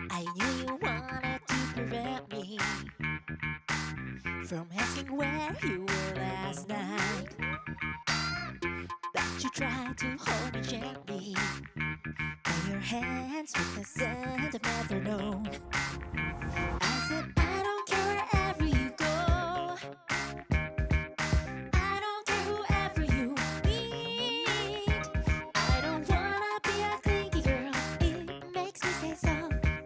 I knew you wanted to prevent me from asking where you were last night. But you tried to hold me gently by your hands with a scent I've never known. I said I don't care wherever you go, I don't care whoever you meet. I don't wanna be a clingy girl, it makes me say so.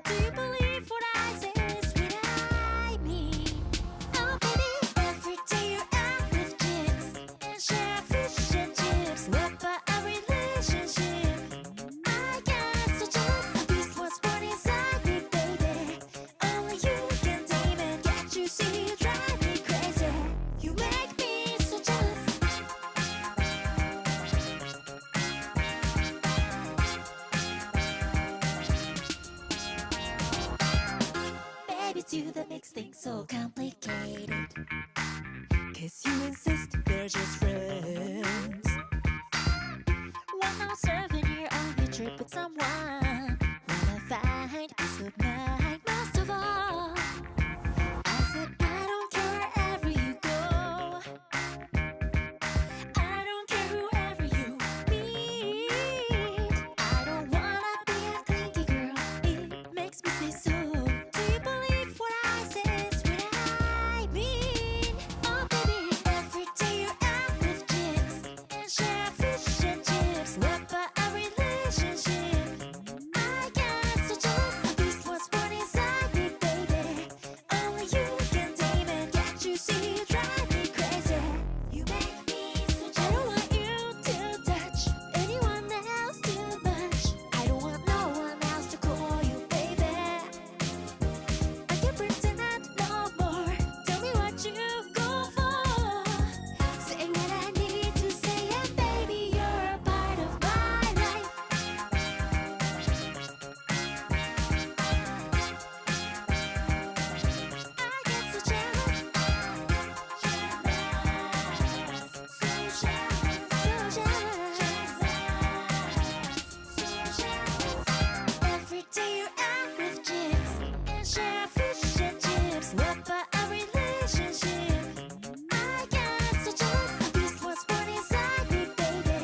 Do you believe what I say is what I mean? Oh baby, every day you're out with chicks and share fish and chips. What about our relationship? I get so jealous of this what's born inside me, baby. Only you can tame it. Can't you see you drive me crazy? You make me so jealous. Baby, do that makes things so complicated. Cause you insist they're just friends. While not serving here on your trip with someone, wanna find peace of mind most of all. I said I don't care wherever you go, I don't care whoever you meet. I don't wanna be a clingy girl, it makes me say so. Do you believe what I say is what I mean? Oh baby, every day you're out with chicks and share fish and chips. What about our relationship? I get so jealous of this what's born inside me, baby. Only you can tame it. Can't you see you drive me crazy? You make me so jealous. I don't want you to touch anyone else too much. I don't want no one else to call you baby. I can't pretend I know more. Tell me what you go for. Say what I need to say, and baby, you're a part of my life. I get so jealous, so jealous. Every day you're out with chicks and share fish and chips. What about our relationship? I get so jealous of this what's born inside me, baby.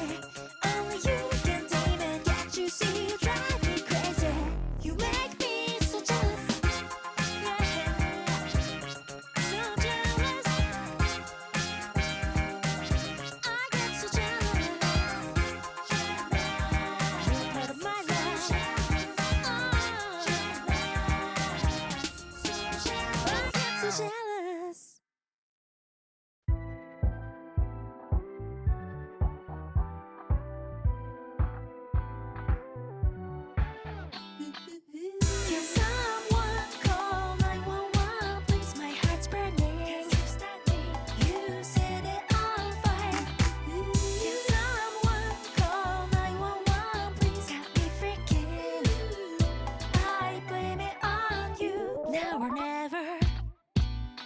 Only you can tame it. Can't you see you drive me crazy? You make me so jealous, yeah, so jealous. I get so jealous. You're part of my life. I get so jealous. Can someone call 911, please? My heart's burning. You set it on fire. Can someone call 911, please? Got me freaking. I blame it on you. Now or never.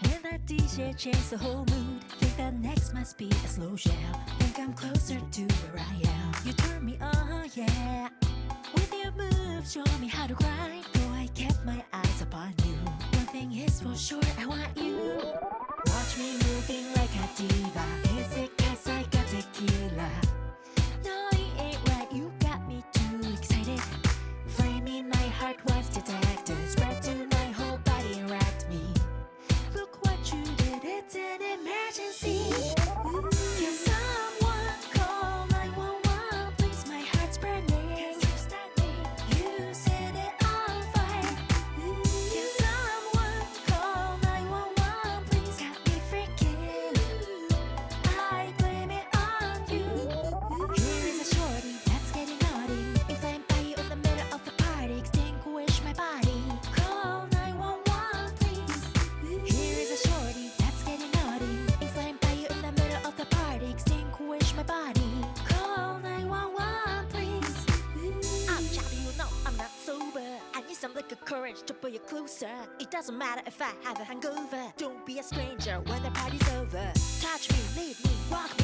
When that DJ changed the whole mood, think that next must be a slow jam. Think I'm closer to where I am. You turn me on, yeah. With your moves, show me how to grind. Though I kept my eyes upon you. One thing is for sure, I want you. Watch me moving like a diva. Is it 'cause I got tequila? No, it ain't right, you got me too excited. Flaming my heart was detected. Spread to my whole body and wrecked me. Look what you did, it's an emergency. Can someone call 911, please? My heart's burning. You set it on fire. Can someone call 911, please? Got me freaking. I blame it on you. Here is a shorty that's getting naughty. Inflamed by you in the middle of the party. Extinguish my body. Call 911, please. Here is a shorty that's getting naughty. Inflamed by you in the middle of the party. Extinguish my body. Call 911, please. I'm choppy, you know I'm not sober. I need some liquor courage to pull you closer. It doesn't matter if I have a hangover. Don't be a stranger when the party's over. Touch me, lead me, walk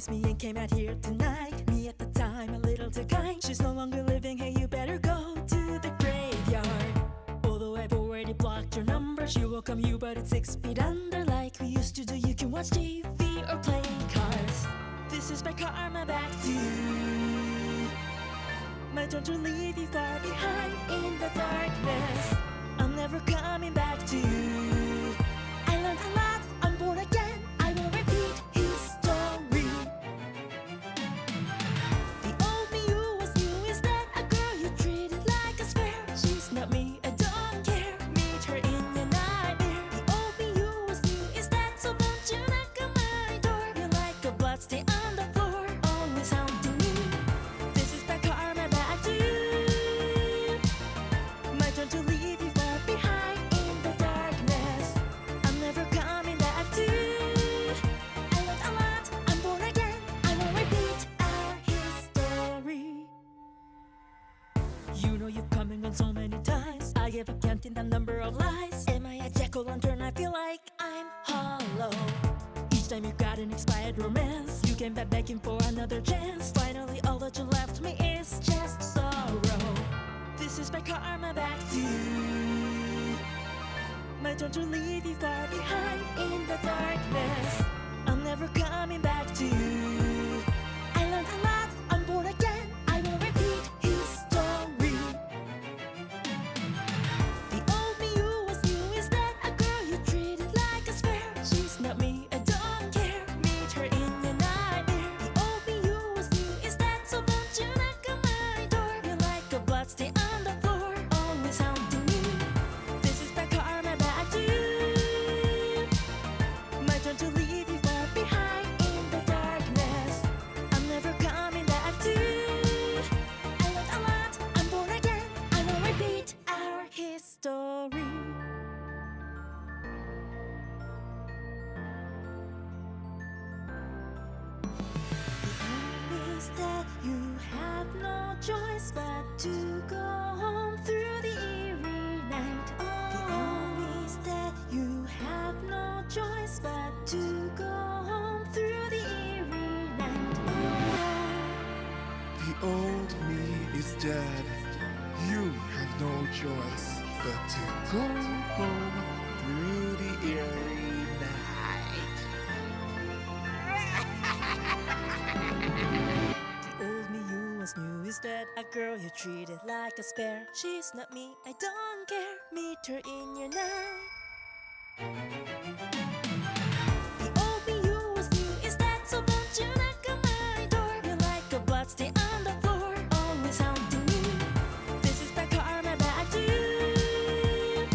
promised me and came out here tonight. Me at the time, a little too kind. She's no longer living, hey, you better go to the graveyard. Although I've already blocked your number, she will come you, but it's 6 feet under. Like we used to do, you can watch TV or play cards. This is my karma back to you. My turn to leave you far behind in the darkness. I'm never coming back to you. I learned a lot, I'm born again. I will repeat history. The old me who was new is that a girl you treated like a spare. She's not me, I don't care. Meet her in your nightmare. The old me who was new is that, so don't you knock on my door. You're like a bloodstain on the floor, always haunting me. This is the karma back to you. My turn to leave you far behind in the darkness. I'm never coming back to you. I learned a lot, I'm born again. I will repeat our history. You know you're coming on so many times. I give up counting the number of lies. Am I a jack-o'-lantern? I feel like I'm hollow. Each time you got an expired romance, you came back begging for another chance. Finally all that you left me is just sorrow. This is my karma back to you. My turn to leave you far behind in the darkness. I'm never coming back to you. I learned a lot, I'm born again. I will repeat history. The old me who was new is that a girl you treated like a spare. She's not me, I don't care. Meet her in your nightmare. The old me who was new is that, so don't you knock on my door. You're like a bloodstain on the floor, always haunting me. This is the karma back to you. My turn to leave you far behind in the darkness. I'm never coming back to you. I learned a lot, I'm born again. I will repeat our history. Is that you have no choice but to go home through the eerie night. The is that you have no choice but to go home through the eerie night. The old me is dead. You have no choice but to go home through the eerie night. The old me you was new is dead. A girl you treated like a spare. She's not me, I don't care. Meet her in your night. The old me you was new is dead, so don't you knock on my door. You're like a bloodstain on the floor, always haunting me. This is the karma back to you.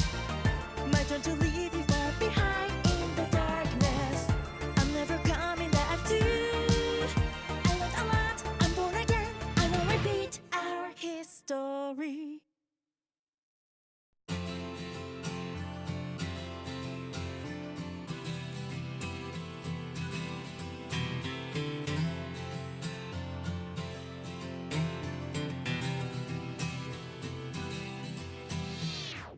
My turn to leave you far behind in the darkness. I'm never coming back to you. I learned a lot, I'm born again. I will repeat our history.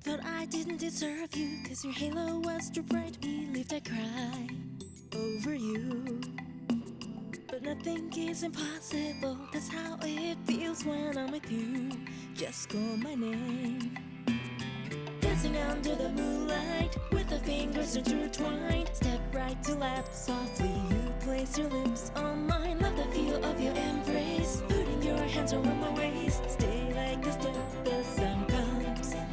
Thought I didn't deserve you, cause your halo was too bright. Believed I cry over you, but nothing is impossible. That's how it feels when I'm with you. Just call my name. Dancing under the moonlight with our fingers intertwined. Step right to left, softly you place your lips on mine. Love the feel of your embrace, putting your hands around my waist. Stay like this till the sun comes up.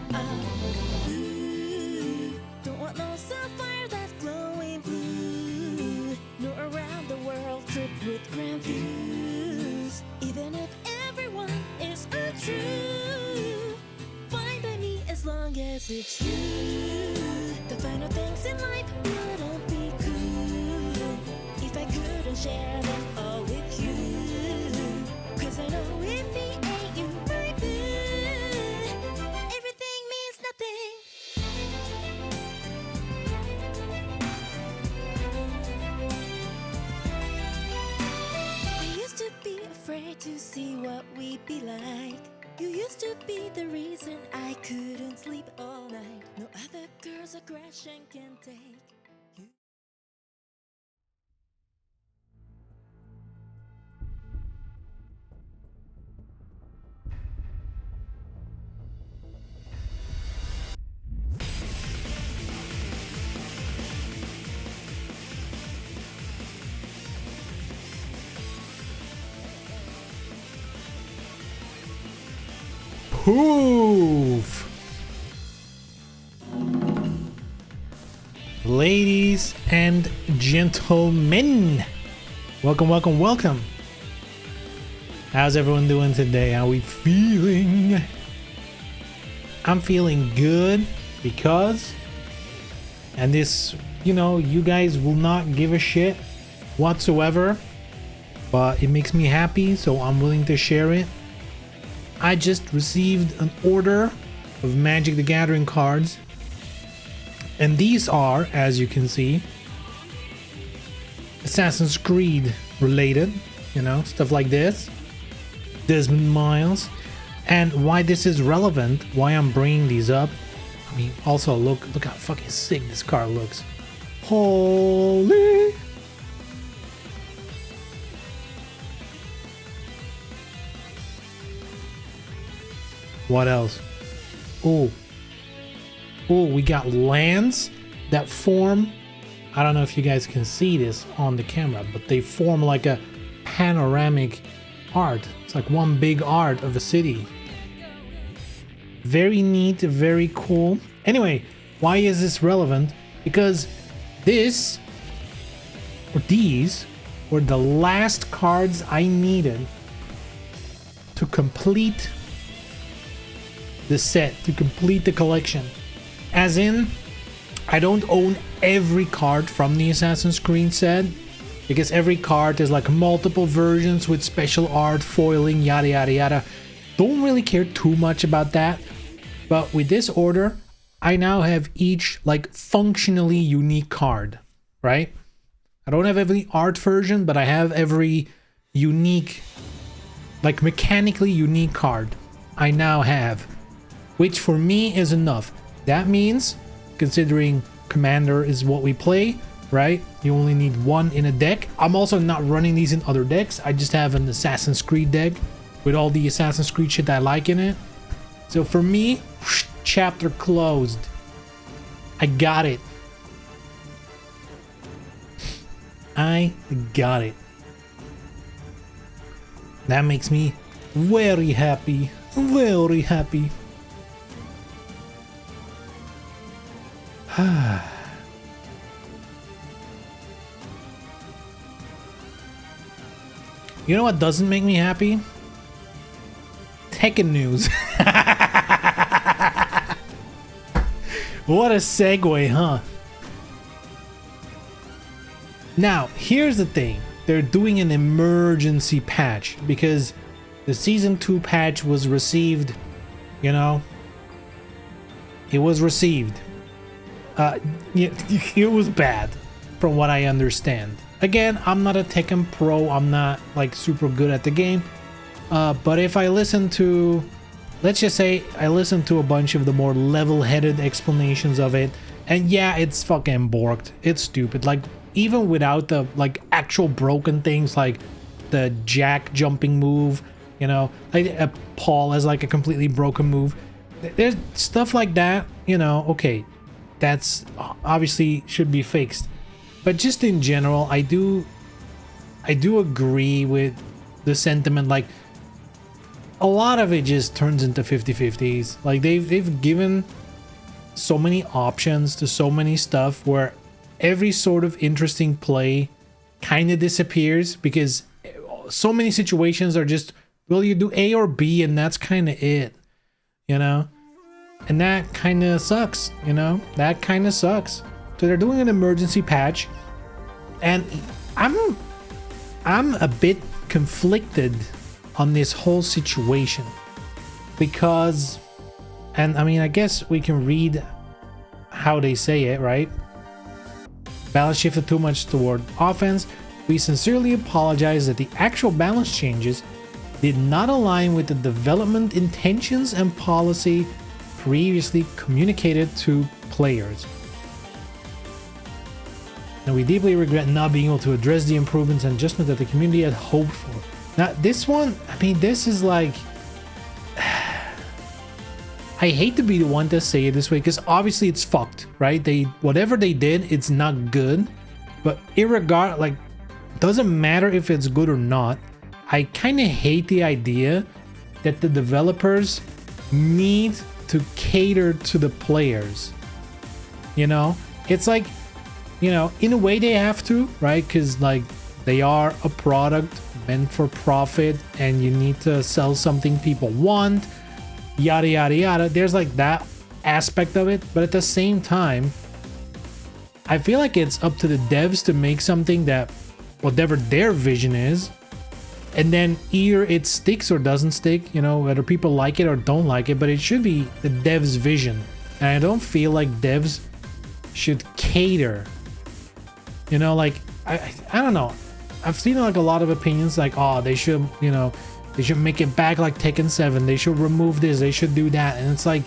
Ooh, don't want no sapphire that's glowing blue, nor around the world trip with grand views. Even if everyone is untrue, fine by me as long as it's you. The final things in life wouldn't be cool if I couldn't share them all with you. Cause I know if he ain't you, my boo, everything means nothing. I used to be afraid to see what we'd be like. You used to be the reason I couldn't sleep all night. No other girl's aggression can take you. Poof! Ladies and gentlemen, welcome, welcome, welcome. How's everyone doing today? How are we feeling? I'm feeling good because, and this, you know, you guys will not give a shit whatsoever, but it makes me happy, so I'm willing to share it. I just received an order of Magic the Gathering cards, and these are, as you can see, Assassin's Creed related, you know, stuff like this. Desmond Miles. And why this is relevant, why I'm bringing these up, I mean, also look how fucking sick this card looks. Holy! What else? Oh, we got lands that form. I don't know if you guys can see this on the camera, but they form like a panoramic art. It's like one big art of a city. Very neat, very cool. Anyway, why is this relevant? Because these were the last cards I needed to complete the set, to complete the collection. As in, I don't own every card from the Assassin's Creed set, because every card is like multiple versions with special art, foiling, yada yada yada. Don't really care too much about that. But with this order, I now have each like functionally unique card, right? I don't have every art version, but I have every unique, like mechanically unique card I now have, which for me is enough. That means, considering Commander is what we play, right? You only need one in a deck. I'm also not running these in other decks. I just have an Assassin's Creed deck with all the Assassin's Creed shit I like in it. So for me, chapter closed. I got it. I got it. That makes me very happy. Very happy. You know what doesn't make me happy? Tekken news. What a segue, huh? Now, here's the thing. They're doing an emergency patch because the Season 2 patch was received, you know? It was received. It was bad, from what I understand. Again, I'm not a Tekken pro. I'm not, like, super good at the game. But if I listen to, let's just say I listened to a bunch of the more level-headed explanations of it, and yeah, it's fucking borked. It's stupid. Like, even without the, like, actual broken things, like the jack jumping move, you know, like Paul has, like, a completely broken move. There's stuff like that, you know, okay, that's obviously should be fixed. But just in general, I do agree with the sentiment, like, a lot of it just turns into 50-50s. Like they've given so many options to so many stuff where every sort of interesting play kind of disappears because so many situations are just, well, you do A or B and that's kind of it, you know? And that kind of sucks, you know? That kind of sucks. So they're doing an emergency patch, and I'm a bit conflicted on this whole situation because, and I mean, I guess we can read how they say it, right? Balance shifted too much toward offense. We sincerely apologize that the actual balance changes did not align with the development intentions and policy previously communicated to players. And we deeply regret not being able to address the improvements and adjustments that the community had hoped for. Now, this one, I mean, this is like, I hate to be the one to say it this way because obviously it's fucked, right? Whatever they did, it's not good. But like, doesn't matter if it's good or not. I kind of hate the idea that the developers need to cater to the players. You know, it's like, you know, in a way they have to, right? Because like they are a product meant for profit and you need to sell something people want, yada yada yada. There's like that aspect of it, but at the same time I feel like it's up to the devs to make something that whatever their vision is, and then either it sticks or doesn't stick, you know, whether people like it or don't like it, but it should be the devs' vision. And I don't feel like devs should cater, you know, like I don't know. I've seen like a lot of opinions like, oh, they should, you know, they should make it back like Tekken 7, they should remove this, they should do that, and it's like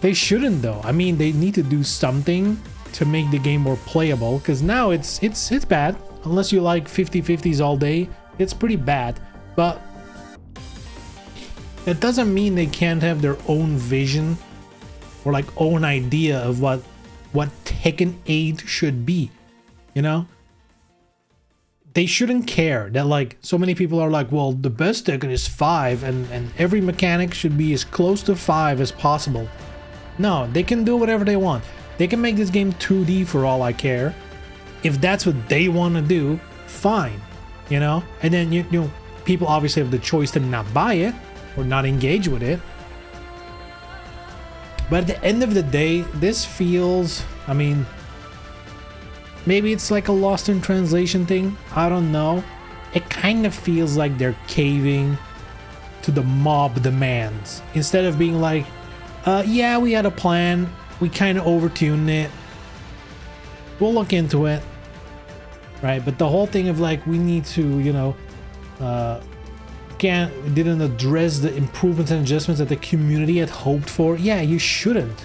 they shouldn't though. I mean, they need to do something to make the game more playable, because now it's bad. Unless you like 50-50s all day, it's pretty bad. But that doesn't mean they can't have their own vision or like own idea of what Tekken 8 should be, you know? They shouldn't care that like so many people are like, well, the best Tekken is 5 and every mechanic should be as close to 5 as possible. No, they can do whatever they want. They can make this game 2D for all I care. If that's what they want to do, fine, you know? And then, you know, people obviously have the choice to not buy it or not engage with it. But at the end of the day, this feels, I mean, maybe it's like a lost in translation thing. I don't know. It kind of feels like they're caving to the mob demands. Instead of being like, yeah, we had a plan. We kind of overtuned it. We'll look into it. Right? But the whole thing of like, we need to, you know, didn't address the improvements and adjustments that the community had hoped for. Yeah, you shouldn't.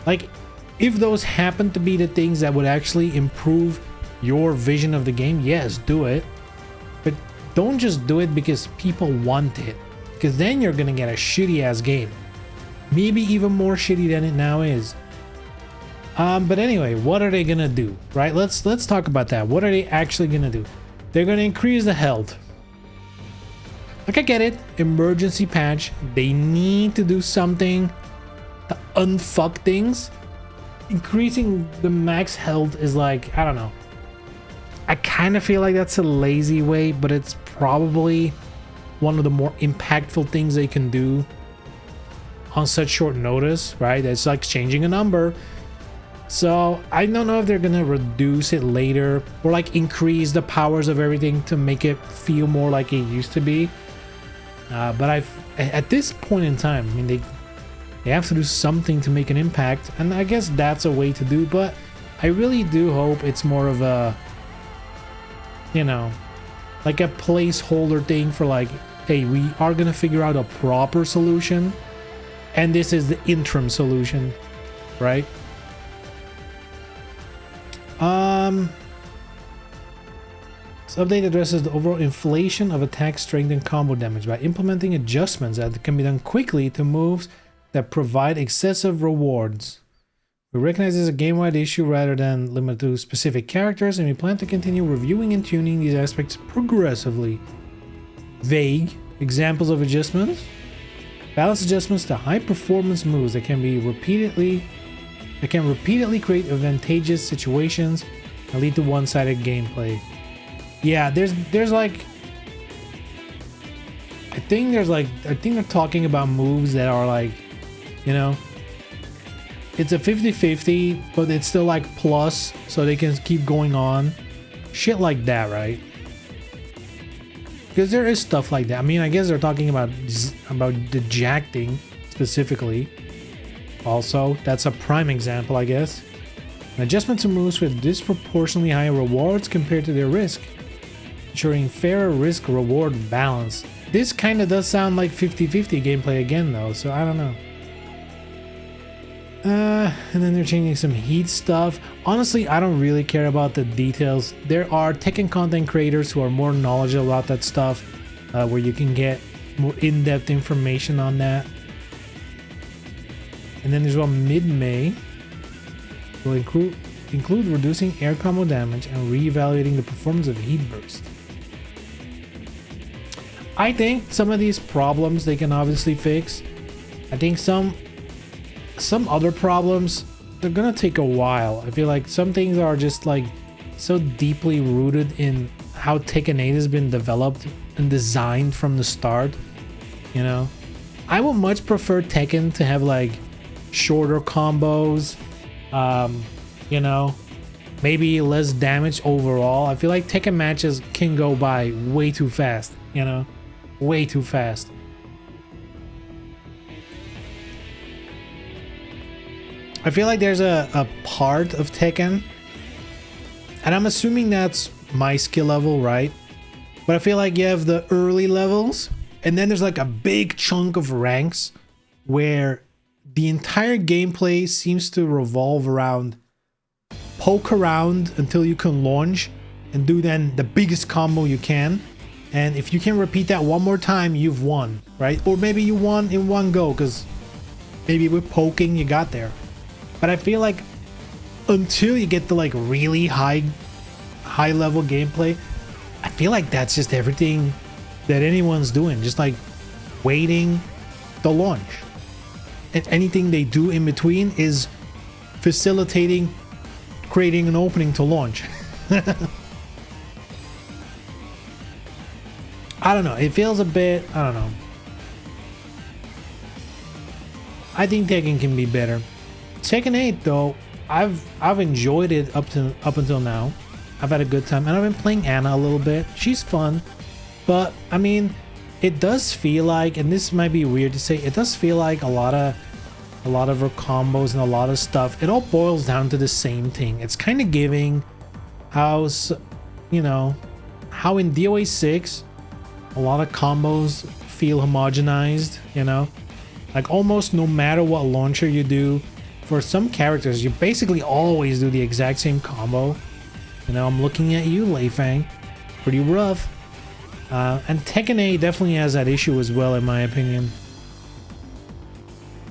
Like, if those happen to be the things that would actually improve your vision of the game, yes, do it. But don't just do it because people want it. Because then you're gonna get a shitty ass game. Maybe even more shitty than it now is. But anyway, what are they gonna do, right? Let's talk about that. What are they actually gonna do? They're gonna increase the health. Like, I get it, emergency patch. They need to do something to unfuck things. Increasing the max health is like, I don't know. I kind of feel like that's a lazy way, but it's probably one of the more impactful things they can do on such short notice, right? It's like changing a number. So I don't know if they're gonna reduce it later or like increase the powers of everything to make it feel more like it used to be. But at this point in time, I mean, they have to do something to make an impact, and I guess that's a way to do. But I really do hope it's more of a, you know, like a placeholder thing for like, hey, we are gonna figure out a proper solution. And this is the interim solution, right? This update addresses the overall inflation of attack strength and combo damage by implementing adjustments that can be done quickly to moves that provide excessive rewards. We recognize this as a game-wide issue rather than limited to specific characters, and we plan to continue reviewing and tuning these aspects progressively. Vague examples of adjustments. Balance adjustments to high performance moves that can repeatedly create advantageous situations and lead to one-sided gameplay. Yeah, there's like, I think they're talking about moves that are like, you know, it's a 50-50, but it's still like plus, so they can keep going on. Shit like that, right? Because there is stuff like that. I mean, I guess they're talking about the jack thing specifically. Also, that's a prime example, I guess. An adjustment to moves with disproportionately higher rewards compared to their risk, ensuring fairer risk-reward balance. This kind of does sound like 50-50 gameplay again, though, so I don't know. And then they're changing some heat stuff. Honestly, I don't really care about the details. There are Tekken content creators who are more knowledgeable about that stuff, where you can get more in-depth information on that. And then there's one mid-May. Will include reducing air combo damage and reevaluating the performance of heat burst. I think some of these problems they can obviously fix. I think some other problems, they're gonna take a while. I feel like some things are just like so deeply rooted in how Tekken 8 has been developed and designed from the start, you know. I would much prefer Tekken to have like shorter combos, you know, maybe less damage overall. I feel like Tekken matches can go by way too fast, you know, way too fast. I feel like there's a part of Tekken, and I'm assuming that's my skill level, right? But I feel like you have the early levels, and then there's like a big chunk of ranks where the entire gameplay seems to revolve around poke around until you can launch and do then the biggest combo you can. And if you can repeat that one more time, you've won, right? Or maybe you won in one go because maybe with poking you got there. But I feel like until you get the like really high level gameplay, I feel like that's just everything that anyone's doing, just like waiting the launch. And anything they do in between is facilitating creating an opening to launch. I don't know, it feels a bit, I don't know. I think Tekken can be better. Tekken 8 though, I've enjoyed it up until now. I've had a good time, and I've been playing Anna a little bit. She's fun, but I mean, it does feel like, and this might be weird to say, it does feel like a lot of her combos and a lot of stuff, it all boils down to the same thing. It's kind of giving how, you know, how in DOA 6 a lot of combos feel homogenized, you know, like almost no matter what launcher you do, for some characters you basically always do the exact same combo. You know, I'm looking at you, Lei Fang. Pretty rough. And Tekken 8 definitely has that issue as well, in my opinion.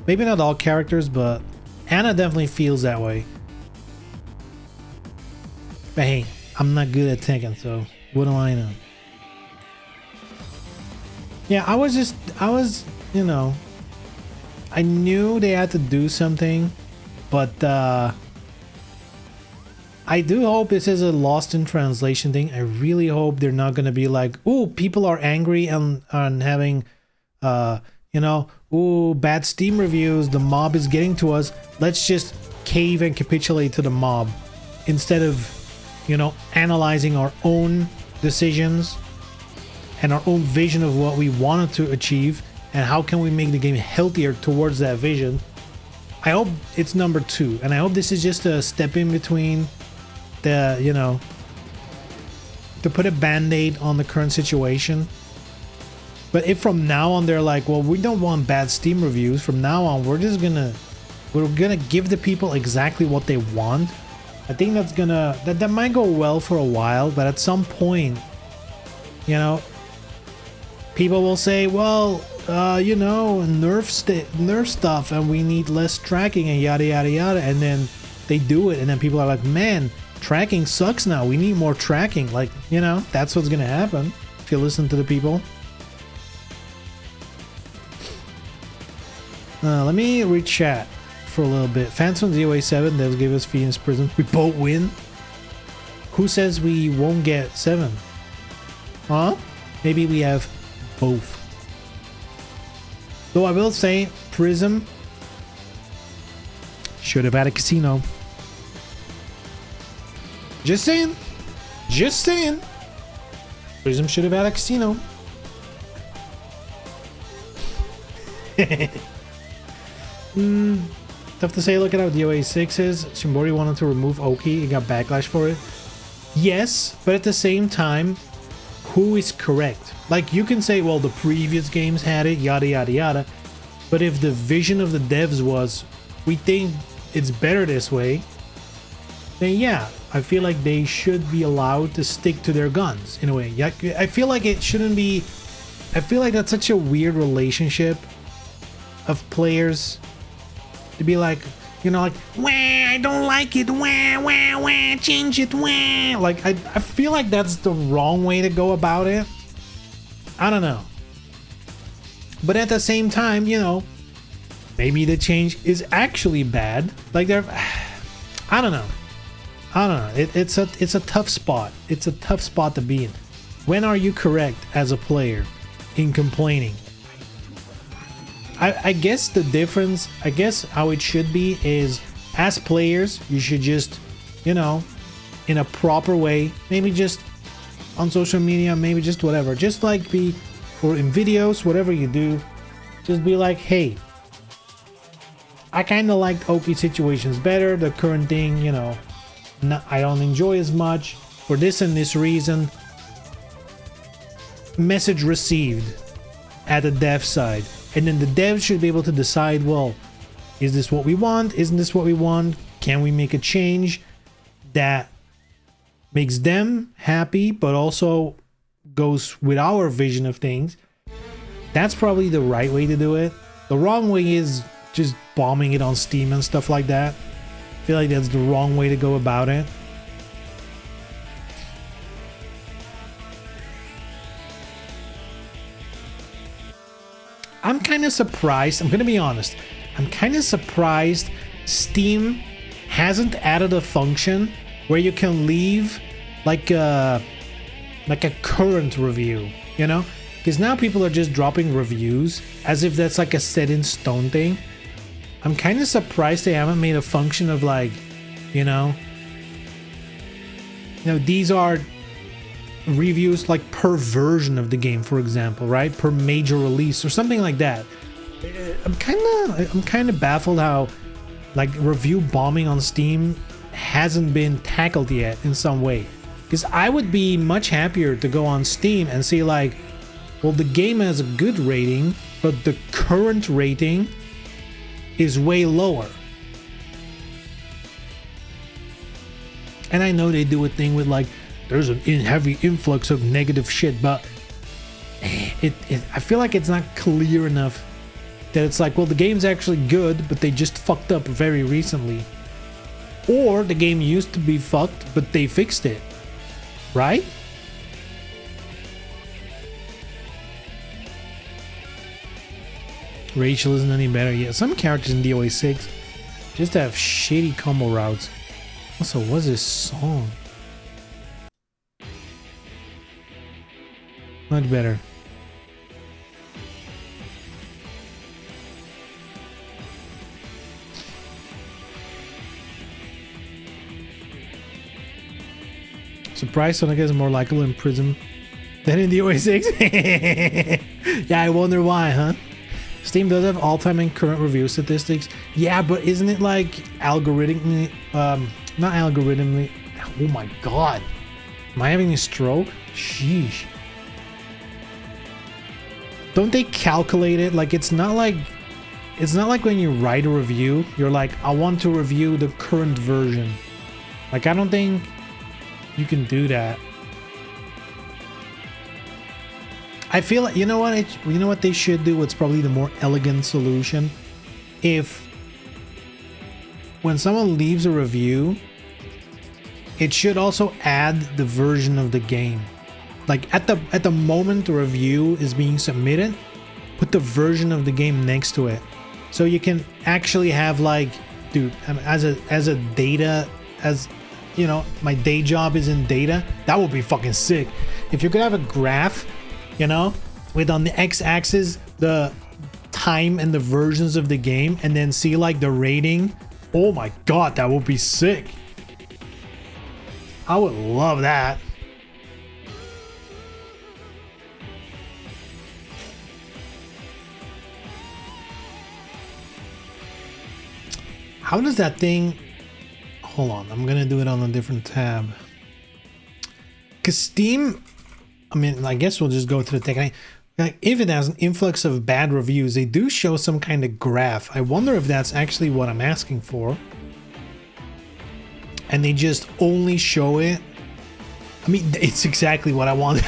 Maybe not all characters, but Anna definitely feels that way. But hey, I'm not good at Tekken, so what do I know? Yeah, I was, you know, I knew they had to do something, but I do hope this is a lost in translation thing. I really hope they're not gonna be like, ooh, people are angry and having, you know, ooh, bad Steam reviews, the mob is getting to us. Let's just cave and capitulate to the mob instead of, you know, analyzing our own decisions and our own vision of what we wanted to achieve and how can we make the game healthier towards that vision. I hope it's number 2, and I hope this is just a step in between the, you know, to put a band-aid on the current situation. But if from now on they're like, well, we don't want bad Steam reviews, from now on we're gonna give the people exactly what they want, I think that's gonna, that might go well for a while, but at some point, you know, people will say, well, you know, nerf stuff and we need less tracking and yada yada yada, and then they do it and then people are like, man, tracking sucks now, we need more tracking. Like, you know, that's what's gonna happen if you listen to the people. Let me read chat for a little bit. Phantom DOA 7, they'll give us Phoenix Prison. We both win. Who says we won't get 7? Huh? Maybe we have both. Though I will say, Prism should have had a casino. Just saying. Just saying. Prism should have had a casino. Tough to say, look at how DOA 6 is. Shimbori wanted to remove Oki and got backlash for it. Yes, but at the same time, who is correct? Like, you can say, well, the previous games had it, yada yada yada. But if the vision of the devs was, we think it's better this way, then yeah, I feel like they should be allowed to stick to their guns in a way. I feel like it shouldn't be, I feel like that's such a weird relationship of players to be like, you know, like, wah, I don't like it, wah, wah, wah, change it, wah. Like, I feel like that's the wrong way to go about it. I don't know. But at the same time, you know, maybe the change is actually bad. Like they're, I don't know. It's a tough spot. It's a tough spot to be in. When are you correct as a player in complaining? I guess the difference, I guess how it should be is, as players, you should just, you know, in a proper way, maybe just on social media, maybe just whatever, just like be, or in videos, whatever you do, just be like, hey, I kind of liked Oki situations better. The current thing, you know, I don't enjoy as much for this and this reason. Message received at the dev side, and then the devs should be able to decide, well, is this what we want? Isn't this what we want? Can we make a change that makes them happy but also goes with our vision of things? That's probably the right way to do it. The wrong way is just bombing it on Steam and stuff like that. I feel like that's the wrong way to go about it. I'm kind of surprised, I'm gonna be honest, I'm kind of surprised Steam hasn't added a function where you can leave like a current review, you know? Because now people are just dropping reviews as if that's like a set in stone thing. I'm kind of surprised they haven't made a function of like, you know, these are reviews like per version of the game, for example, right? Per major release or something like that. I'm kind of baffled how like review bombing on Steam hasn't been tackled yet in some way. Because I would be much happier to go on Steam and see like, well, the game has a good rating, but the current rating is way lower. And I know they do a thing with like, there's a heavy influx of negative shit, but I feel like it's not clear enough that it's like, well, the game's actually good, but they just fucked up very recently. Or the game used to be fucked, but they fixed it. Right? Rachel isn't any better yet. Some characters in DOA 6 just have shitty combo routes. Also, what's this song? Much better. Surprised Sonic is more likable in prison than in DOA 6? Yeah, I wonder why, huh? Steam does have all-time and current review statistics. Yeah, but isn't it like algorithmically, not algorithmically, oh my god. Am I having a stroke? Sheesh. Don't they calculate it? Like it's not like when you write a review, you're like, I want to review the current version. Like I don't think you can do that. I feel like, you know what they should do? It's probably the more elegant solution. If when someone leaves a review, it should also add the version of the game. Like at the moment the review is being submitted, put the version of the game next to it, so you can actually have like, dude, as a data, as you know, my day job is in data. That would be fucking sick. If you could have a graph, you know, with on the x-axis the time and the versions of the game, and then see like the rating. Oh my god, that would be sick. I would love that. How does that thing... Hold on, I'm gonna do it on a different tab. Because Steam... I mean, I guess we'll just go to the tech. Like, if it has an influx of bad reviews, they do show some kind of graph. I wonder if that's actually what I'm asking for. And they just only show it. I mean, it's exactly what I want.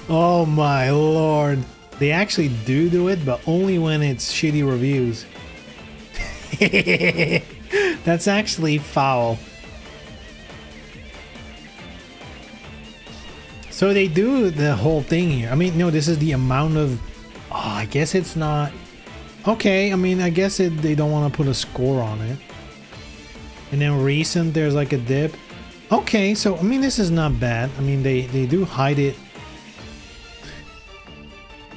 Oh my lord. They actually do it, but only when it's shitty reviews. That's actually foul. So they do the whole thing here. I mean, no, this is the amount of... Oh, I guess it's not... Okay, I mean, I guess they don't want to put a score on it. And then recent, there's like a dip. Okay, so, I mean, this is not bad. I mean, they do hide it.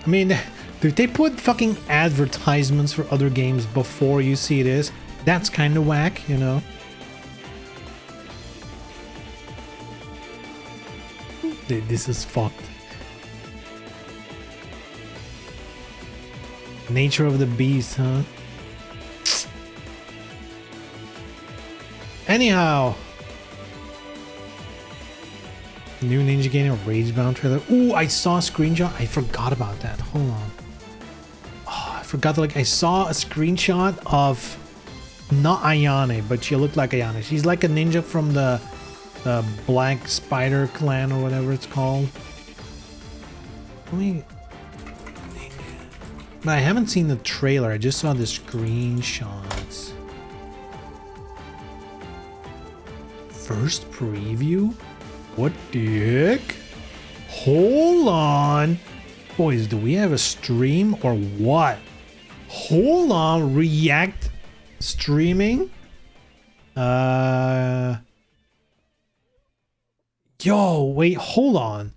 I mean, dude, they put fucking advertisements for other games before you see this. That's kind of whack, you know? Dude, this is fucked. Nature of the beast, huh? Anyhow. New Ninja Gaiden Ragebound trailer. Ooh, I saw a screenshot. I forgot about that. Hold on. Oh, I forgot. Like, I saw a screenshot of not Ayane, but she looked like Ayane. She's like a ninja from the Black Spider Clan or whatever it's called. Let me... But I haven't seen the trailer. I just saw the screenshots. First preview? What the heck? Hold on. Boys, do we have a stream or what? Hold on. React streaming? Yo, wait, hold on.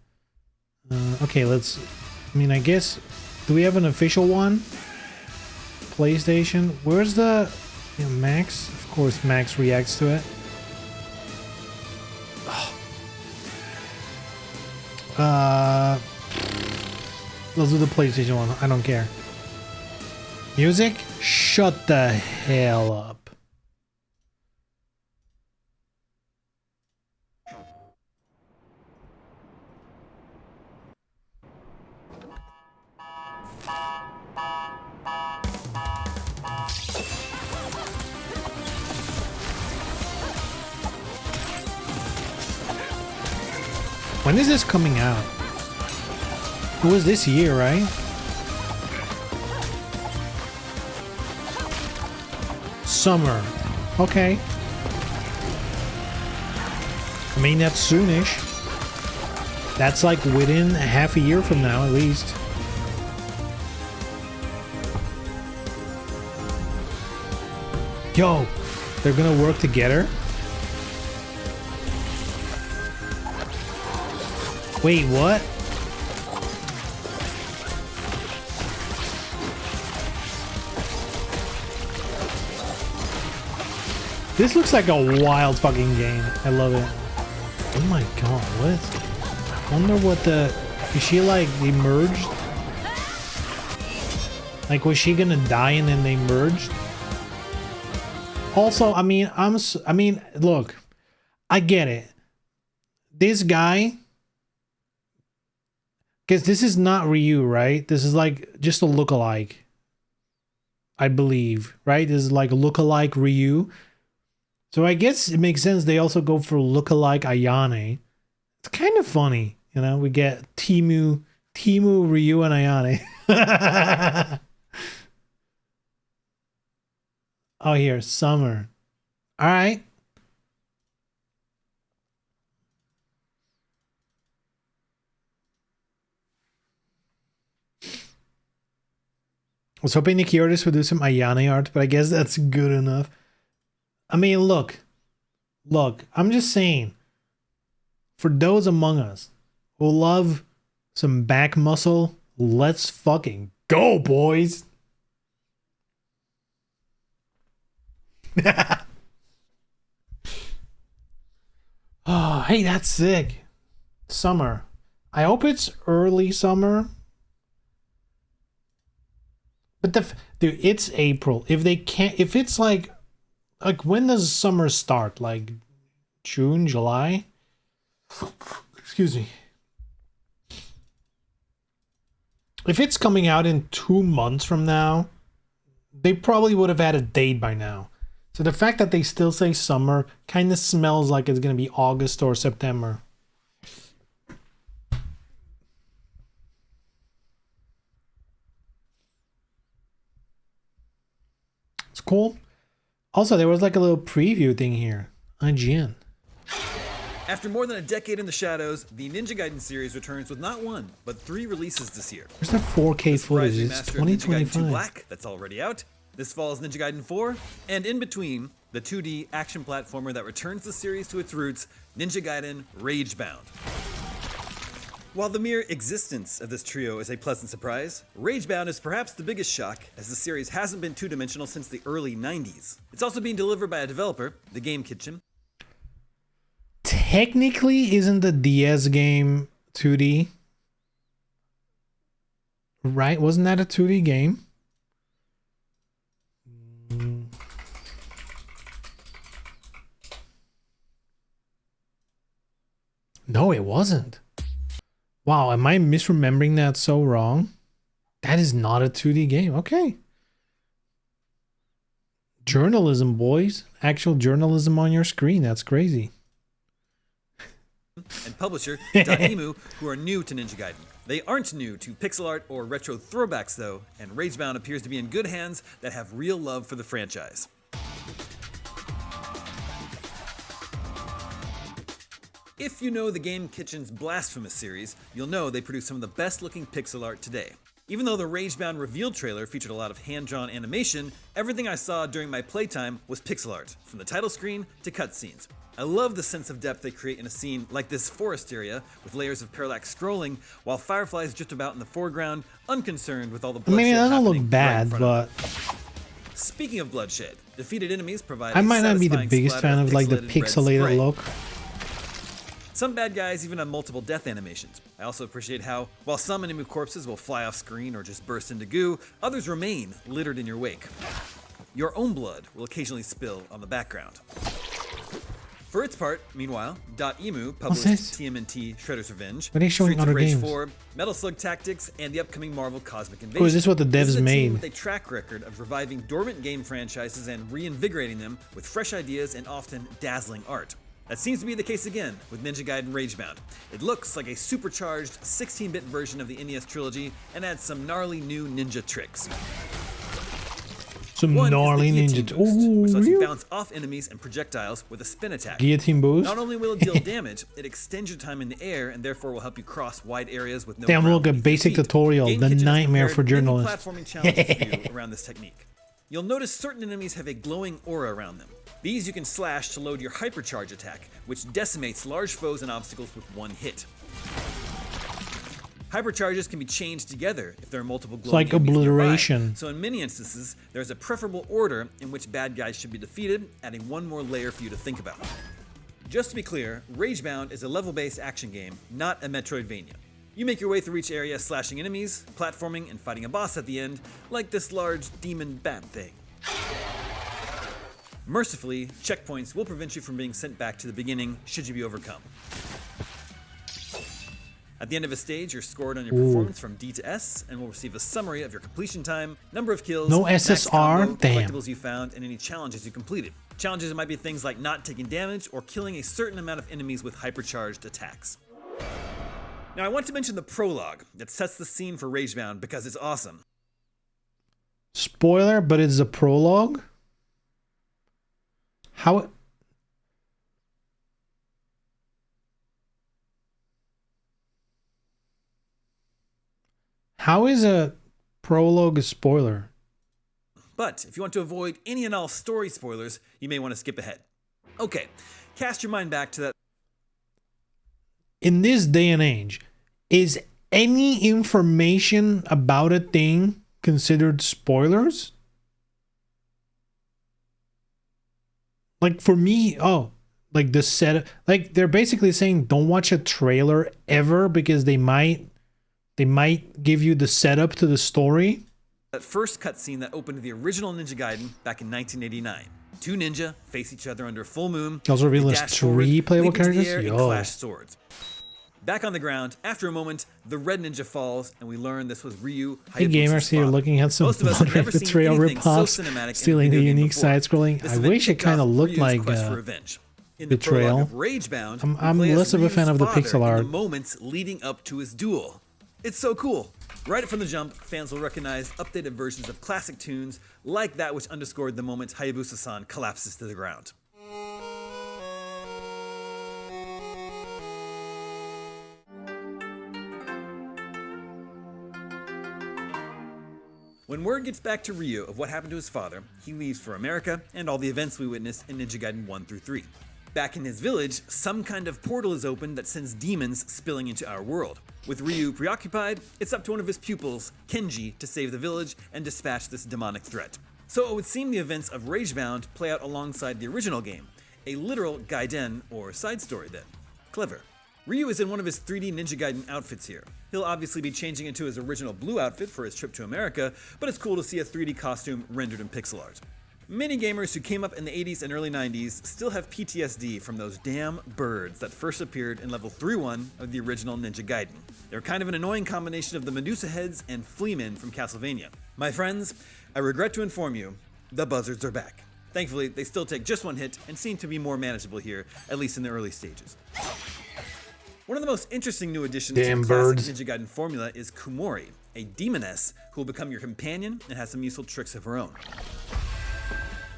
Okay, let's... I mean, I guess... Do we have an official one? PlayStation? Where's the... Yeah, Max? Of course, Max reacts to it. Let's do the PlayStation one. I don't care. Music? Shut the hell up. When is this coming out? It was this year, right? Summer. Okay. I mean, that's soonish. That's like within half a year from now, at least. Yo, they're gonna work together? Wait, what? This looks like a wild fucking game. I love it. Oh my god, what is... I wonder what the... Is she like, they merged? Like, was she gonna die and then they merged? Also, I mean, I mean, look. I get it. This guy... Because this is not Ryu, right? This is like just a lookalike. I believe, right? This is like a lookalike Ryu. So I guess it makes sense they also go for lookalike Ayane. It's kind of funny, you know? We get Timu, Ryu, and Ayane. Oh, here, summer. All right. I was hoping Nicky Artist would do some Ayane art, but I guess that's good enough. I mean, look, I'm just saying, for those among us who love some back muscle, let's fucking go, boys. Oh, hey, that's sick. Summer. I hope it's early summer. But dude, it's April. If they can't, if it's like when does summer start? Like June, July? Excuse me. If it's coming out in 2 months from now, they probably would have had a date by now. So the fact that they still say summer kind of smells like it's going to be August or September. It's cool. Also, there was like a little preview thing here. IGN. After more than a decade in the shadows, the Ninja Gaiden series returns with not one, but 3 releases this year. Where's the 4K footage? Surprise It's remaster of Ninja Gaiden 2 2025. Black, that's already out. This fall's Ninja Gaiden 4, and in between, the 2D action platformer that returns the series to its roots, Ninja Gaiden Ragebound. While the mere existence of this trio is a pleasant surprise, Ragebound is perhaps the biggest shock, as the series hasn't been two-dimensional since the early 90s. It's also being delivered by a developer, The Game Kitchen. Technically, isn't the DS game 2D? Right? Wasn't that a 2D game? No, it wasn't. Wow, am I misremembering that so wrong? That is not a 2D game. Okay. Journalism, boys. Actual journalism on your screen. That's crazy. And publisher, Dotemu, who are new to Ninja Gaiden. They aren't new to pixel art or retro throwbacks though, and Ragebound appears to be in good hands that have real love for the franchise. If you know the Game Kitchen's Blasphemous series, you'll know they produce some of the best looking pixel art today. Even though the Ragebound reveal trailer featured a lot of hand-drawn animation, everything I saw during my playtime was pixel art, from the title screen to cutscenes. I love the sense of depth they create in a scene like this forest area, with layers of parallax scrolling, while fireflies drift about in the foreground, unconcerned with all the bloodshed Maybe that doesn't happening look bad, right in front of but them. Speaking of bloodshed, defeated enemies provide I a might not be the satisfying biggest splatter fan of like the pixelated red pixelated spray. look. Some bad guys even have multiple death animations. I also appreciate how, while some enemy corpses will fly off screen or just burst into goo, others remain littered in your wake. Your own blood will occasionally spill on the background. For its part, meanwhile, Dotemu published this? TMNT Shredder's Revenge, Are they showing Streets other of Rage games? 4, Metal Slug Tactics, and the upcoming Marvel Cosmic Invasion. Oh, is this what the This is devs a team made? with a track record of reviving dormant game franchises and reinvigorating them with fresh ideas and often dazzling art. That seems to be the case again with Ninja Gaiden Ragebound. It looks like a supercharged 16-bit version of the NES trilogy and adds some gnarly new ninja tricks. Some One gnarly is the ninja. guillotine boost, which Ooh, lets you really? bounce off enemies and projectiles with a spin attack. Guillotine boost. Not only will it deal damage, it extends your time in the air and therefore will help you cross wide areas with no Damn, ground look, a beneath your basic feet. tutorial, Game the Kitchen has nightmare for prepared many journalists. platforming challenges for you around this technique. You'll notice certain enemies have a glowing aura around them. These you can slash to load your hypercharge attack, which decimates large foes and obstacles with one hit. Hypercharges can be chained together if there are multiple glowing like enemies nearby. obliteration. So in many instances, there's a preferable order in which bad guys should be defeated, adding one more layer for you to think about. Just to be clear, Ragebound is a level-based action game, not a Metroidvania. You make your way through each area slashing enemies, platforming, and fighting a boss at the end, like this large demon bat thing. Mercifully, checkpoints will prevent you from being sent back to the beginning should you be overcome. At the end of a stage, you're scored on your performance from D to S and will receive a summary of your completion time, number of kills, No max SSR? combo, Damn. collectibles you found, and any challenges you completed. Challenges might be things like not taking damage or killing a certain amount of enemies with hypercharged attacks. Now I want to mention the prologue that sets the scene for Ragebound because it's awesome. Spoiler, but it's a prologue. How? How is a prologue a spoiler? But if you want to avoid any and all story spoilers, you may want to skip ahead. Okay, cast your mind back to that In this day and age, is any information about a thing considered spoilers? Like for me, like the set, like they're basically saying don't watch a trailer ever because they might give you the setup to the story. first cutscene that opened the original Ninja Gaiden back in 1989. Two ninja face each other under a full moon. Also revealed They as dash 3 forward, playable leap into the characters? air, and Yo. clash swords. Back on the ground, after a moment, the red ninja falls, and we learn this was Ryu Hey Hayabusa's gamers here father. looking at some Most of us have never moderate seen betrayal anything so ripoffs, cinematic in a stealing the video game unique before. side scrolling. This I event wish it kicked kind of off looked Ryu's like quest for revenge. In the prologue Betrayal. of Ragebound, I'm we play as less of a Ryu's fan of the father pixel in art. the moments leading up to his duel. It's so cool. Right from the jump, fans will recognize updated versions of classic tunes like that which underscored the moment Hayabusa-san collapses to the ground. When word gets back to Ryu of what happened to his father, he leaves for America and all the events we witnessed in Ninja Gaiden 1 through 3. Back in his village, some kind of portal is opened that sends demons spilling into our world. With Ryu preoccupied, it's up to one of his pupils, Kenji, to save the village and dispatch this demonic threat. So it would seem the events of Ragebound play out alongside the original game, a literal Gaiden or side story then. Clever. Ryu is in one of his 3D Ninja Gaiden outfits here. He'll obviously be changing into his original blue outfit for his trip to America, but it's cool to see a 3D costume rendered in pixel art. Many gamers who came up in the 80s and early 90s still have PTSD from those damn birds that first appeared in level 3-1 of the original Ninja Gaiden. They're kind of an annoying combination of the Medusa heads and Fleamen from Castlevania. My friends, I regret to inform you, the buzzards are back. Thankfully, they still take just one hit and seem to be more manageable here, at least in the early stages. One of the most interesting new additions to the classic Ninja Gaiden formula is Kumori, a demoness who will become your companion and has some useful tricks of her own.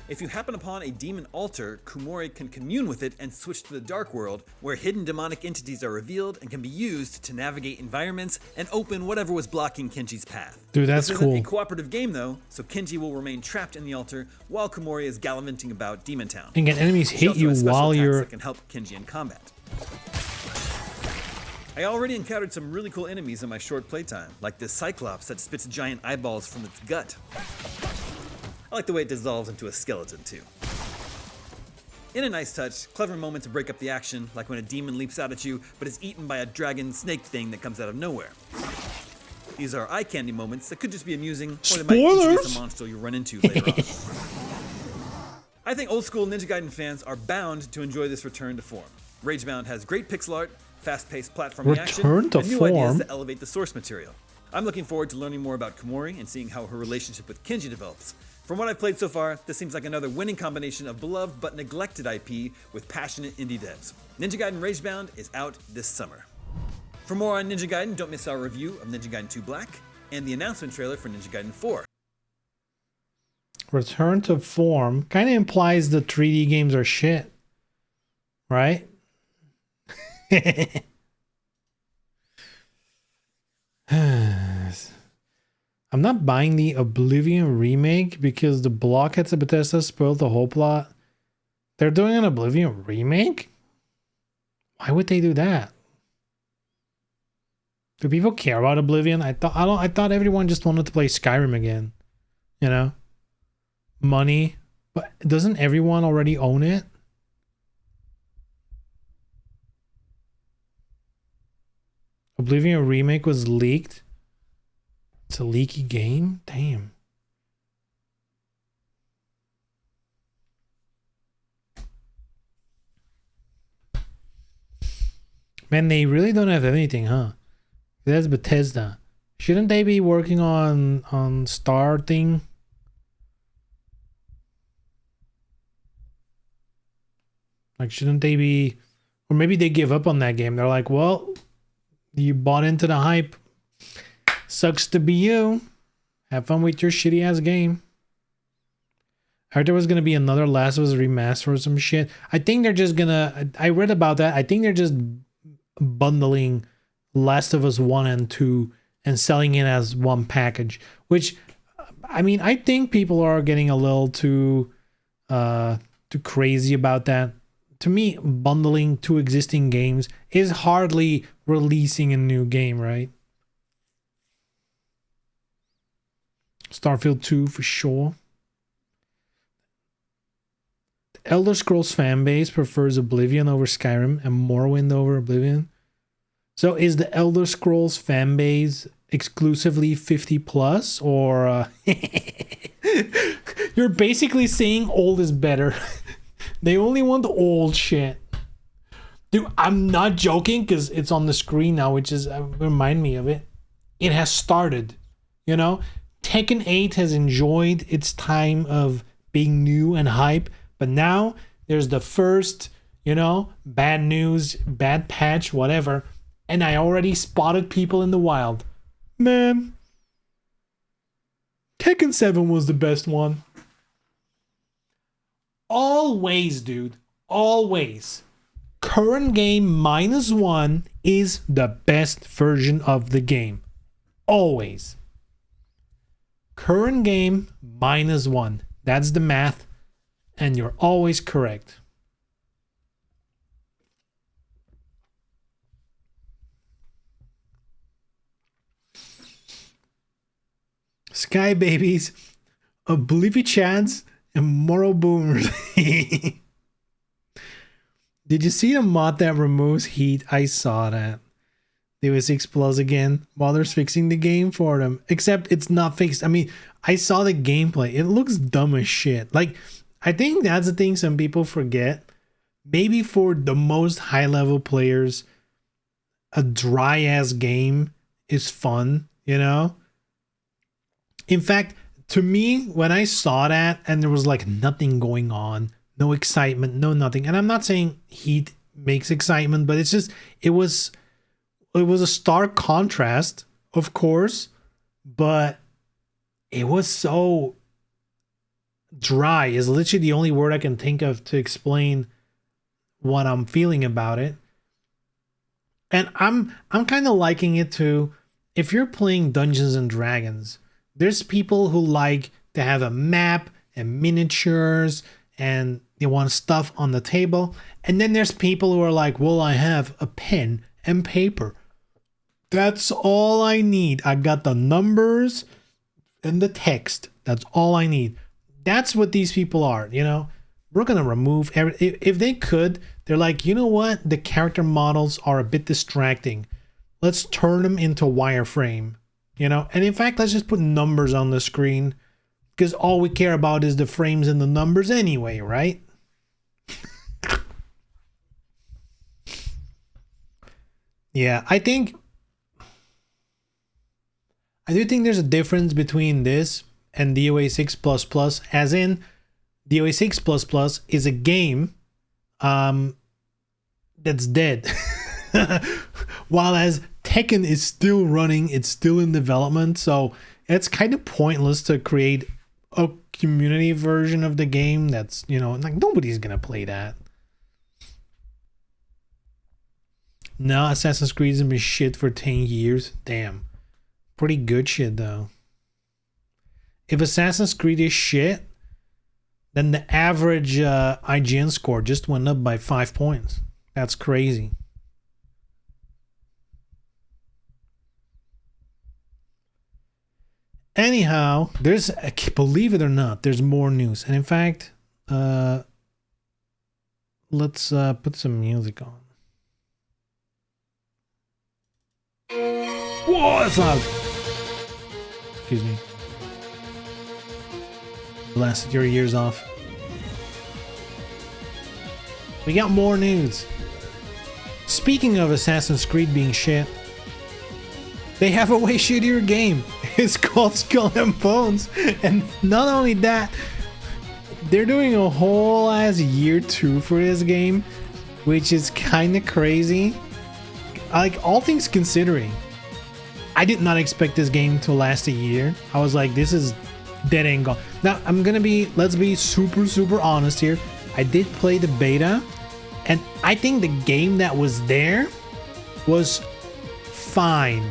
If you happen upon a demon altar, Kumori can commune with it and switch to the Dark World, where hidden demonic entities are revealed and can be used to navigate environments and open whatever was blocking Kenji's path. Dude, that's this cool. Isn't a cooperative game though, so Kenji will remain trapped in the altar while Kumori is gallivanting about Demon Town. And enemies hit you while you're... that can help Kenji in combat. I already encountered some really cool enemies in my short playtime, like this Cyclops that spits giant eyeballs from its gut. I like the way it dissolves into a skeleton too. In a nice touch, clever moment to break up the action, like when a demon leaps out at you but is eaten by a dragon snake thing that comes out of nowhere. These are eye candy moments that could just be amusing, or they might introduce a monster you run into later on. I think old school Ninja Gaiden fans are bound to enjoy this return to form. Ragebound has great pixel art, fast-paced platforming action, and new ideas that elevate the source material. I'm looking forward to learning more about Kumori and seeing how her relationship with Kenji develops. From what I've played so far, this seems like another winning combination of beloved but neglected IP with passionate indie devs. Ninja Gaiden Ragebound is out this summer. For more on Ninja Gaiden, don't miss our review of Ninja Gaiden 2 Black and the announcement trailer for Ninja Gaiden 4. Return to form kind of implies the 3D games are shit, right? I'm not buying the Oblivion remake because the blockheads of Bethesda spoiled the whole plot. They're doing an Oblivion remake? Why would they do that? Do people care about Oblivion? I thought everyone just wanted to play Skyrim again. You know? Money. But doesn't everyone already own it? Oblivion remake was leaked. It's a leaky game? Damn. Man, they really don't have anything, huh? That's Bethesda. Shouldn't they be working on Star thing? Like, shouldn't they be... Or maybe they give up on that game. They're like, well, you bought into the hype. Sucks to be you. Have fun with your shitty ass game. I heard there was gonna be another Last of Us remaster or some shit. I think they're just gonna... I read about that. I think they're just bundling Last of Us 1 and 2 and selling it as one package. Which, I mean, I think people are getting a little too crazy about that. To me, bundling two existing games is hardly releasing a new game, right? Starfield 2 for sure. The Elder Scrolls fanbase prefers Oblivion over Skyrim and Morrowind over Oblivion. So is the Elder Scrolls fanbase exclusively 50 plus, or you're basically saying old is better? They only want the old shit. Dude, I'm not joking because it's on the screen now, which is remind me of it. It has started, you know? Tekken 8 has enjoyed its time of being new and hype, but now there's the first, you know, bad news, bad patch, whatever, and I already spotted people in the wild. Man, Tekken 7 was the best one. Always, dude. Always. Current game -1 is the best version of the game. Always. Current game -1. That's the math, and you're always correct. Sky Babies, Oblivion Chads, and Moral Boomers. Did you see the mod that removes heat? I saw that. DOA 6 Plus again. While they're fixing the game for them. Except it's not fixed. I mean, I saw the gameplay. It looks dumb as shit. Like, I think that's the thing some people forget. Maybe for the most high level players, a dry ass game is fun, you know? In fact, to me, when I saw that and there was like nothing going on, no excitement, no nothing. And I'm not saying heat makes excitement, but it's just, it was a stark contrast, of course, but it was so dry is literally the only word I can think of to explain what I'm feeling about it. And I'm kind of liking it too. If you're playing Dungeons and Dragons, there's people who like to have a map and miniatures and they want stuff on the table. And then there's people who are like, well, I have a pen and paper. That's all I need. I got the numbers and the text. That's all I need. That's what these people are, you know? We're going to remove if they could, they're like, you know what? The character models are a bit distracting. Let's turn them into wireframe, you know? And in fact, let's just put numbers on the screen because all we care about is the frames and the numbers anyway, right? Yeah, I do think there's a difference between this and DOA 6++, as in DOA 6++ is a game that's dead. While as Tekken is still running, it's still in development, so it's kind of pointless to create a community version of the game that's, you know, like nobody's gonna play that. No, Assassin's Creed has been shit for 10 years. Damn. Pretty good shit, though. If Assassin's Creed is shit, then the average IGN score just went up by 5 points. That's crazy. Anyhow, there's, believe it or not, there's more news. And in fact, let's put some music on. Whoa, that's loud. Excuse me. Blasted your ears off. We got more news. Speaking of Assassin's Creed being shit, they have a way shittier game. It's called Skull and Bones. And not only that, they're doing a whole ass year 2 for this game, which is kind of crazy. Like, all things considering, I did not expect this game to last a year. I was like, this is dead and gone. Now, let's be super honest here. I did play the beta, and I think the game that was there was fine.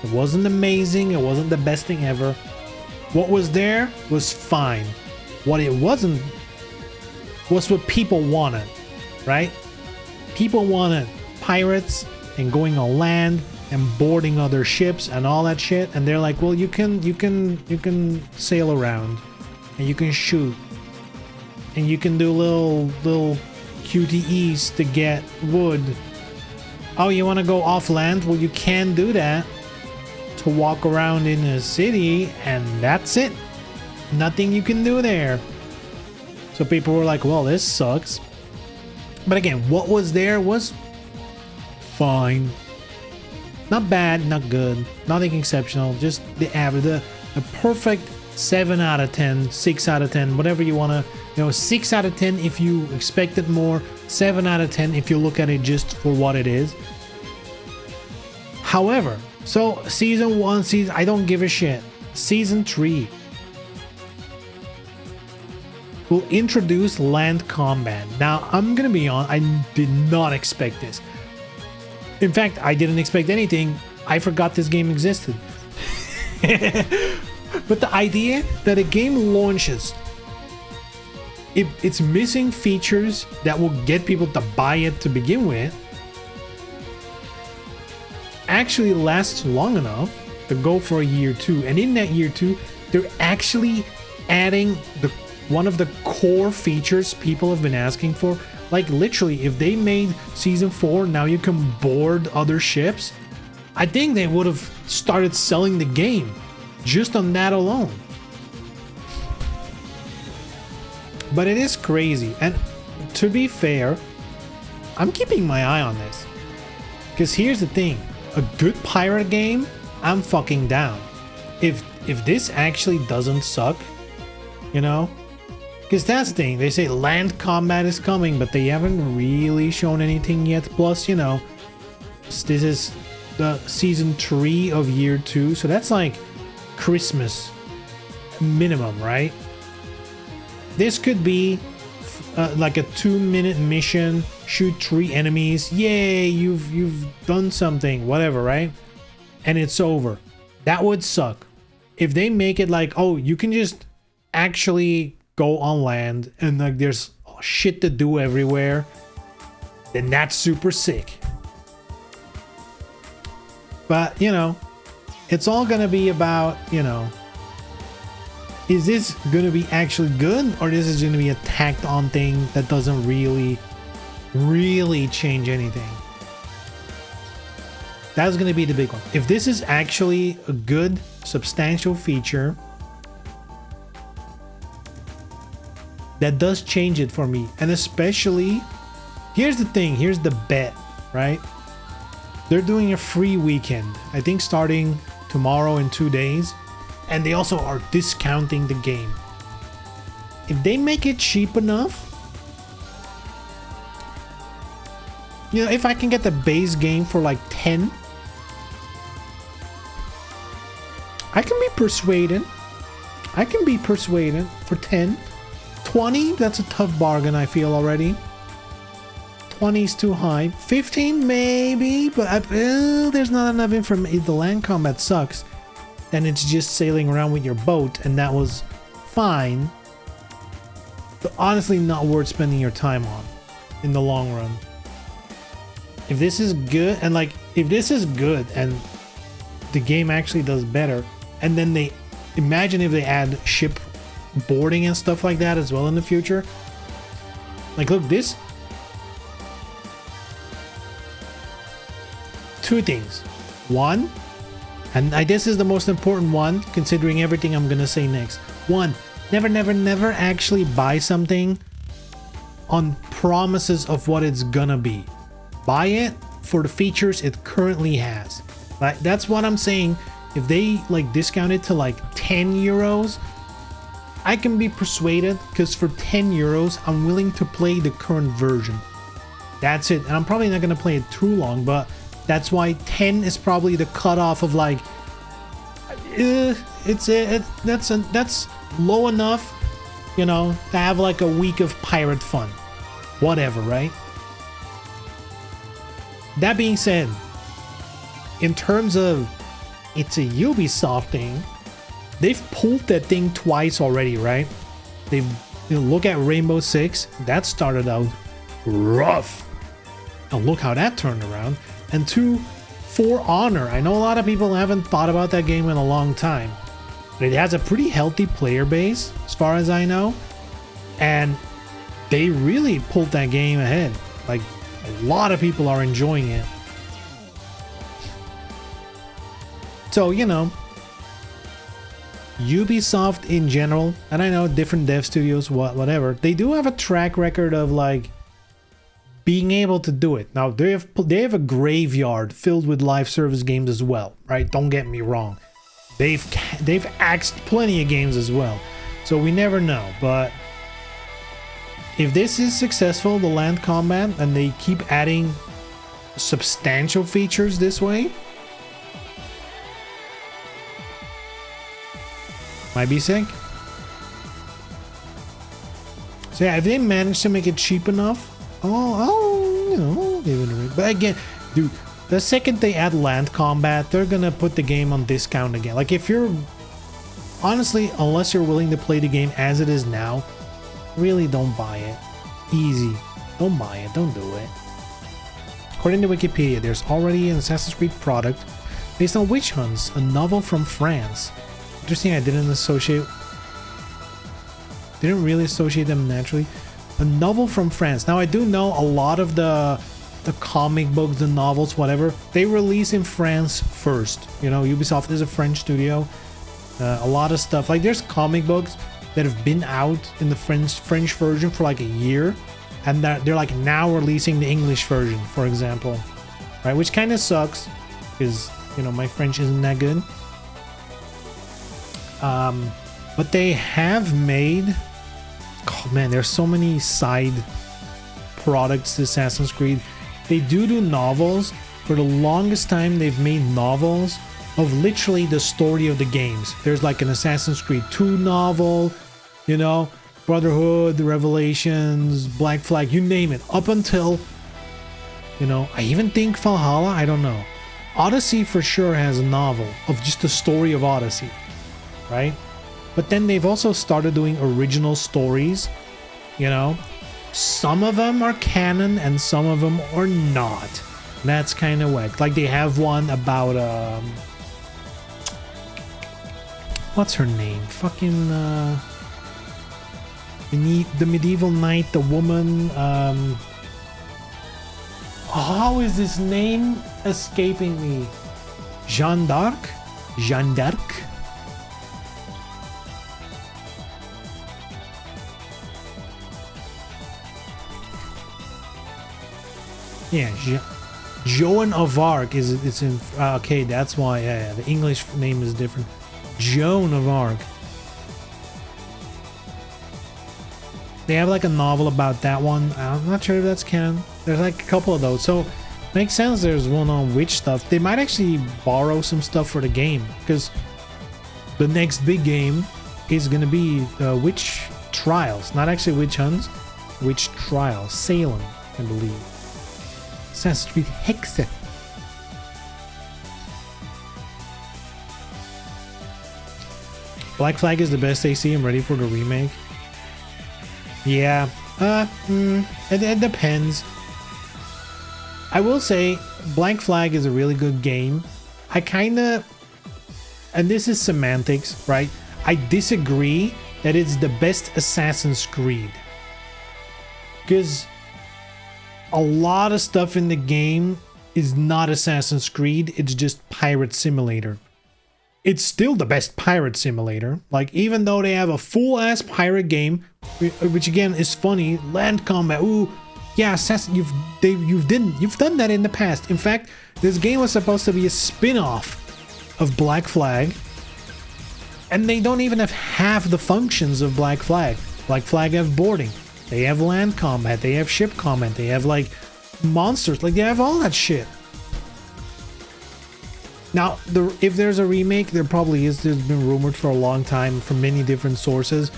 It wasn't amazing. It wasn't the best thing ever. What was there was fine. What it wasn't was what people wanted, right? People wanted pirates and going on land and boarding other ships and all that shit, and they're like, well, you can sail around and you can shoot and you can do little QTEs to get wood. Oh, you want to go off land? Well, you can do that to walk around in a city, and that's it. Nothing you can do there. So people were like, well, this sucks. But again, what was there was fine. Not bad, not good, nothing exceptional, just the average, the perfect 7 out of 10, 6 out of 10, whatever you want to, 6 out of 10 if you expected more, 7 out of 10 if you look at it just for what it is. However, so season 1, I don't give a shit. Season 3 will introduce land combat. Now, I'm gonna be honest, I did not expect this. In fact, I didn't expect anything. I forgot this game existed. But the idea that a game launches, it's missing features that will get people to buy it to begin with, actually lasts long enough to go for a year 2. And in that year 2, they're actually adding one of the core features people have been asking for. Like literally, if they made season 4, now you can board other ships, I think they would have started selling the game just on that alone. But it is crazy. And to be fair, I'm keeping my eye on this. Because here's the thing. A good pirate game, I'm fucking down. If this actually doesn't suck, you know? Because that's the thing. They say land combat is coming, but they haven't really shown anything yet. Plus, you know, this is the season 3 of year 2. So that's like Christmas minimum, right? This could be like a 2-minute mission, shoot 3 enemies, yay, you've done something, whatever, right? And it's over. That would suck. If they make it like, oh, you can just actually go on land and like there's shit to do everywhere, then that's super sick. But, you know, it's all gonna be about, you know, is this gonna be actually good, or is this gonna be a tacked on thing that doesn't really change anything? That's gonna be the big one. If this is actually a good, substantial feature that does change it for me, and especially, here's the thing, here's the bet, right? They're doing a free weekend, I think starting tomorrow in 2 days. And they also are discounting the game. If they make it cheap enough, you know, if I can get the base game for like 10, I can be persuaded. I can be persuaded for 10. 20, that's a tough bargain, I feel already. 20 is too high. 15, maybe, but there's not enough information. The land combat sucks. Then it's just sailing around with your boat, and that was fine, but honestly not worth spending your time on in the long run. If this is good, and like if this is good and the game actually does better, and then they imagine if they add ship boarding and stuff like that as well in the future. Like look, this 2 things. One, and this is the most important one, considering everything I'm gonna say next. 1, never actually buy something on promises of what it's gonna be. Buy it for the features it currently has. Like that's what I'm saying. If they like discount it to like 10 euros, I can be persuaded, because for 10 euros, I'm willing to play the current version. That's it. And I'm probably not gonna play it too long, but that's why 10 is probably the cutoff of like, that's low enough, you know, to have like a week of pirate fun. Whatever, right? That being said, in terms of it's a Ubisoft thing, they've pulled that thing twice already, right? They've, you know, look at Rainbow Six, that started out rough. And look how that turned around. And 2, For Honor. I know a lot of people haven't thought about that game in a long time, but it has a pretty healthy player base, as far as I know. And they really pulled that game ahead. Like, a lot of people are enjoying it. So, you know, Ubisoft in general, and I know different dev studios, whatever, they do have a track record of like being able to do it. Now they have a graveyard filled with live service games as well, right? Don't get me wrong. They've axed plenty of games as well. So we never know, but if this is successful, the land combat, and they keep adding substantial features this way, might be sick. So yeah, if they manage to make it cheap enough, you know, but again, dude, the second they add land combat, they're gonna put the game on discount again. Like if you're honestly, unless you're willing to play the game as it is now, really don't buy it. Easy. Don't buy it. Don't do it. According to Wikipedia, there's already an Assassin's Creed product based on witch hunts, a novel from France. Interesting, I didn't really associate them naturally. A novel from France. Now I do know a lot of the comic books, the novels, whatever, they release in France first. You know, Ubisoft is a French studio. A lot of stuff, like there's comic books that have been out in the French version for like a year, and they're like now releasing the English version, for example, right? Which kind of sucks because, you know, my French isn't that good. But they have made, oh man, there's so many side products to Assassin's Creed. They do novels. For the longest time, they've made novels of literally the story of the games. There's like an Assassin's Creed 2 novel, you know, Brotherhood, Revelations, Black Flag, you name it. Up until, you know, I even think Valhalla, I don't know. Odyssey for sure has a novel of just the story of Odyssey, right? But then they've also started doing original stories, you know. Some of them are canon and some of them are not. That's kind of whack. Like they have one about what's her name? Fucking the medieval knight, the woman. How is this name escaping me? Jeanne d'Arc? Jeanne d'Arc? Yeah, Joan of Arc it's in okay, that's why. Yeah, the English name is different. Joan of Arc. They have like a novel about that one. I'm not sure if that's canon. There's like a couple of those, so makes sense. There's one on witch stuff. They might actually borrow some stuff for the game, because the next big game is gonna be Witch Trials, not actually Witch Hunts, Witch Trials, Salem, I believe. Assassin's Creed Hexe. Black Flag is the best AC. I'm ready for the remake. Yeah, it depends. I will say Black Flag is a really good game. I kinda, and this is semantics, right? I disagree that it's the best Assassin's Creed, because a lot of stuff in the game is not Assassin's Creed, it's just Pirate Simulator. It's still the best Pirate Simulator. Like, even though they have a full-ass pirate game, which again is funny, land combat, ooh, yeah, Assassin, you've done that in the past. In fact, this game was supposed to be a spin-off of Black Flag, and they don't even have half the functions of Black Flag. Black Flag have boarding. They have land combat, they have ship combat, they have like monsters, like they have all that shit. Now, if there's a remake, there probably is. There's been rumored for a long time from many different sources.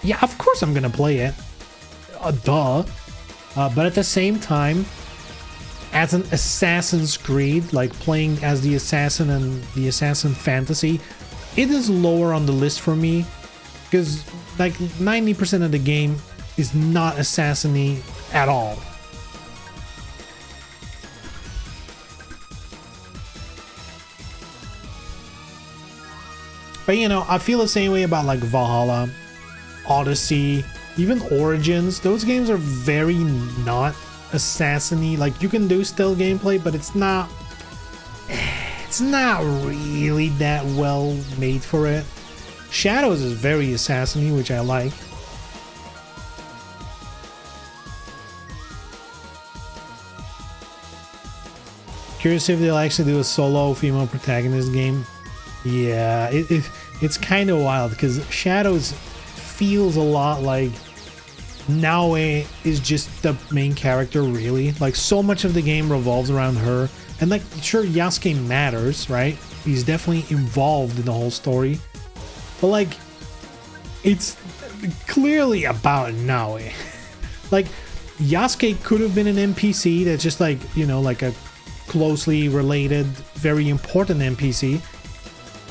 Yeah, of course I'm gonna play it. Duh. But at the same time, as an Assassin's Creed, like playing as the assassin and the assassin fantasy, it is lower on the list for me, because like 90% of the game is not assassin-y at all. But you know, I feel the same way about like Valhalla, Odyssey, even Origins. Those games are very not assassin-y. Like, you can do still gameplay, but it's not really that well made for it. Shadows is very assassin-y, which I like. Curious if they'll actually do a solo female protagonist game. Yeah, it's kind of wild, because Shadows feels a lot like Naoe is just the main character, really. Like, so much of the game revolves around her. And like, sure, Yasuke matters, right? He's definitely involved in the whole story. But like, it's clearly about Naoe. Like, Yasuke could have been an NPC that's just like, you know, like a closely related, very important NPC.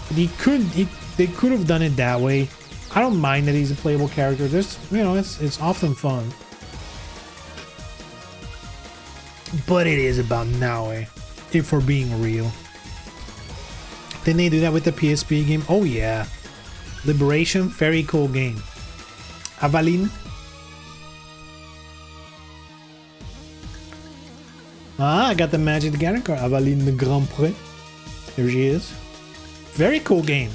But they could have done it that way. I don't mind that he's a playable character. There's, you know, it's often fun. But it is about Naue, if we're being real. Didn't they do that with the PSP game? Oh yeah. Liberation, very cool game. Avaline. Ah, I got the Magic the Gathering card. Avaline the Grand Prix. There she is. Very cool game.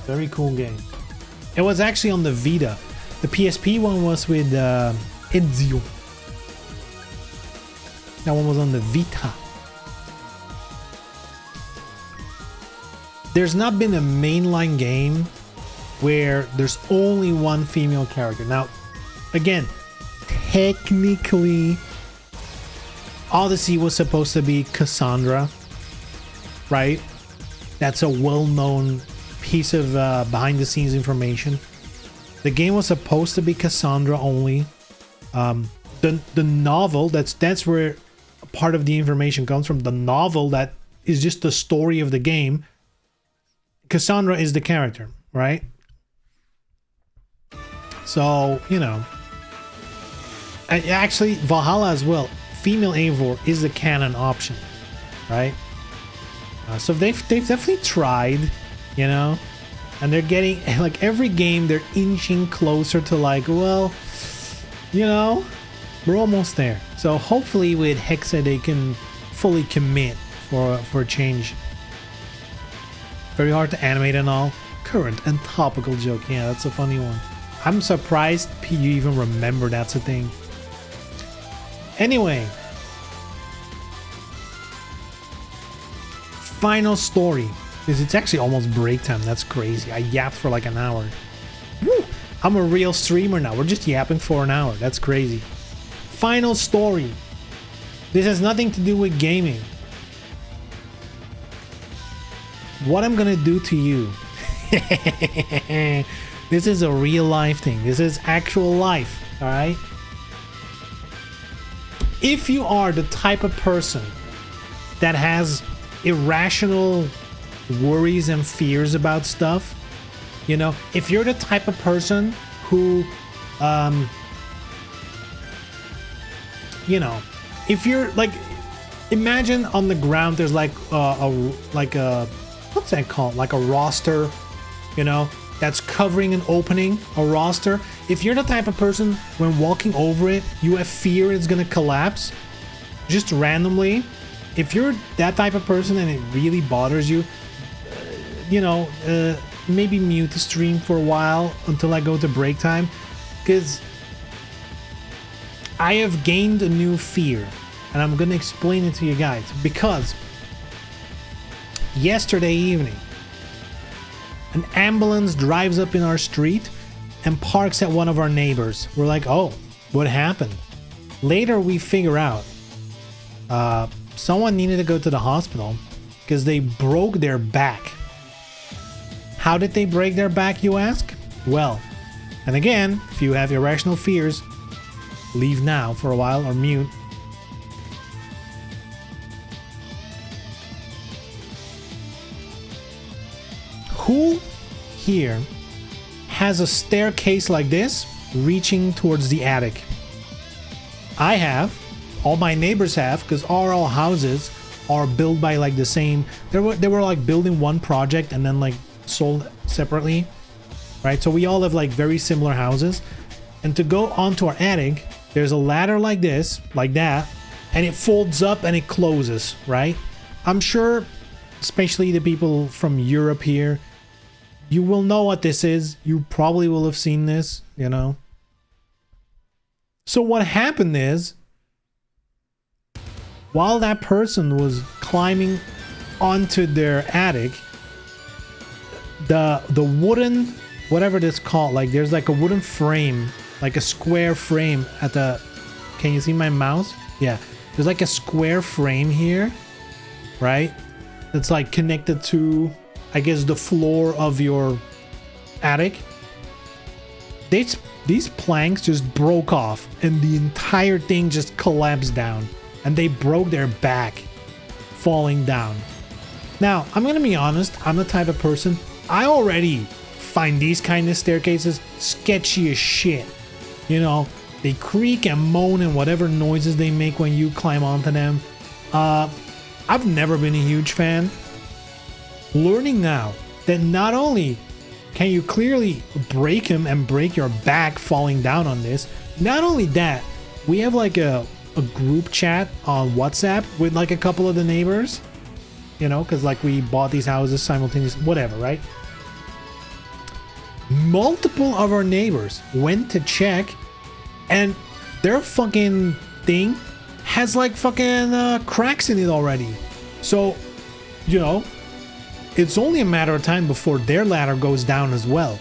Very cool game. It was actually on the Vita. The PSP one was with Ezio. That one was on the Vita. There's not been a mainline game where there's only one female character. Now, again, technically, Odyssey was supposed to be Cassandra, right? That's a well-known piece of behind-the-scenes information. The game was supposed to be Cassandra only. The novel, that's where part of the information comes from. The novel that is just the story of the game. Cassandra is the character, right? So, you know. Actually, Valhalla as well. Female Eivor is the canon option, right? So they've definitely tried, you know? And they're getting, like, every game they're inching closer to, like, well, you know, we're almost there. So hopefully with Hexa they can fully commit for a change. Very hard to animate and all. Current and topical joke. Yeah, that's a funny one. I'm surprised you even remember that's a thing. Anyway. Final story. Because it's actually almost break time. That's crazy. I yapped for like an hour. Woo! I'm a real streamer now. We're just yapping for an hour. That's crazy. Final story. This has nothing to do with gaming. What I'm gonna do to you. This is a real life thing. This is actual life. Alright? If you are the type of person that has irrational worries and fears about stuff, you know, if you're the type of person who you know, if you're like, imagine on the ground there's like a what's that called, like a roster, you know, that's covering an opening, a roster. If you're the type of person when walking over it you have fear it's gonna collapse just randomly, if you're that type of person and it really bothers you, you know, maybe mute the stream for a while until I go to break time, because I have gained a new fear and I'm gonna explain it to you guys. Because yesterday evening an ambulance drives up in our street and parks at one of our neighbors. We're like, oh, what happened? Later we figure out someone needed to go to the hospital because they broke their back. How did they break their back, you ask? Well, and again, if you have irrational fears, leave now for a while or mute. Who here has a staircase like this reaching towards the attic? I have. All my neighbors have, because all houses are built by like the same. They were like building one project and then like sold separately, right? So we all have like very similar houses. And to go onto our attic, there's a ladder like this, like that, and it folds up and it closes, right? I'm sure, especially the people from Europe here, you will know what this is. You probably will have seen this, you know. So what happened is, while that person was climbing onto their attic, the wooden, whatever this called, like there's like a wooden frame, like a square frame at the, can you see my mouse? Yeah, there's like a square frame here, right? That's like connected to, I guess, the floor of your attic. These planks just broke off and the entire thing just collapsed down and they broke their back falling down. Now, I'm gonna be honest, I'm the type of person, I already find these kind of staircases sketchy as shit. You know, they creak and moan and whatever noises they make when you climb onto them. I've never been a huge fan. Learning now that not only can you clearly break him and break your back falling down on this, not only that, we have like a group chat on WhatsApp with like a couple of the neighbors, you know, because like we bought these houses simultaneously, whatever, right? Multiple of our neighbors went to check and their fucking thing has like fucking cracks in it already. So, you know, it's only a matter of time before their ladder goes down as well.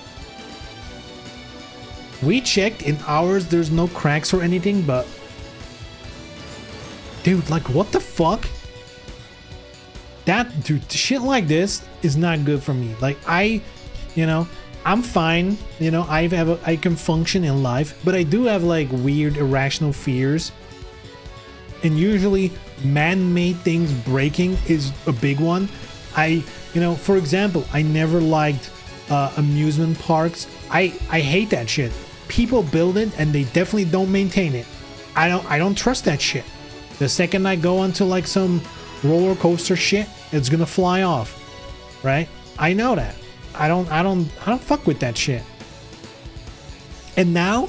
We checked in ours, there's no cracks or anything, but dude, like what the fuck? That, dude, shit like this is not good for me. Like you know, I'm fine, you know, I can function in life, but I do have like weird irrational fears. And usually man-made things breaking is a big one. You know, for example, I never liked amusement parks. I hate that shit. People build it and they definitely don't maintain it. I don't trust that shit. The second I go onto like some roller coaster shit, it's gonna fly off, right? I know that. I don't fuck with that shit. And now,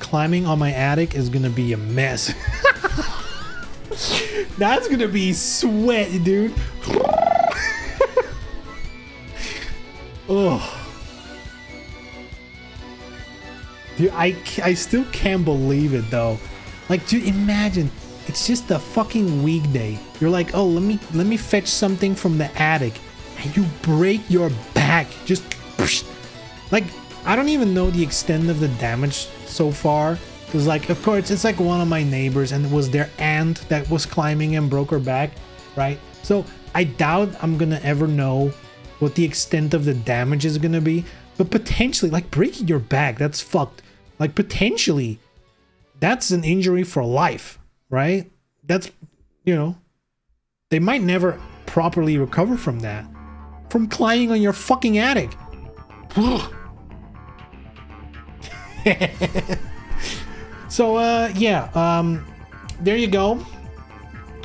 climbing on my attic is gonna be a mess. That's gonna be sweat, dude. Oh. Dude, I still can't believe it though. Like, dude, imagine it's just a fucking weekday. You're like, oh, let me fetch something from the attic, and you break your back. Just like, I don't even know the extent of the damage so far. Because, like, of course, it's like one of my neighbors, and it was their aunt that was climbing and broke her back, right? So I doubt I'm gonna ever know what the extent of the damage is gonna be. But potentially, like, breaking your back, that's fucked. Like, potentially, that's an injury for life, right? That's, you know, they might never properly recover from that. From climbing on your fucking attic. So, yeah, there you go.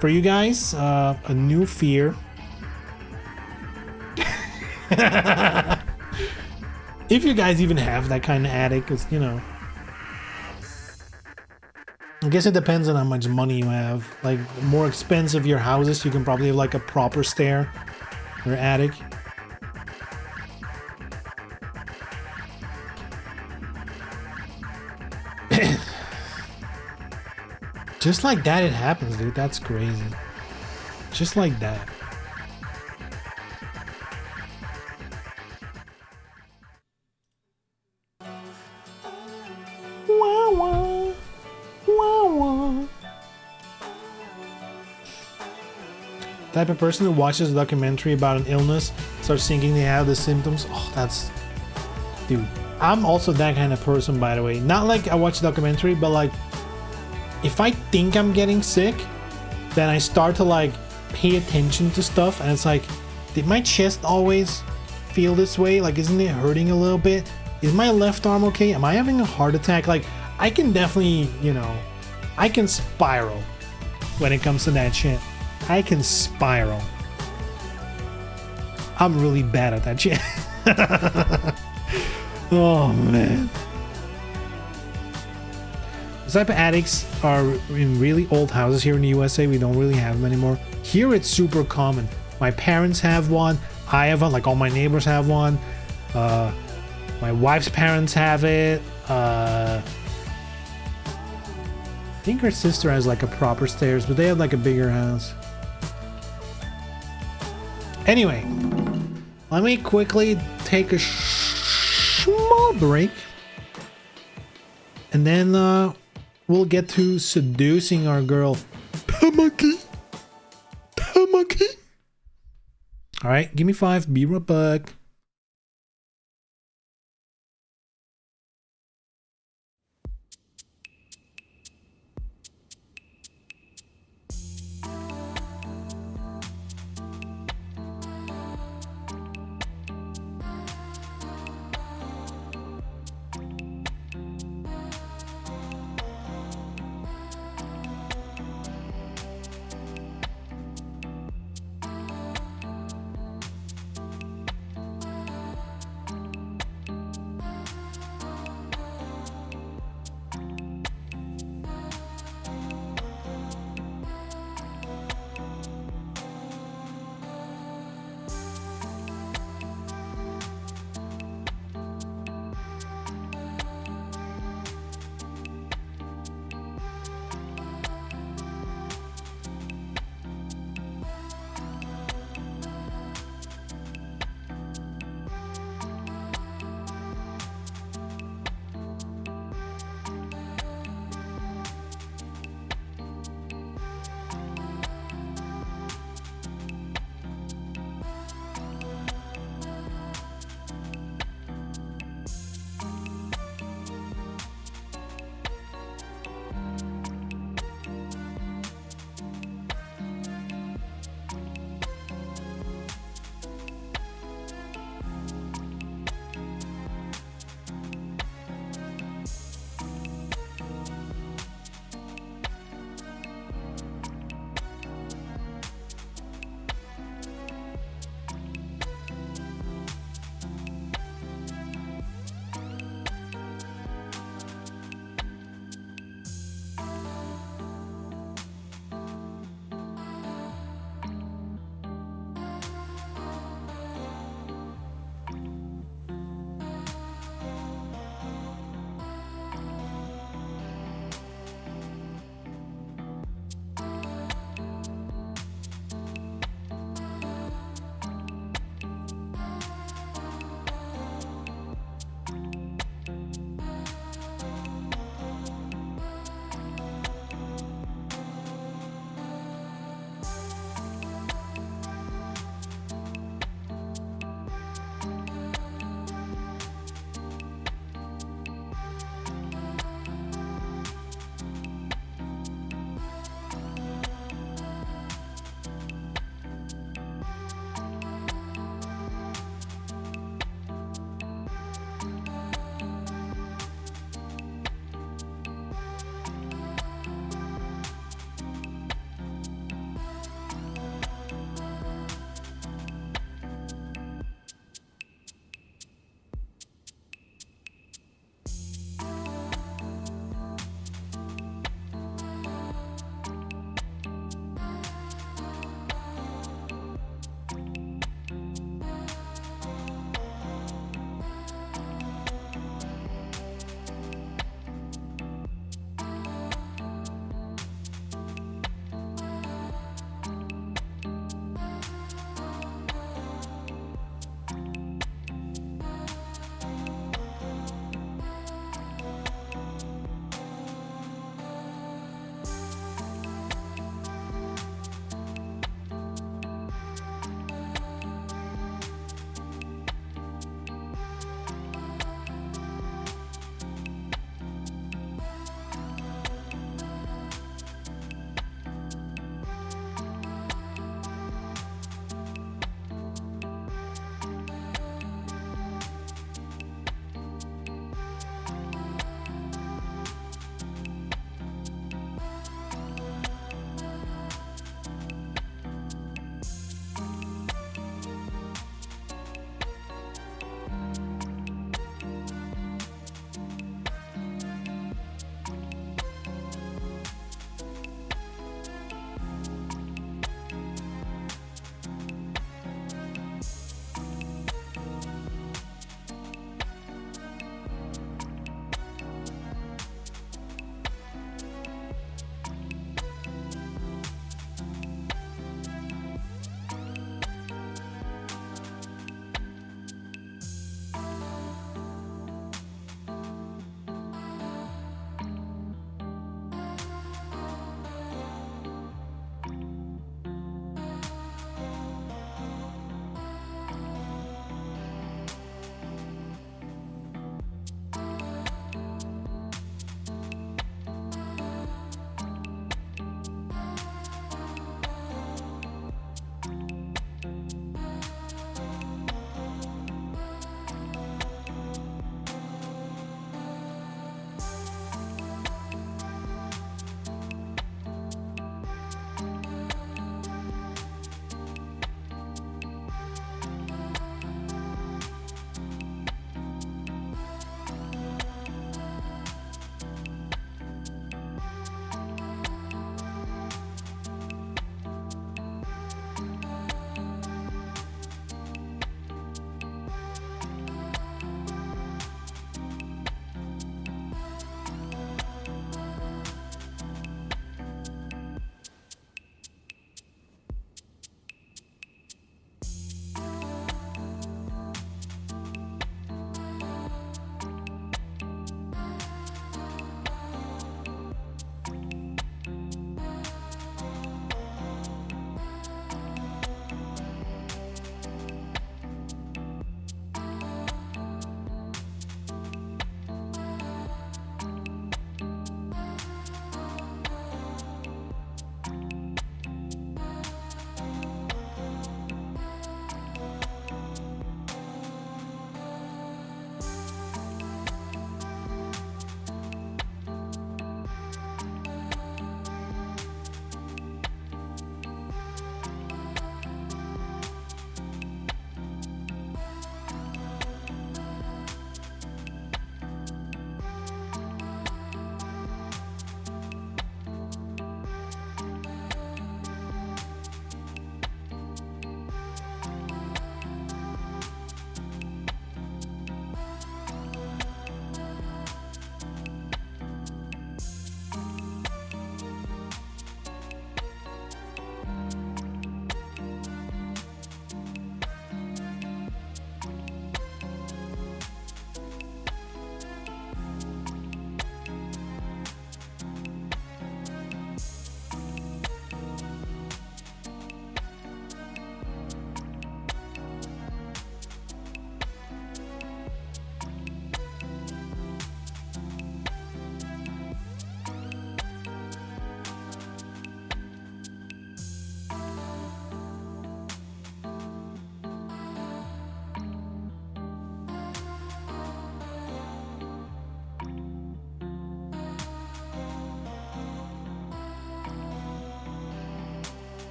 For you guys, a new fear. If you guys even have that kind of attic, because, you know, I guess it depends on how much money you have. Like, the more expensive your houses, you can probably have like a proper stair or attic. Just like that, it happens, dude. That's crazy. Just like that. Wah, wah. Wah, wah. Type of person who watches a documentary about an illness, starts thinking they have the symptoms. Oh, that's... Dude, I'm also that kind of person, by the way. Not like I watch a documentary, but like, if I think I'm getting sick, then I start to like pay attention to stuff, and it's like, did my chest always feel this way? Like, isn't it hurting a little bit? Is my left arm okay? Am I having a heart attack? Like, I can definitely, you know, I can spiral when it comes to that shit. I can spiral. I'm really bad at that shit. Oh man. This type of attics are in really old houses here in the USA. We don't really have them anymore. Here it's super common. My parents have one. I have one. Like, all my neighbors have one. My wife's parents have it. I think her sister has like a proper stairs, but they have like a bigger house. Anyway, let me quickly take a small break, and then we'll get to seducing our girl Tamaki. All right, give me 5. Be right back.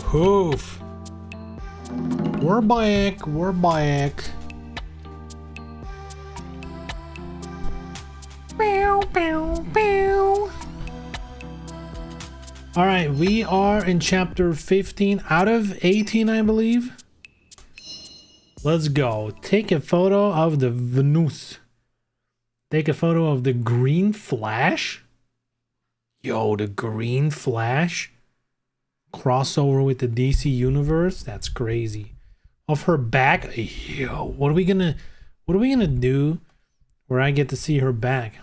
Poof. We're back. We're back. Bow, bow, bow. All right, we are in chapter 15 out of 18, I believe. Let's go. Take a photo of the Venus. Take a photo of the green flash. Yo, the green flash. Crossover with the DC universe. That's crazy. Of her back. Yo, what are we gonna do where I get to see her back?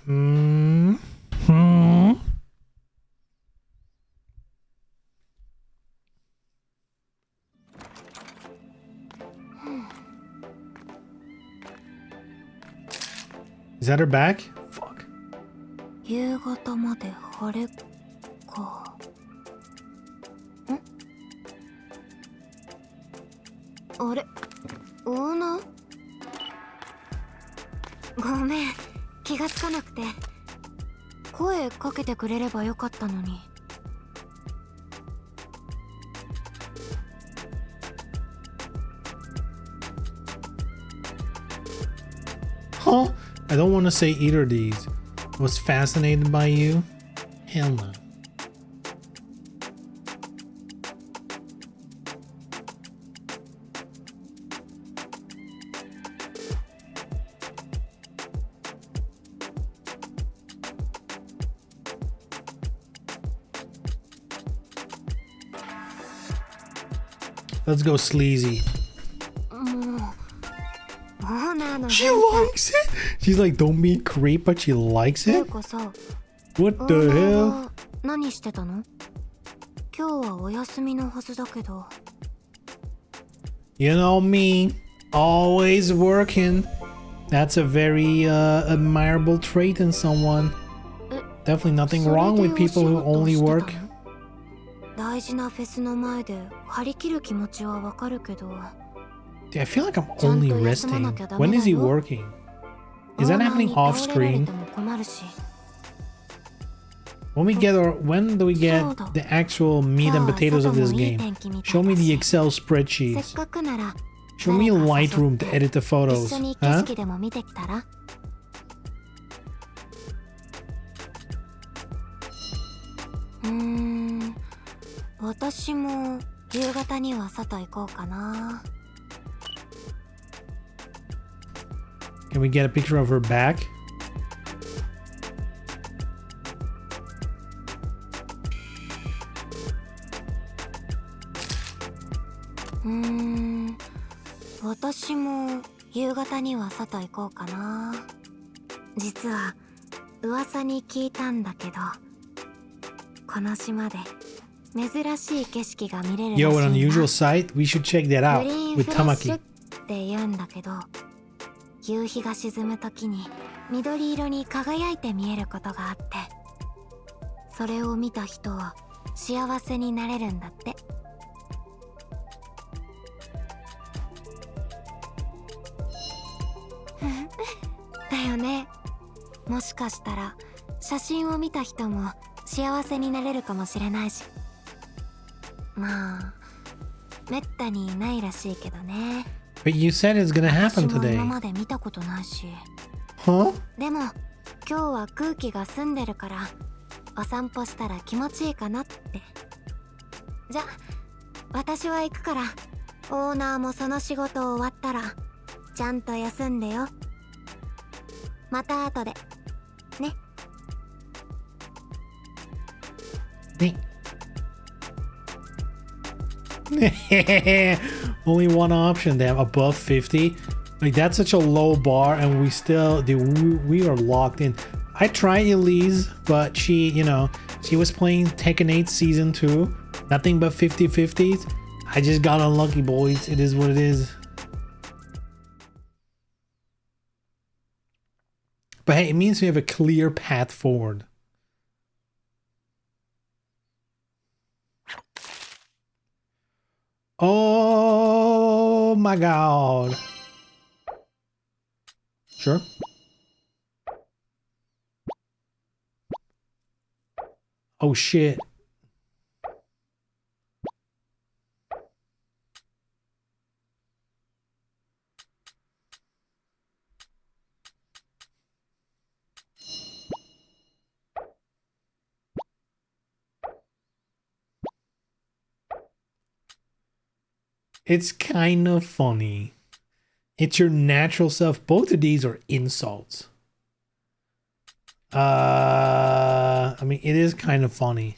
Is that her back? Fuck. 夕方まで晴れか。あれ、オーナー？ごめん、気がつかなくて。声かけてくれればよかったのに。Huh? I don't want to say either of these. Was fascinated by you? Hell no. Let's go sleazy. She likes it. She's like, don't be creep, but she likes it. What the hell? 何してたの？今日はお休みのはずだけど。You know me, always working. That's a very admirable trait in someone. Definitely nothing wrong with people who only work. 大事なフェスの前で張り切る気持ちはわかるけど。Dude, I feel like I'm only resting. When is he working? Is that happening off screen? When do we get the actual meat and potatoes of this game? Show me the Excel spreadsheets. Show me Lightroom to edit the photos. Huh? 私も夕方には外行こうかな。Can we get a picture of her back? Hmm. 私も夕方には外行こうかな。実は噂に聞いたんだけど、この島で珍しい景色が見れるらしいんだ。Yo, an unusual sight? We should check that out グリーン with フラッシュ Tamaki. って言うんだけど、夕日が沈む時に緑色に輝いて見えることがあって、それを見た人は幸せになれるんだって。だよね。もしかしたら写真を見た人も幸せになれるかもしれないし。まあめったにないらしいけどね。But you said it's gonna happen 私も today. 今まで見たことないし。 Huh? でも今日は空気が澄んでるからお散歩したら気持ちいいかなって。じゃ私は行くから、オーナーもその仕事終わったらちゃんと休んでよ。また後でね。Only one option, damn. Above 50? Like, that's such a low bar, and we still, dude, we are locked in. I tried Elise, but she, you know, she was playing Tekken 8 Season 2. Nothing but 50-50s. I just got unlucky, boys. It is what it is. But hey, it means we have a clear path forward. Oh my god. Sure. Oh shit. It's kind of funny. It's your natural self. Both of these are insults. I mean, it is kind of funny.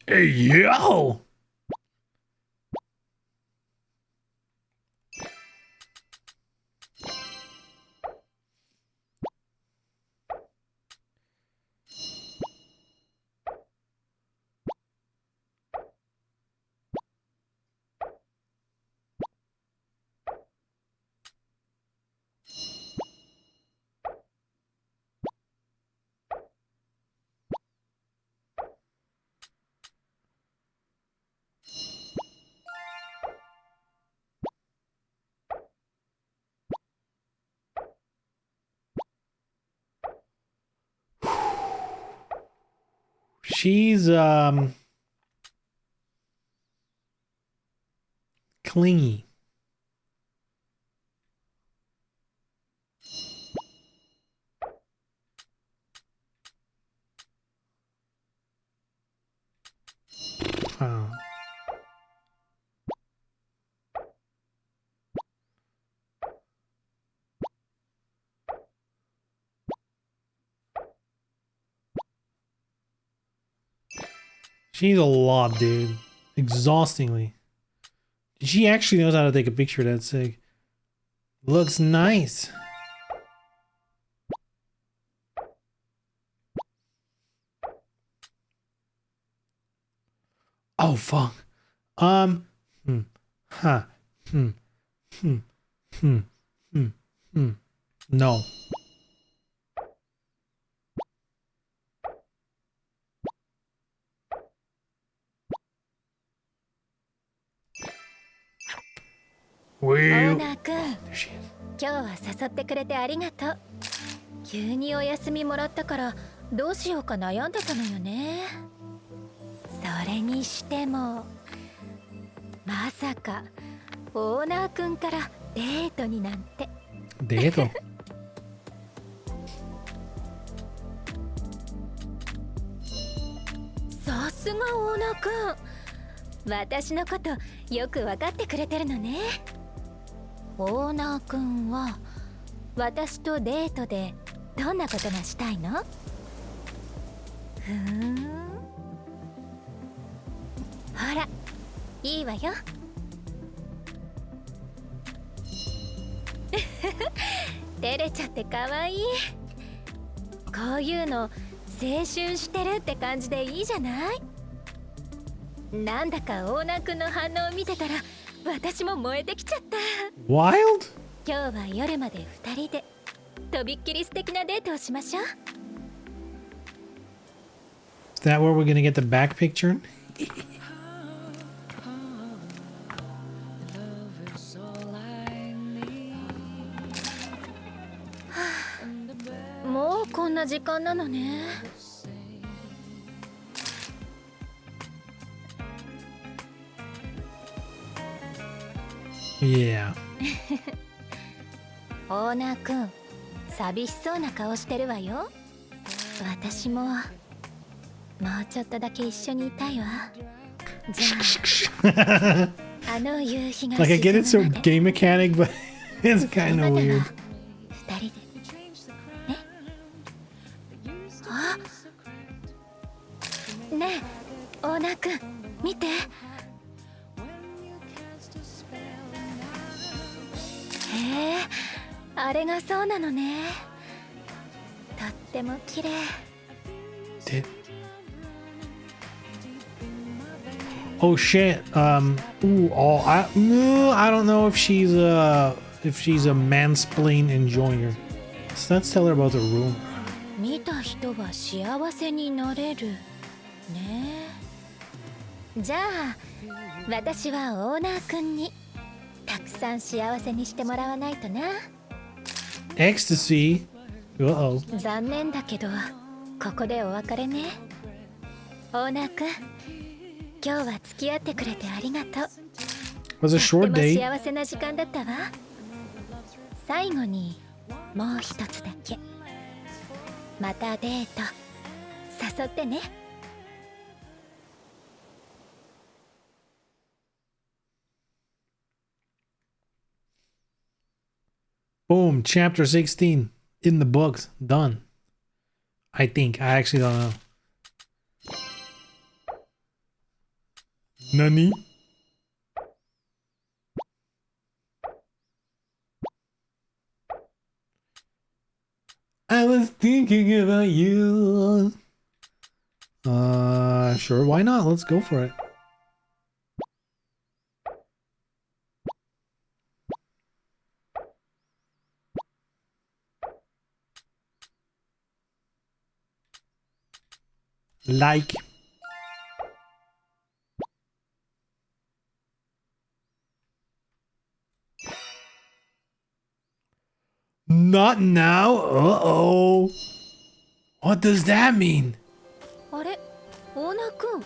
Hey, yo! She's clingy. Huh. She's a lot, dude. Exhaustingly. She actually knows how to take a picture. That's sick. Looks nice. Oh fuck. Huh. No. Well, オーナーくん、 there she is. 今日は誘ってくれてありがとう。急にお休みもらったからどうしようか悩んでたのよね。それにしてもまさかオーナーくんからデートになんて。デート。さすがオーナーくん、私のことよく分かってくれてるのね。オーナーくんは私とデートでどんなことがしたいの？ほら、いいわよ。照れちゃってかわいい。こういうの青春してるって感じでいいじゃない？なんだかオーナーくんの反応を見てたら私も燃えてきちゃった。 Wild? 今日は夜まで2人でとびっきり素敵なデートをしましょう。 Is that where we're gonna get the back picture? もうこんな時間なのね。Yeah. オーナーくん、寂しそうな顔してるわよ。私ももうちょっとだけ一緒にいたいわ。じゃあ、あの夕日が Like, I get it's a 沈むまで game mechanic, but it's kind of weird. 二人でね。あ、ねえ、オーナーくん、見て。へえ、あれがそうなのね。とっても綺麗。 Did... Oh shit. I don't know if she's a mansplain enjoyer. So let's tell her about the room. 見た人は幸せになれるね。じゃあ私はオーナーくんにたくさん幸せにしてもらわないとな。 Ecstasy. Uh-oh. 残念だけどここでお別れね。オーナーくん、今日は付き合ってくれてありがとう。 Was a と short ても date. 幸せな時間だったわ。最後にもう一つだけ。またデート誘ってね。 Boom, chapter 16 in the books. Done. I think. I actually don't know. Nani? I was thinking about you. Sure, why not? Let's go for it. Like. Not now? Uh-oh. What does that mean? あれ、オーナーくん。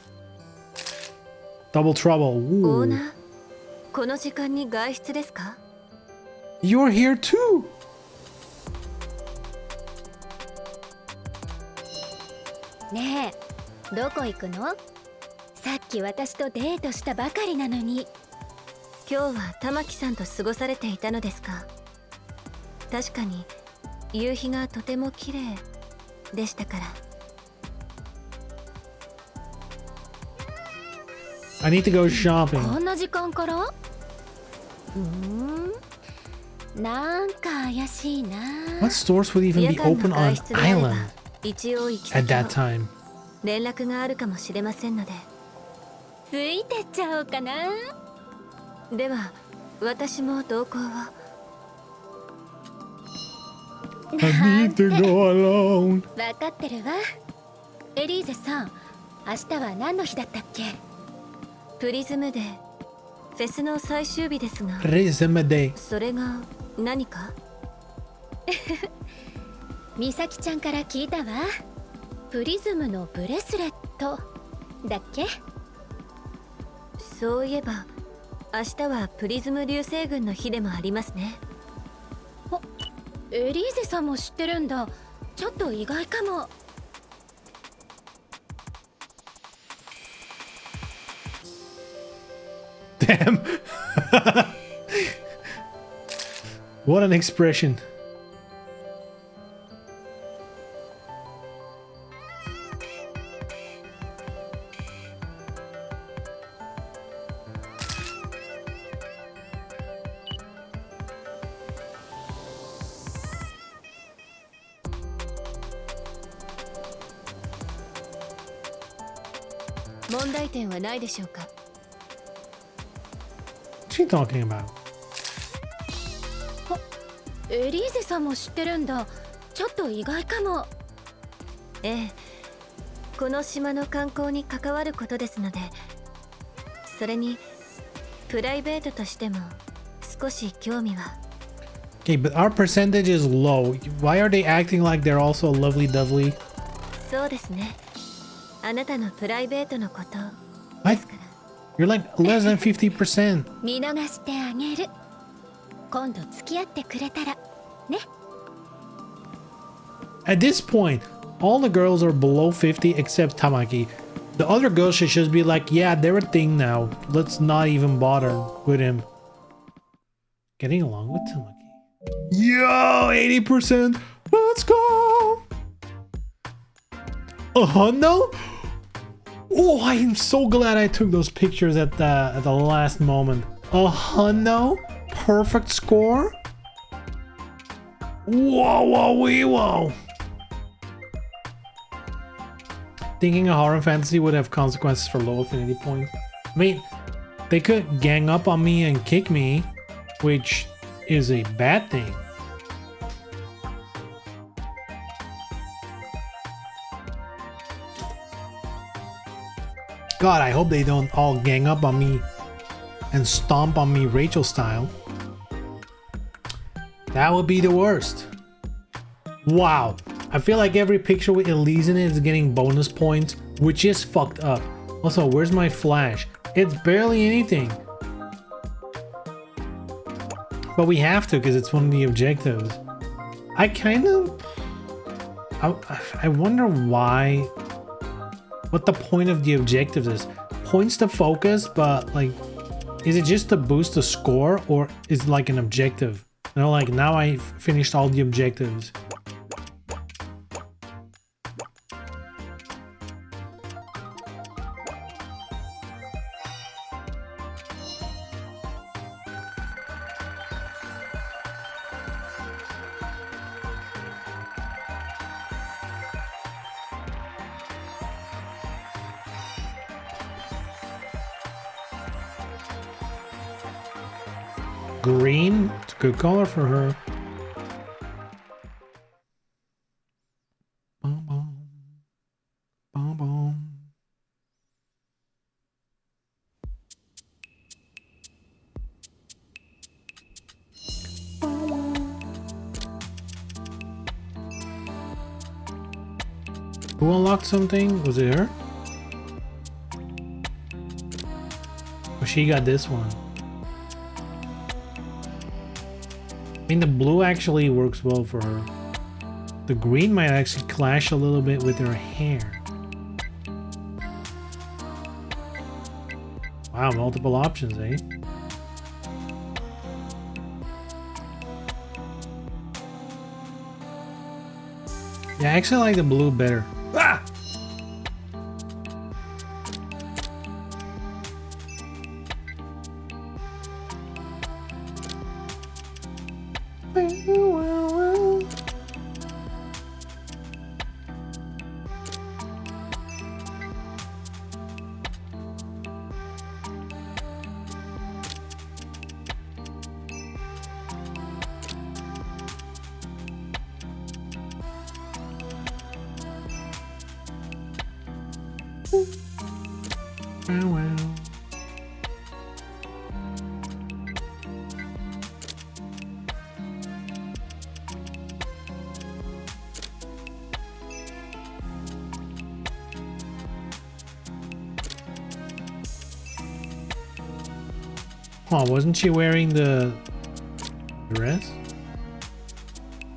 Double trouble. オー Ooh. ナー、この時間に外出ですか？ You're here too. ねえ、どこ行くの？さっき私とデートしたばかりなのに。今日は玉木さんと過ごされていたのですか？確かに夕日がとても綺麗でしたから。 I need to go shopping. こんな時間から？なんか怪しいな。 What stores would even be 夜間 open の on 外出であれば island 一応行き at 先 that を time? 連絡があるかもしれませんので。ついてっちゃおうかな。では私も同行を。 I need to go alone. 分かってるわ。エリーゼさん、明日は何の日だったっけ？プリズムデー、フェスの最終日ですが。 Resume day. それが何か？美咲ちゃんから聞いたわ。プリズムのブレスレットだっけ？そういえば明日はプリズム流星群の日でもありますね。あ、エリーゼさんも知ってるんだ。ちょっと意外かも。 Damn. What an expression.「問題点はないでしょうか？ What's she talking about? エリーゼさんも知ってるんだ。ちょっと意外かも。ええ、この島の観光に関わることですので、それにプライベートとしても少し興味は。 Okay, but our percentage is low. Why are they acting like they're also lovely dovely? そうですね。あなたのプライベートのことはいですから。 You're like less than 50%. 見逃してあげる。今度付き合ってくれたらね。 At this point, all the girls are below 50 except Tamaki. The other girls should just be like, yeah, they're a thing now. Let's not even bother with him. Getting along with Tamaki. Yo, 80%. Let's go. No? Oh, I am so glad I took those pictures at the last moment. No? Perfect score? Whoa, whoa, wee, whoa. Thinking a horror fantasy would have consequences for low affinity points. I mean, they could gang up on me and kick me, which is a bad thing. God, I hope they don't all gang up on me and stomp on me Rachel style. That would be the worst. Wow. I feel like every picture with Elise in it is getting bonus points, which is fucked up. Also, where's my flash? It's barely anything. But we have to because it's one of the objectives. I kind of... I wonder why what the point of the objectives is. Points to focus, but like, is it just to boost the score or is it like an objective? You know, like now I finished all the objectives. Green, it's a good color for her. Boom, boom. Boom, boom. Who unlocked something? Was it her? Oh, she got this one. I mean, the blue actually works well for her. The green might actually clash a little bit with her hair. Wow, multiple options, eh? Yeah, I actually like the blue better. Ah! Oh, wasn't she wearing the dress?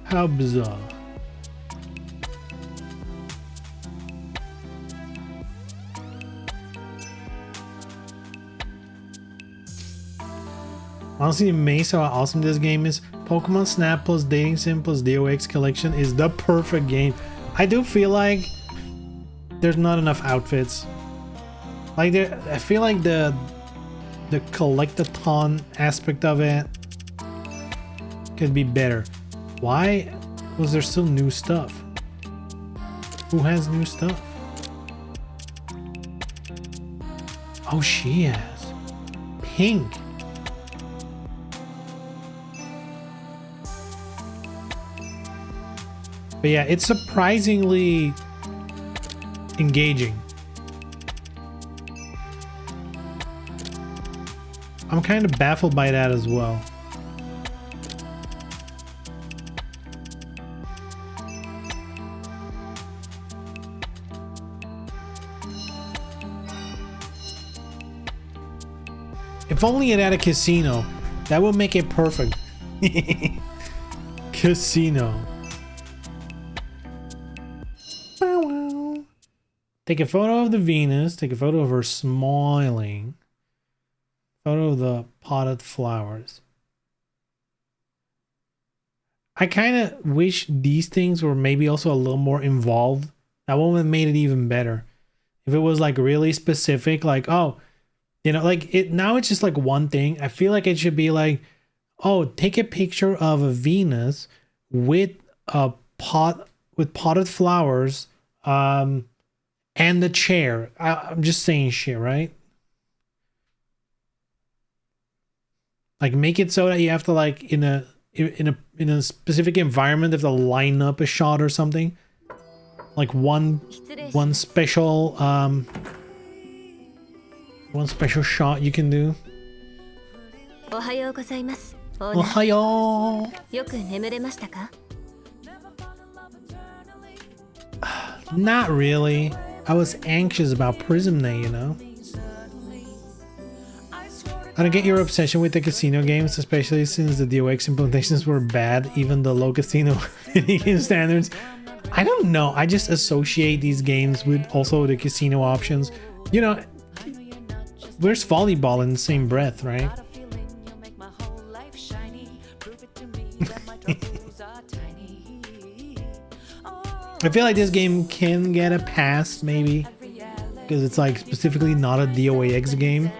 How bizarre. Honestly amazed how awesome this game is. Pokemon Snap plus Dating Sim plus DOX collection is the perfect game. I do feel like there's not enough outfits. Like I feel like the collectathon aspect of it could be better. Why was there still new stuff? Who has new stuff? Oh, she has pink. But yeah, it's surprisingly engaging. I'm kind of baffled by that as well. If only it had a casino, that would make it perfect. Casino. Take a photo of the Venus, take a photo of her smiling. Photo of the potted flowers. I kind of wish these things were maybe also a little more involved. That one would have made it even better. If it was like really specific, like, oh, you know, like it now it's just like one thing. I feel like it should be like, oh, take a picture of a Venus with a pot with potted flowers, and the chair. I'm just saying shit, right? Like make it so that you have to like in a specific environment have to line up a shot or something. Like one special shot you can do. Ohayo. Not really. I was anxious about Prism Day, you know. I don't get your obsession with the casino games, especially since the DOX implementations were bad, even the low casino game standards. I don't know. I just associate these games with also the casino options. You know, where's volleyball in the same breath, right? I feel like this game can get a pass, maybe, because it's like specifically not a DOAX game.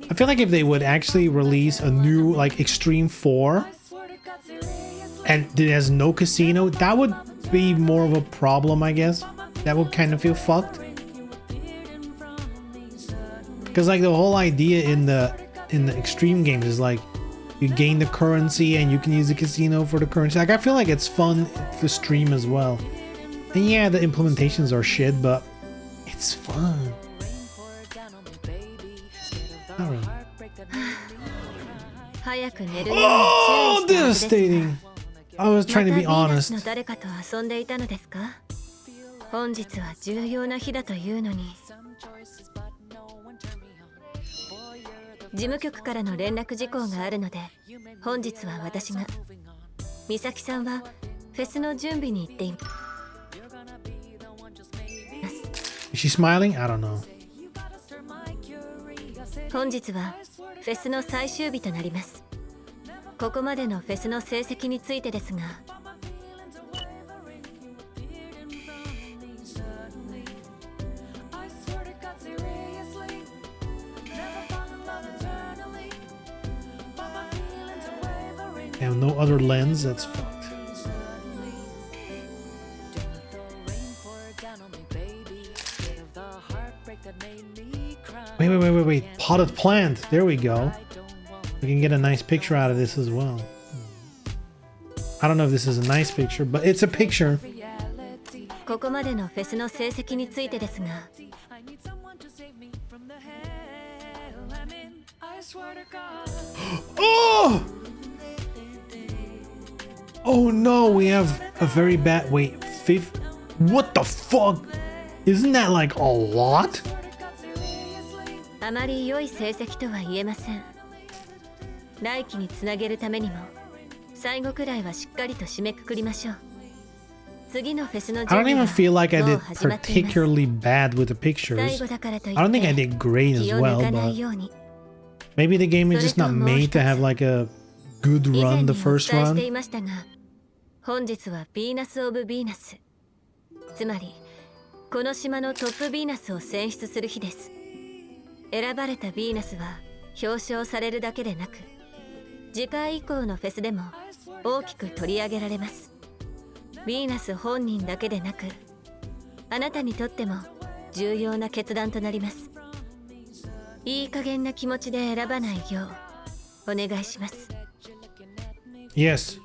I feel like if they would actually release a new like Extreme 4 and it has no casino, that would be more of a problem, I guess. That would kind of feel fucked. Because like the whole idea in the Extreme games is like you gain the currency and you can use the casino for the currency. Like I feel like it's fun for stream as well. And yeah, the implementations are shit, but it's fun. Not really. Oh, devastating. I was trying to be honest. 誰かと遊んでいたのですか？本日は重要な日だというのに。事務局からの連絡事項があるので、本日は私が。美咲さんはフェスの準備に行っています。Is she smiling? I don't know. 本日はフェスの最終日となります。ここまでのフェスの成績についてですが、They have no other lens. That's fucked. Wait. Potted plant. There we go. We can get a nice picture out of this as well. I don't know if this is a nice picture, but it's a picture. ここまでのフェスの成績についてですが、Oh! Oh no, we have a very bad. Wait, fifth? What the fuck? Isn't that like a lot? あまり良い成績とは言えません。来期につなげるためにも、最後くらいはしっかりと締めくくりましょう。次のフェスの I don't 準備 even は feel like I もう did 始まっています。 particularly bad with the pictures. 最後だからとい I don't think I って did great 気 as を well, 抜かない but ように。 maybe the game is just not それともう made 一つ to have like a good 以前 run に the お first 伝えしてい run. ましたが、本日はヴィーナス・オブ・ヴィーナス、つまりこの島のトップヴィーナスを選出する日です。選ばれたヴィーナスは表彰されるだけでなく、次回以降のフェスでも大きく取り上げられます。ヴィーナス本人だけでなく、あなたにとっても重要な決断となります。いい加減な気持ちで選ばないようお願いします。 Yes.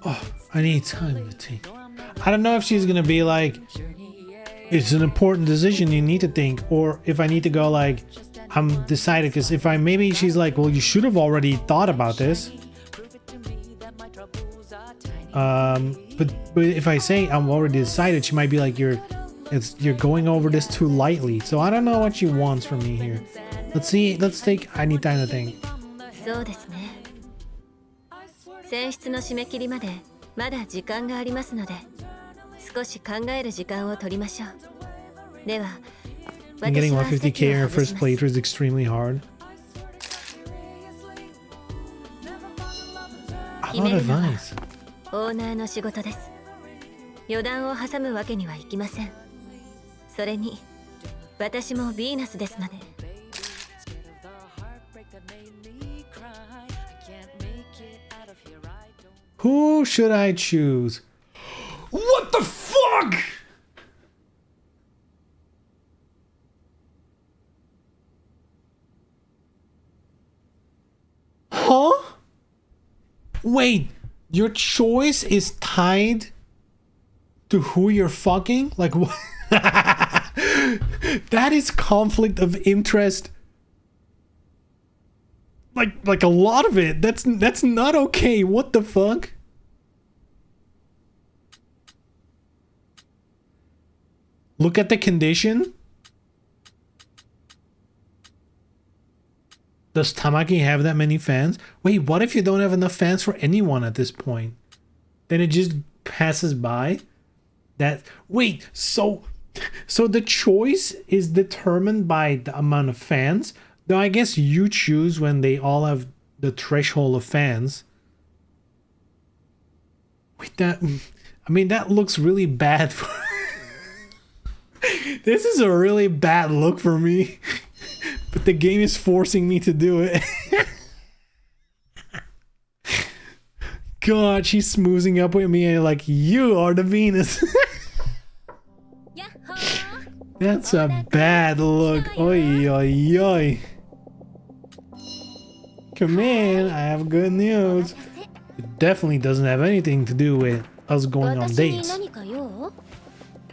Oh, I need time to think. I don't know if she's gonna be like, it's an important decision you need to think, or if I need to go like, I'm decided. Because if I maybe she's like, well, you should have already thought about this. But if I say I'm already decided, she might be like, you're going over this too lightly. So I don't know what she wants from me here. Let's see. Let's take. I need time to think. そうですね。選出の締め切りまでまだ時間がありますので、少し考える時間を取りましょう。では、 And getting 私は 150k 席 in を her 外し first ます。 playthrough is extremely hard. How about advice? オーナーの仕事です。予断を挟むわけにはいきません。それに、私もヴィーナスですので。 Who should I choose? What the fuck? Huh? Wait, your choice is tied to who you're fucking? Like what? That is conflict of interest. Like a lot of it. That's not okay. What the fuck? Look at the condition. Does Tamaki have that many fans? Wait, what if you don't have enough fans for anyone at this point? Then it just passes by. That wait, so the choice is determined by the amount of fans. Though I guess you choose when they all have the threshold of fans. Wait, that I mean that looks really bad for this is a really bad look for me. But the game is forcing me to do it. God, she's smoozing up with me and like, you are the Venus. That's a bad look. Oi, oi, oi. Come in, I have good news. It definitely doesn't have anything to do with us going on dates. 何か用？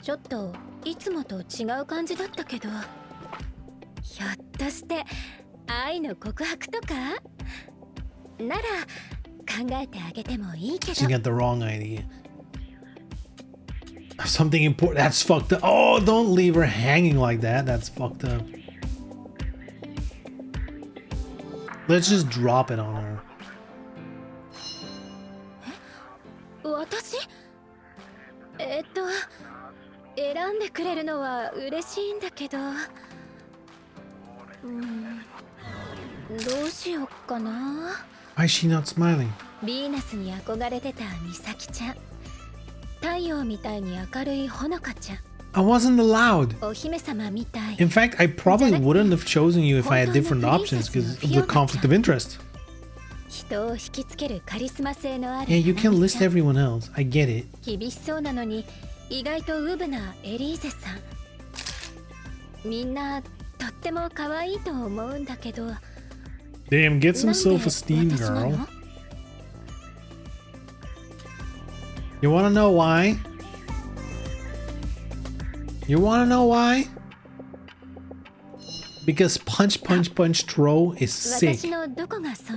ちょっといつもと違う感じだったけど。ひょっとして愛の告白とか？なら考えてあげてもいいけど。 She got the wrong idea. Something important. That's fucked up. Oh, don't leave her hanging like that. That's fucked up. Let's just drop it on her. 私？選んでくれるのは嬉しいんだけど。どうしよっかな。 Why is she not smiling? ヴィーナスに憧れてたミサキちゃん。太陽みたいに明るいほのかちゃん。 I wasn't allowed. お姫様みたい。 In fact, I probably wouldn't have chosen you if I had different options because of the conflict of interest. 人を引きつけるカリスマ性のある。 Yeah, you can list everyone else. I get it. 厳しそうなのに意外とウブなエリーゼさん。みんなとっても可愛いと思うんだけど。 Damn, get some self-esteem, girl. You wanna know why? You wanna know why? Because punch, punch, punch, throw is sick.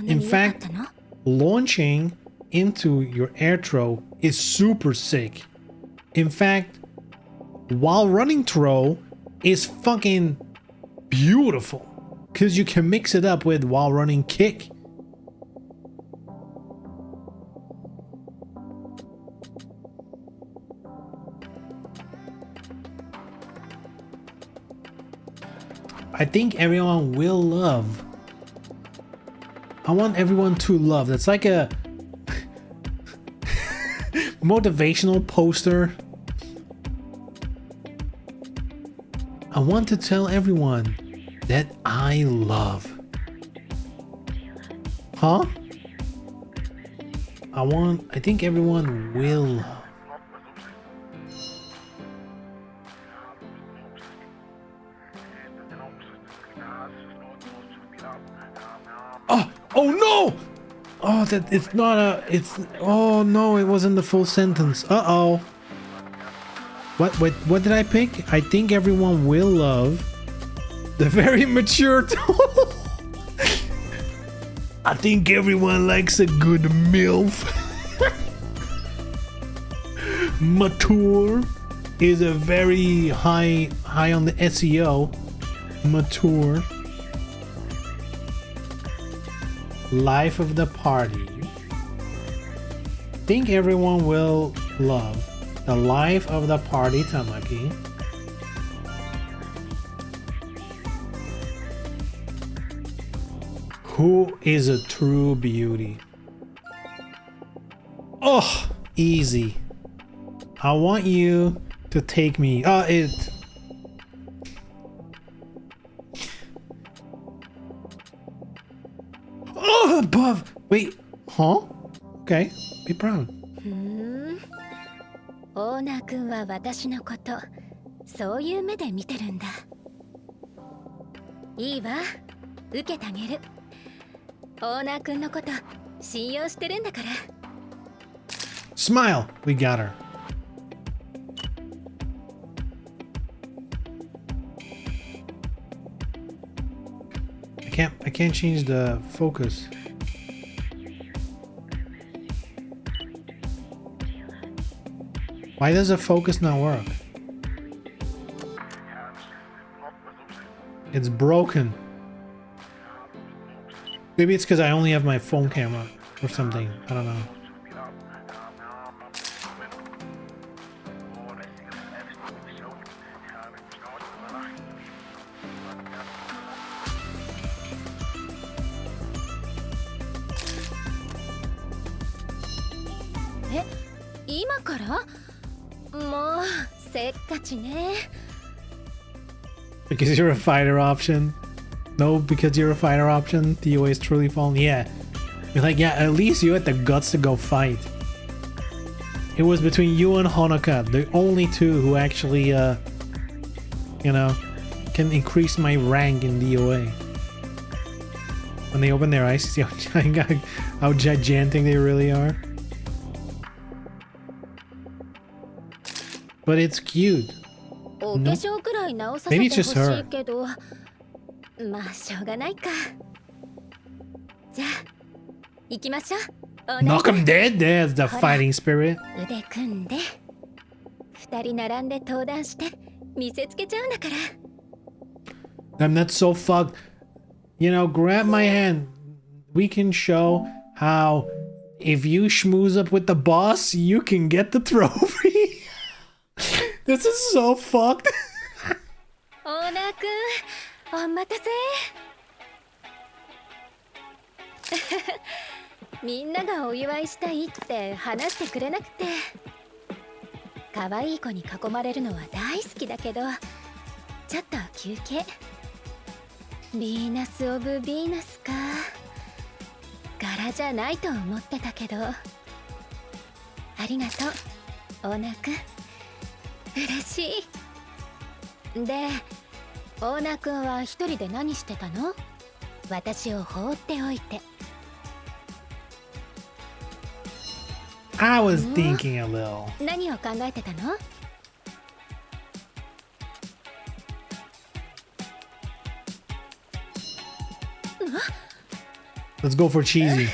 In fact, launching into your air throw is super sick. In fact, while running throw is fucking beautiful. Because you can mix it up with while running kick. I think everyone will love. I want everyone to love. That's like a motivational poster. I want to tell everyone that I love. Huh? I think everyone will love. Oh no! Oh, that it's not a, it's, oh no, it wasn't the full sentence. Uh-oh. What did I pick? I think everyone will love the very mature tone. I think everyone likes a good MILF. Mature is a very high on the SEO. Mature. Life of the party. Think everyone will love the life of the party, Tamaki. Who is a true beauty? Oh, easy. I want you to take me. Oh, above. Wait, huh? Okay, be proud. オーナー君は私のことそういう目で見てるんだ。いいわ、受けてあげる。オーナー君のこと信用してるんだから。Smile. We got her. I can't change the focus. Why does the focus not work? It's broken. Maybe it's because I only have my phone camera or something. I don't know. 今から？もうせっかちね。 Because you're a fighter option. No, because you're a fighter option. DOA is truly fallen. Yeah. You're like, yeah, at least you had the guts to go fight. It was between you and Honoka, the only two who actually, you know, can increase my rank in DOA. When they open their eyes, see how gigantic they really are. But it's cute. お化粧くらい直させ Maybe て it's ほ just し her. いけど、まあしょうがないか。じゃあ行きましょう。Knock him dead. There's the fighting spirit. 腕組んで二人並んで登壇して見せつけちゃうんだから。 I'm not so fucked. You know, grab my hand. We can show how if you schmooze up with the boss, you can get the trophy. This is so fucked. オーナーくん、お待たせ。みんながお祝いしたいって話してくれなくて。可愛い子に囲まれるのは大好きだけど、ちょっと休憩。ヴィーナス・オブ・ヴィーナスか。柄じゃないと思ってたけど。ありがとう、オーナーくん。嬉しい。で、オーナーくんは一人で何してたの？私を放っておいて。I was thinking a little. 何を考えてたの？Let's go for cheesy.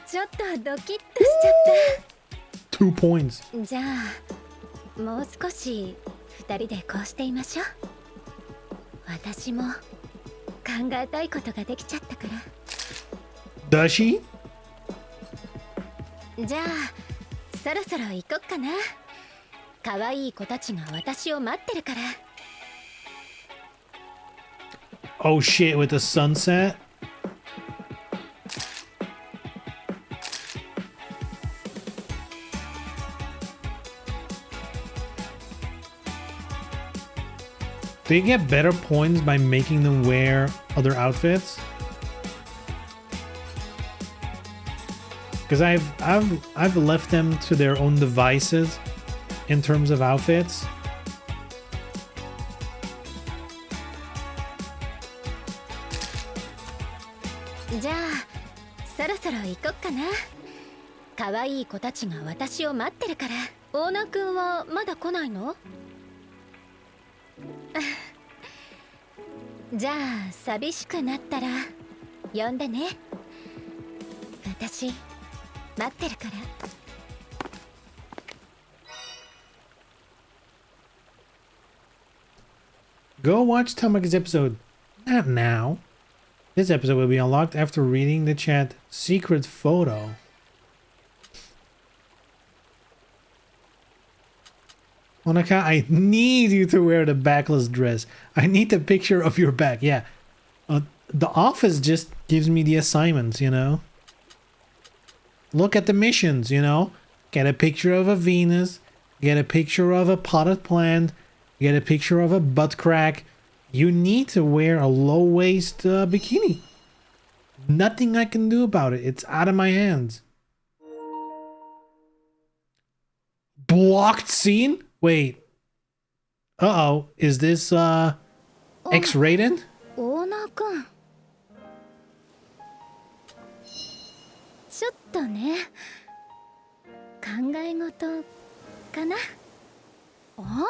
ちょっとドキッとしちゃっ 2 points. た。じゃあもう少し二人でこうしていましょう。私も考えたいことができちゃったから。 Does she? じゃあそろそろ行こっかな。可愛い子たちが私を待ってるから。 Oh shit, with the sunset? Do you get better points by making them wear other outfits? Because I've left them to their own devices in terms of outfits. じゃあそろそろ行こっかな。可愛い子たちが私を待ってるから。オーナーくんはまだ来ないの？じゃあ寂しくなったら呼んでね。私待ってるから。 Go watch Tamaki's episode. Not now. This episode will be unlocked after reading the chat secret photo. Monica, I need you to wear the backless dress. I need the picture of your back. Yeah. The office just gives me the assignments, you know? Look at the missions, you know? Get a picture of a Venus. Get a picture of a potted plant. Get a picture of a butt crack. You need to wear a low-waist bikini. Nothing I can do about it. It's out of my hands. Blocked scene? Wait. Uh-oh. Is this, X-rated? オーナーくん。ちょっとね。考え事かな。あ、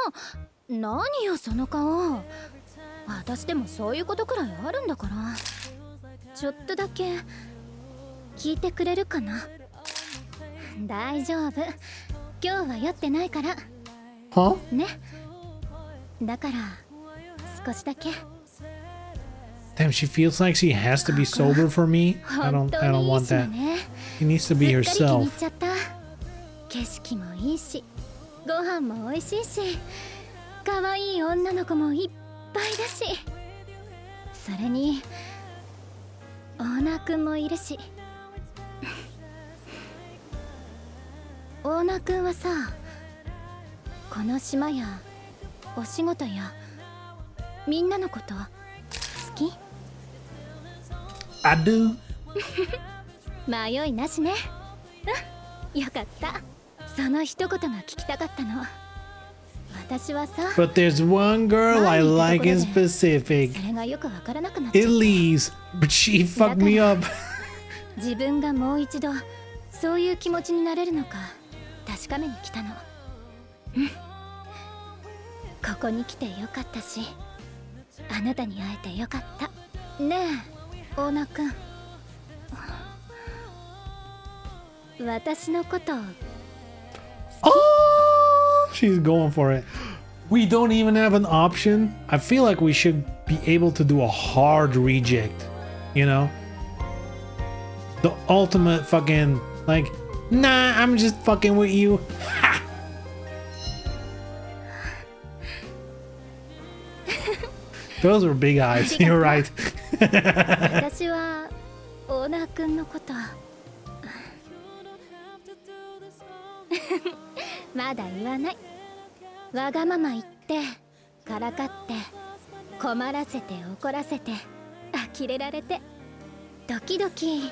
何よその顔。私でもそういうことくらいあるんだから。ちょっとだけ聞いてくれるかな。大丈夫。今日は酔ってないから。Huh? ね。だから少しだけ。 Damn, she feels like she has to be sober for me. I don't want that. She needs to be すっかり気に入 herself. っちゃった。景色もいいし、ご飯も美味しいし、可愛い女の子もいっぱいだし、それにオーナーくんもいるし。オオーナー君はさ、この島やお仕事やみんなのこと好き？ I do. 迷いなしね。よかった。その一言が聞きたかったの。私はさ、 But there's one girl I like in そ specific. れがよくわからなくなっちゃった。 Elise, but she fucked me up. 自分がもう一度そういう気持ちになれるのか確かめに来たの。うん。ここに来てよかったし、あなたに会えてよかった。ねえ、オーナー君。私のこと、 Oh, she's going for it. We don't even have an option. I feel like we should be able to do a hard reject, you know? The ultimate fucking, like, nah, I'm just fucking with you. Ha! Those were big eyes, you're right. 私はオーナー君のことまだ言わない。わがまま言ってからかって困らせて怒らせて呆れられてドキドキ甘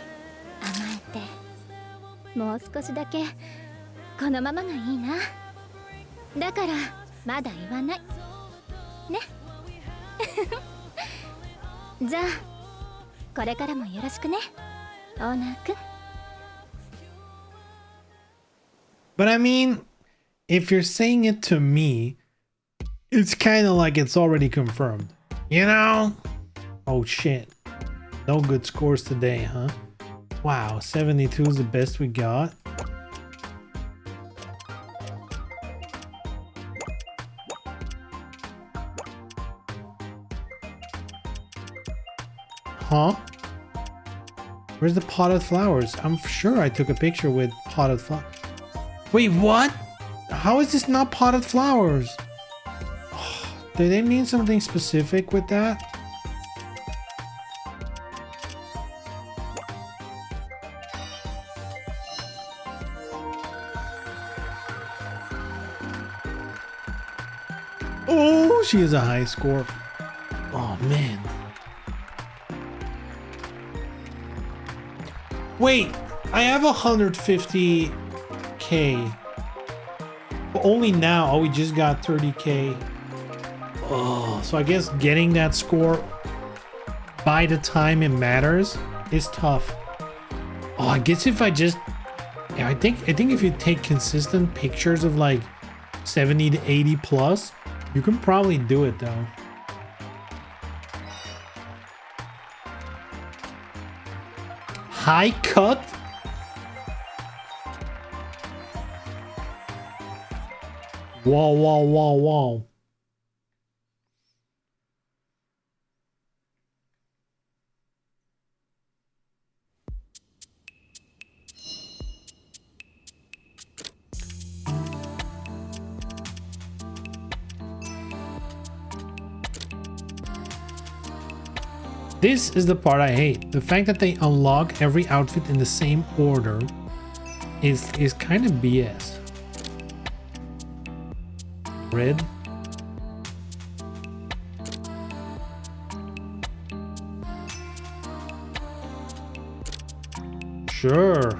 えて、もう少しだけこのままがいいな。だからまだ言わないね。じゃあこれからもよろしくね、オーナー君。 But I mean, if you're saying it to me, it's kind of like it's already confirmed, you know? Oh shit. No good scores today, huh? Wow, 72 is the best we got. Huh? Where's the potted flowers? I'm sure I took a picture with potted flowers. Wait, what? How is this not potted flowers? Oh, do they mean something specific with that? Oh, she has a high score. Oh, man. Wait, I have 150k. But only now. Oh, we just got 30k. Oh, so I guess getting that score by the time it matters is tough. Oh, I guess if I just, yeah, I think if you take consistent pictures of like 70 to 80 plus, you can probably do it though. High cut? Whoa, whoa, whoa, whoa. This is the part I hate. The fact that they unlock every outfit in the same order is kind of BS. Red. Sure.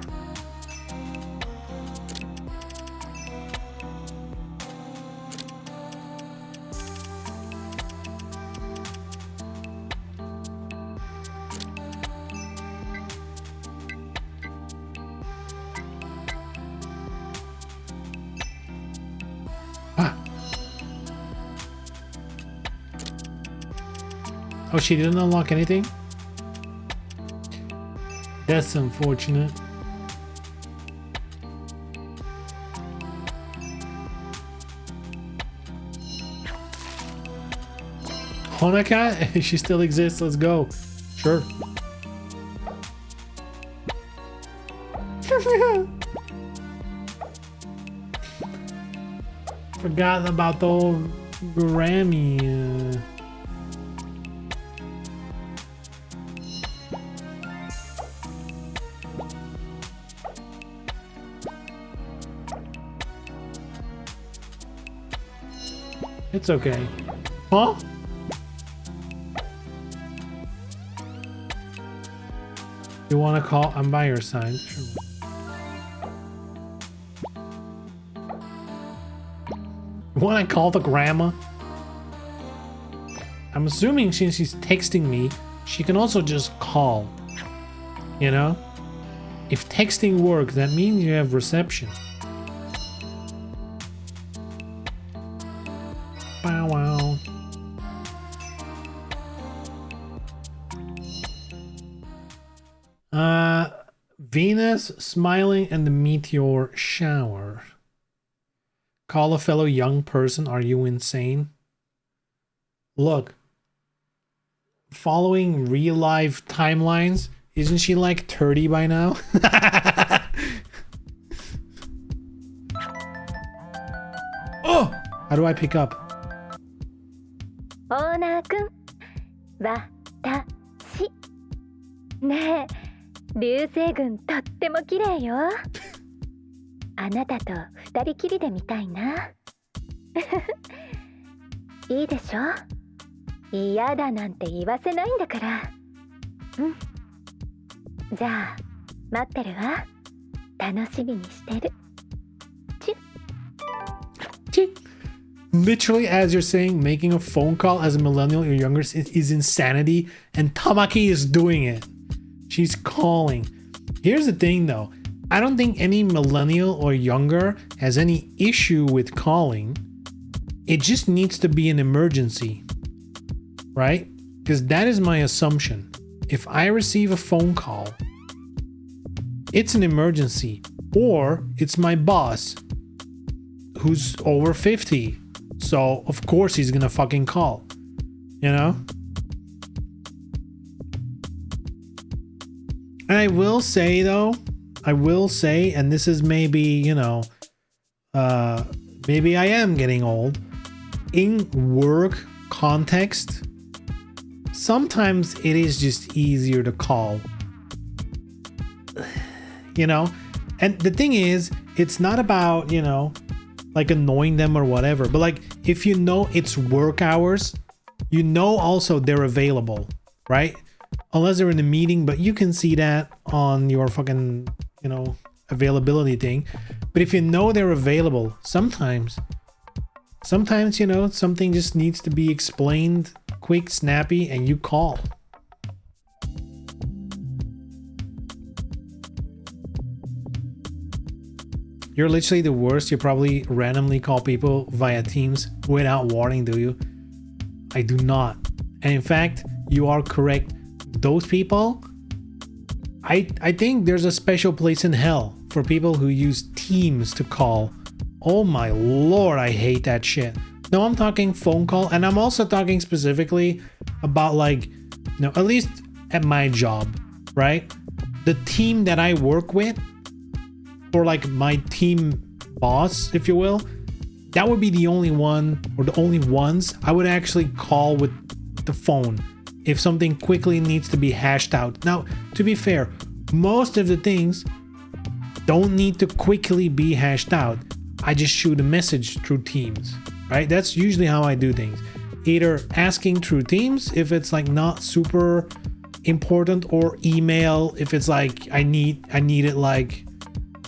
Oh, she didn't unlock anything? That's unfortunate. Honaka? She still exists, let's go. Sure. Forgot about the old Grammy. It's okay. Huh? You wanna call? I'm by your side. Sure. You wanna call the grandma? I'm assuming since she's texting me, she can also just call. You know? If texting works, that means you have reception. Bow wow. Venus smiling and the meteor shower. Call a fellow young person. Are you insane? Look, following real life timelines, isn't she like 30 by now? Oh! How do I pick up? オーナーくん、私。ねえ、流星群とっても綺麗よ。あなたと二人きりで見たいな。いいでしょ？嫌だなんて言わせないんだから。うん。じゃあ、待ってるわ。楽しみにしてる。チュッ。チュッ。Literally, as you're saying, making a phone call as a millennial or younger is insanity, and Tamaki is doing it. She's calling. Here's the thing though, I don't think any millennial or younger has any issue with calling. It just needs to be an emergency, right? Because that is my assumption. If I receive a phone call, it's an emergency, or it's my boss who's over 50. So, of course, he's gonna fucking call. You know? And I will say, though, and this is maybe, you know, maybe I am getting old. In work context, sometimes it is just easier to call. You know? And the thing is, it's not about, you know, like annoying them or whatever, but like if you know it's work hours, you know also they're available, right? Unless they're in a meeting, but you can see that on your fucking, you know, availability thing. But if you know they're available, sometimes, you know, something just needs to be explained quick, snappy, and you call. You're literally the worst. You probably randomly call people via Teams without warning, do you? I do not. And in fact, you are correct. Those people, I think there's a special place in hell for people who use Teams to call. Oh my lord, I hate that shit. No, I'm talking phone call, and I'm also talking specifically about, like, you know, at least at my job, right? The team that I work with, or like my team boss, if you will, that would be the only one, or the only ones I would actually call with the phone if something quickly needs to be hashed out. Now, to be fair, most of the things don't need to quickly be hashed out. I just shoot a message through Teams, right? That's usually how I do things. Either asking through Teams if it's like not super important, or email if it's like I need it, like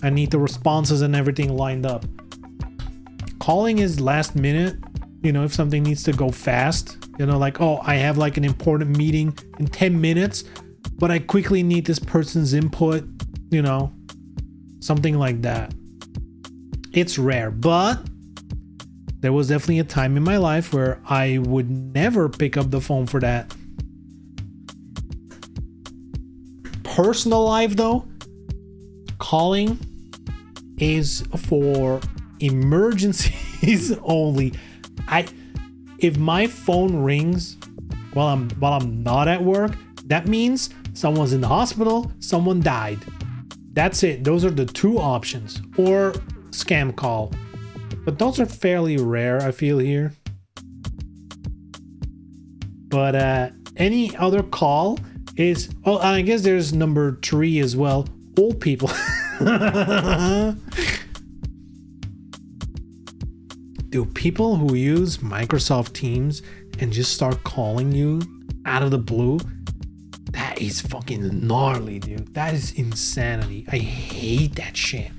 I need the responses and everything lined up. Calling is last minute, you know, if something needs to go fast, you know, like, oh, I have like an important meeting in 10 minutes, but I quickly need this person's input, you know, something like that. It's rare, but there was definitely a time in my life where I would never pick up the phone for that. Personal life though, calling is for emergencies only. If my phone rings while I'm not at work, that means someone's in the hospital, someone died. That's it. Those are the two options. Or scam call. But those are fairly rare, I feel, here. But any other call is, oh, I guess there's number 3 as well. Old people. Dude, people who use Microsoft Teams and just start calling you out of the blue, that is fucking gnarly, dude. That is insanity. I hate that shit.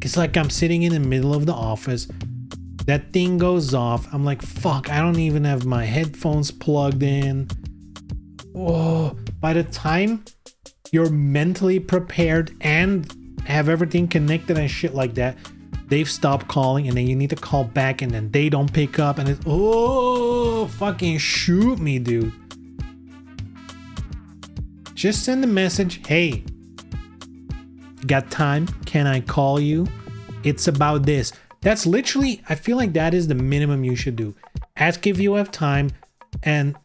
It's like I'm sitting in the middle of the office. That thing goes off. I'm like, fuck, I don't even have my headphones plugged in. Oh, by the time you're mentally prepared and have everything connected and shit like that, they've stopped calling, and then you need to call back, and then they don't pick up, and it's, oh, fucking shoot me, dude. Just send a message. Hey, got time? Can I call you? It's about this. That's literally, I feel like that is the minimum you should do. Ask if you have time and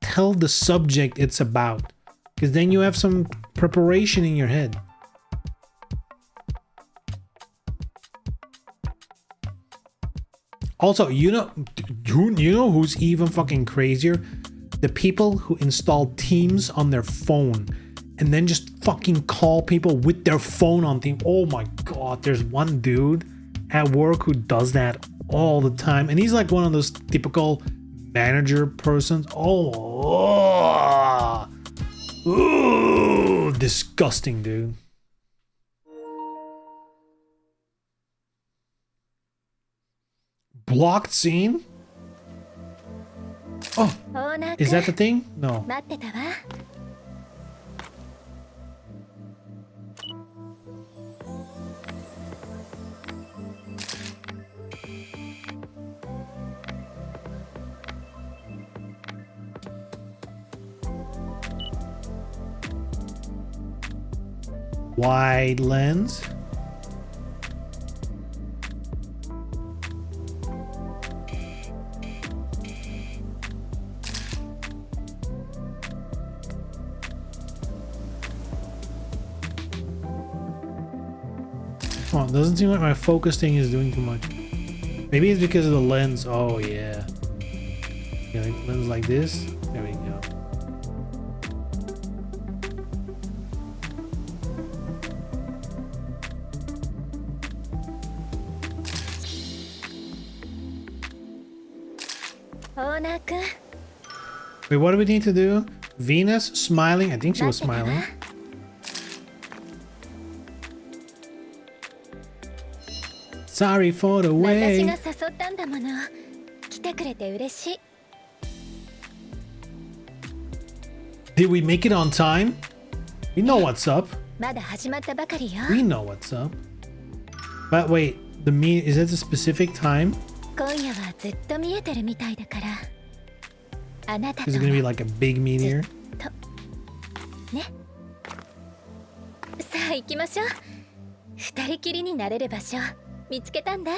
tell the subject it's about, because then you have some preparation in your head. Also, you know who's even fucking crazier? The people who install Teams on their phone and then just fucking call people with their phone on Teams. Oh my god, there's one dude at work who does that all the time, and he's like one of those typical manager persons. Oh, disgusting, dude. Blocked scene? Oh, is that the thing? No. 待ってたわ。 Wide lens. Oh, it doesn't seem like my focus thing is doing too much. Maybe it's because of the lens. Oh yeah. Yeah, like lens like this. There we go. Wait, what do we need to do? Venus smiling. I think she was smiling. Sorry for the 私 wait. が誘ったんだもの。来てくれて嬉しい。 Did we make it on time? We know what's up. まだ始まったばかりよ。 We know what's up. But wait, the meet is that a specific time? 今夜はずっと見えてるみたいだから。あなたと Is it gonna be like a big meteor? ね。さあ行きましょう。二人きりになれる場所見つけたんだ。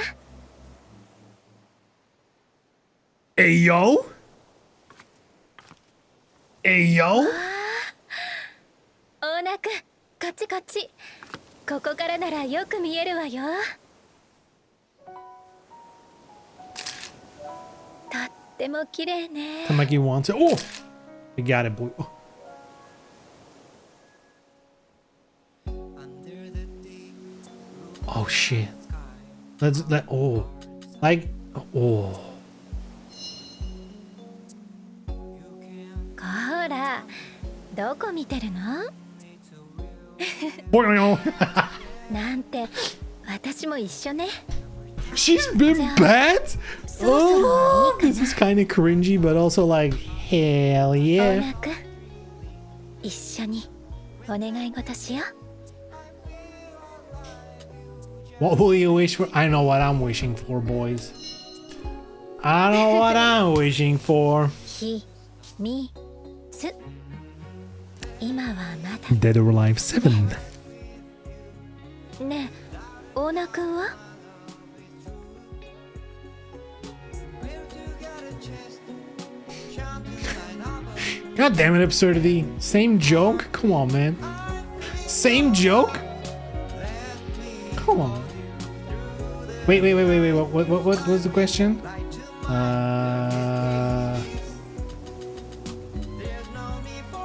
Hey yo! Hey yo! 大名くん、こっちこっち。ここからならよく見えるわよ。とっても綺麗ね。 Tamaki wants it. Oh! We got it, boy. Oh. Oh shit. Oh. Like, oh. ほら、どこ見てるの？ Boing. なんて、私も一緒ね。 She's been bad? Oh, this is kind of cringy, but also like, hell 大 yeah. 名くん、一緒にお願い事しよう。 What will you wish for? I know what I'm wishing for, boys. I know what I'm wishing for. ひみつ。今はまだ。 Dead or Alive 7. ねえ、大名くんは？ God damn it, absurdity. Same joke? Come on, man. Same joke? Come on. Wait. What was the question?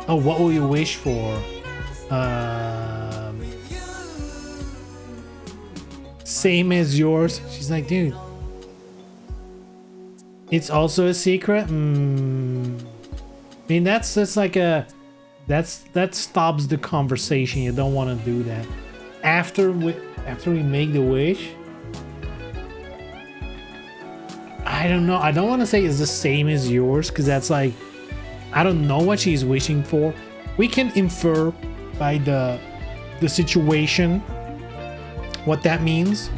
Oh, what will you wish for? Same as yours. She's like, dude, It's also a secret. I mean, that's like a that stops the conversation. You don't want to do that after we make the wish. I don't know. I don't want to say it's the same as yours because that's like, I don't know what she's wishing for. We can infer by the situation what that means.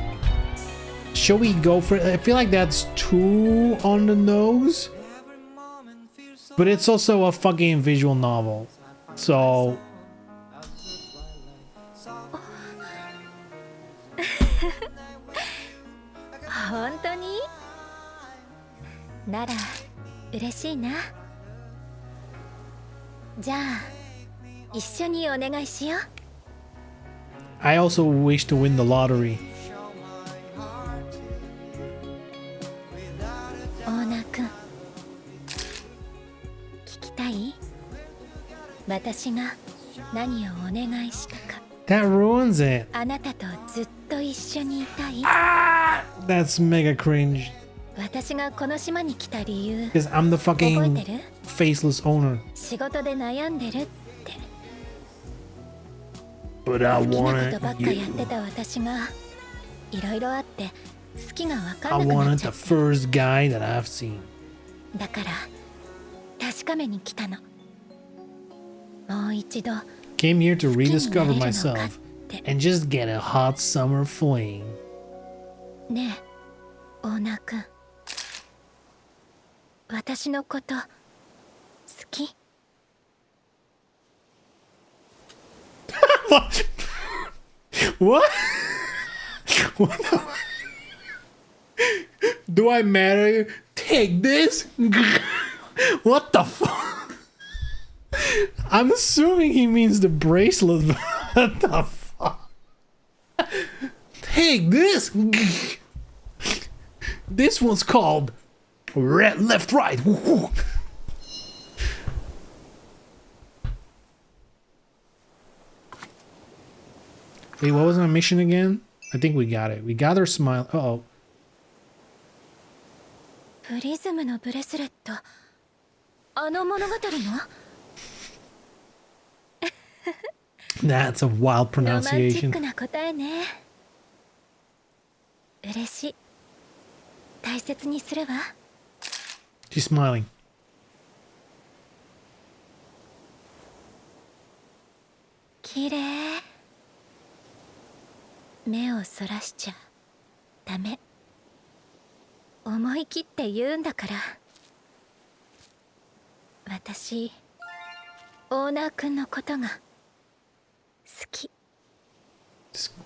Shall we go for it? I feel like that's too on the nose, but it's also a fucking visual novel, so 本当になら嬉しいな。じゃあ一緒にお願いしよう。 I also wish to win the lottery. オーナーくん聞きたい？私が何をお願いしたか。 That ruins it. あなたとずっと一緒にいたい。 That's mega cringe. 私がこの島に来た理由 Because I'm the 覚え fucking てる？ faceless owner. 仕事で悩んでるって。 But I 好きなことば wanted っかやっ you. てた私がいろいろあって好きが分か I んなくなっ wanted ちゃ the っ first guy that I've seen. た。だから確かめに来たの。もう一度 Came here to 好きになれ rediscover るのか myself って。 and just get a hot summer fling. ねえオーナーくん、私のこと好き？ What? What? What the? Do I matter you? Take this? What the fuck? I'm assuming he means the bracelet. What the fuck? Take this? This one's called Red Left Right. Wait, what was our mission again? I think we got it. We got her smile. Uh-oh. プリズムのブレスレット、あの物語の？ That's a wild ロマンチッ pronunciation. クな答えね。嬉しい。大切にするわ。 She's smiling. 綺麗。目をそらしちゃダメ。思い切って言うんだから。私、オーナーくんのことが好き。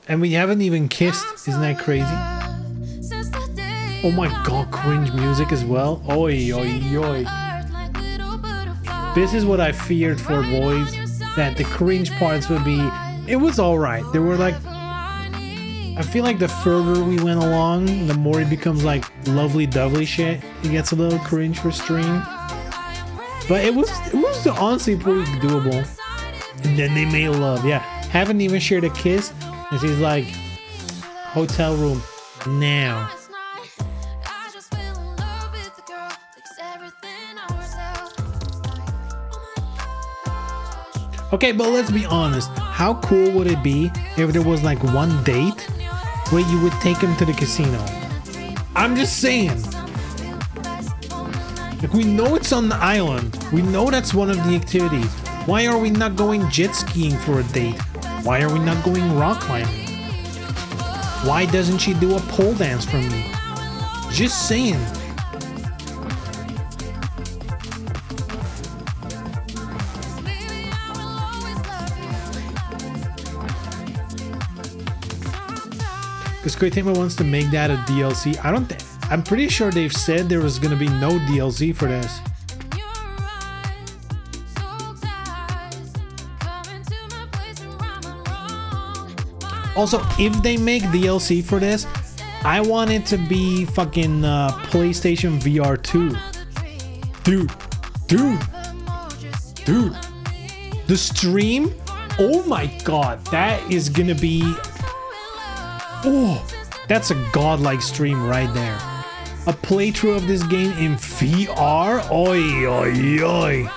And we haven't even kissed. Isn't that crazy? Oh my god, cringe music as well. Oi, oi, oi. This is what I feared for boys. That the cringe parts would be... It was alright. They were like... I feel like the further we went along, the more it becomes like lovely-dovely shit. It gets a little cringe for stream. But it was honestly pretty doable. And then they made love. Yeah, haven't even shared a kiss. And she's like, hotel room now. Okay, but let's be honest. How cool would it be if there was like one date where you would take him to the casino? I'm just saying. Like, we know it's on the island. We know that's one of the activities. Why are we not going jet skiing for a date? Why are we not going rock climbing? Why doesn't she do a pole dance for me? Just saying. Because Koitema wants to make that a DLC. I don't think... I'm pretty sure they've said there was gonna be no DLC for this. Also, if they make DLC for this, I want it to be fucking PlayStation VR 2. Dude. The stream? Oh my god, that is gonna be... Oh, that's a godlike stream right there. A playthrough of this game in VR? Oi, oi, oi.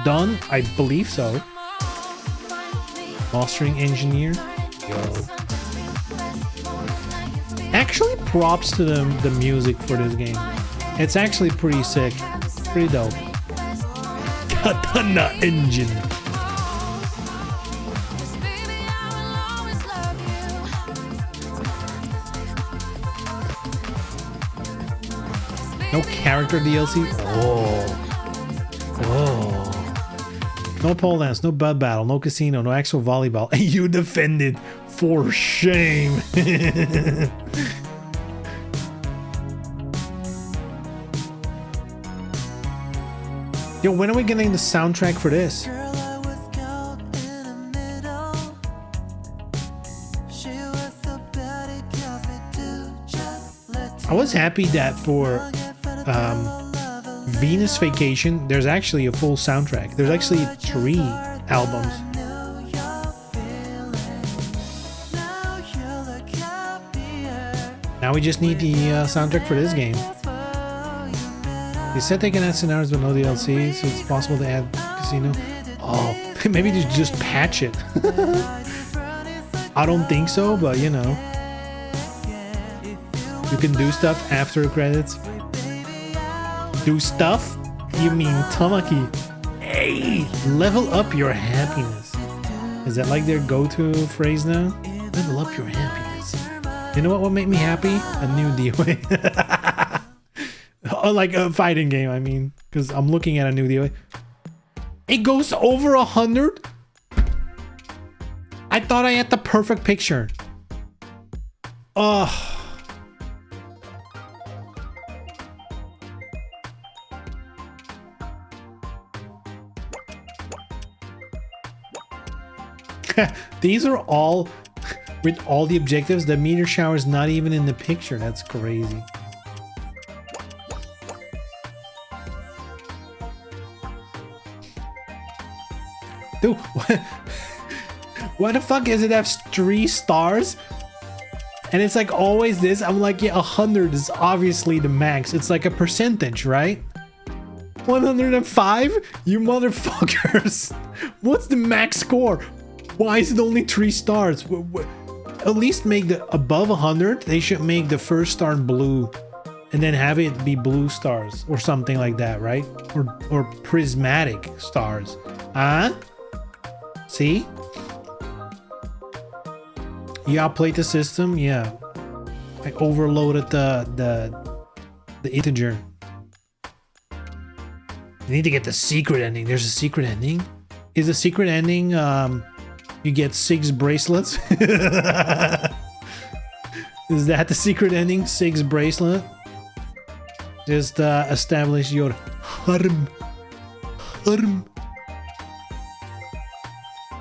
Done? I believe so. Mastering engineer? Yo. Actually, props to the music for this game. It's actually pretty sick. Pretty dope. Katana engine. No character DLC? Oh. Oh. No pole dance, no bud battle, no casino, no actual volleyball. And you defended for shame. Yo, when are we getting the soundtrack for this? I was happy that for Venus Vacation, there's actually a full soundtrack. There's actually 3 albums. Now we just need the soundtrack for this game. They said they can add scenarios but no DLC, so it's possible to add casino. Oh, maybe they just patch it. I don't think so, but you know. You can do stuff after the credits. Do stuff? You mean Tamaki? Hey, level up your happiness. Is that like their go-to phrase now? Level up your happiness. You know what would make me happy? A new DOA. Oh, like a fighting game, I mean. Because I'm looking at a new DOA. It goes over 100? I thought I had the perfect picture. Ugh. These are all with all the objectives. The meteor shower is not even in the picture. That's crazy. Dude, why the fuck is it have 3 stars? And it's like always this. I'm like, yeah, 100 is obviously the max. It's like a percentage, right? 105? You motherfuckers. What's the max score? Why is it only 3 stars? At least make the above 100. They should make the first star blue and then have it be blue stars or something like that, right? Or prismatic stars. Huh? See? You outplayed the system? Yeah. I overloaded the integer. You need to get the secret ending. There's a secret ending? Is the secret ending you get 6 bracelets? Is that the secret ending? 6 bracelet? Just establish your harem.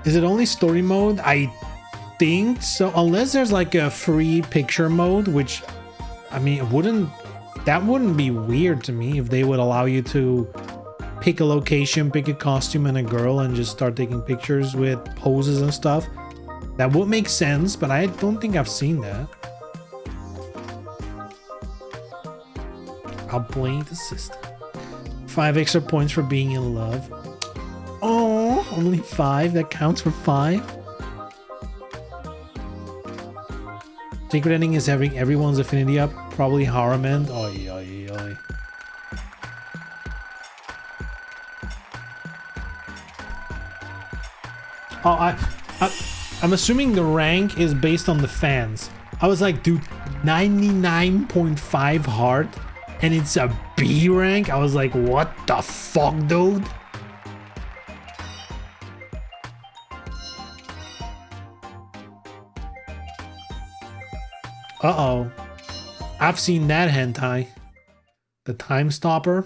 Is it only story mode? I think so, unless there's like a free picture mode, which I mean, that wouldn't be weird to me if they would allow you to pick a location, pick a costume and a girl and just start taking pictures with poses and stuff. That would make sense, but I don't think I've seen that. I'll blame the system. 5 extra points for being in love. Oh, only 5? That counts for 5? Secret ending is having everyone's affinity up. Probably harem end. Oi, oi, oi. Oh, I'm assuming the rank is based on the fans. I was like, dude, 99.5 heart, and it's a B rank? I was like, what the fuck, dude? Uh-oh. I've seen that hentai. The Time Stopper.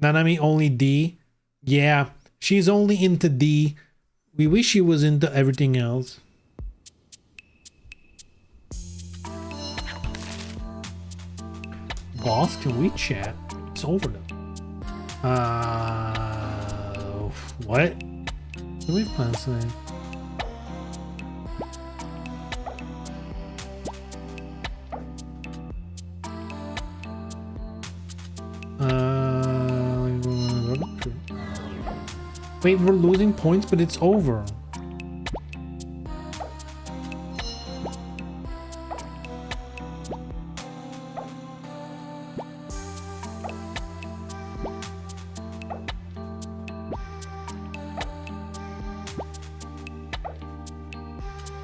Nanami only D. Yeah, she's only into D. We wish she was into everything else. Boss, can we chat? It's over now. What? What do we plan today? Wait, we're losing points, but it's over.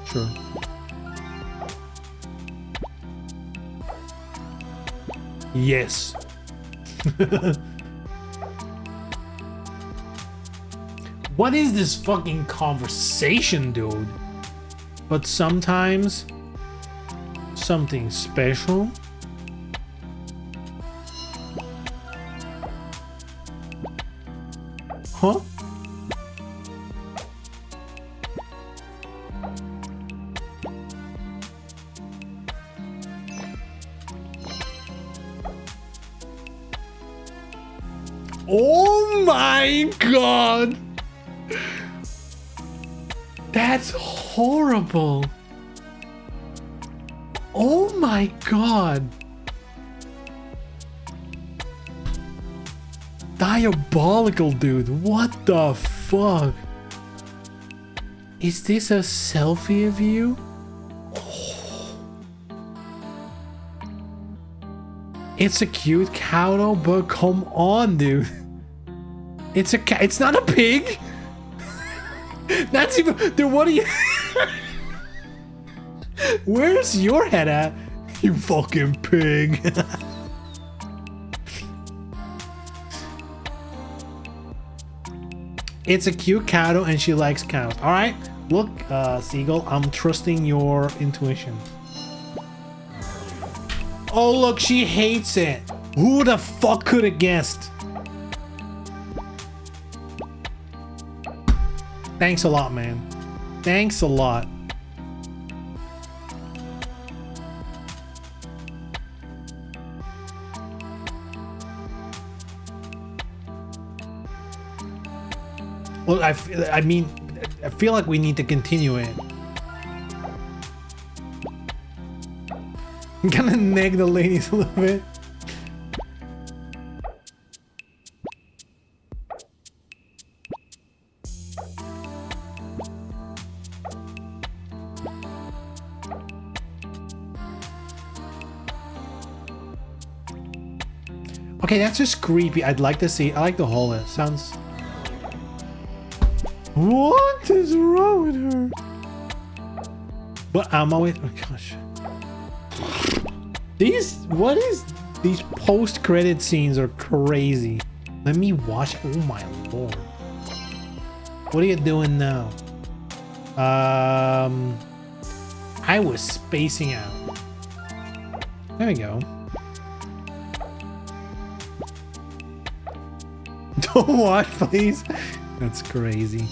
Sure. Yes. What is this fucking conversation, dude? But sometimes something special. Huh? Oh my god! That's horrible. Oh my god. Diabolical, dude. What the fuck? Is this a selfie of you? Oh. It's a cute cow though, but come on, dude. It's a cat. It's not a pig. That's even. Dude, what are you? Where's your head at? You fucking pig. It's a cute cow and she likes cows. All right, look, Seagull, I'm trusting your intuition. Oh, look, she hates it. Who the fuck could have guessed? Thanks a lot, man. Thanks a lot. Well, I mean, I feel like we need to continue it. I'm gonna neg the ladies a little bit. Okay, that's just creepy. I'd like to see. I like the whole. It sounds. What is wrong with her? But I'm always. Oh gosh. These post-credit scenes are crazy. Let me watch. Oh my lord. What are you doing now? I was spacing out. There we go. Don't watch, please. That's crazy.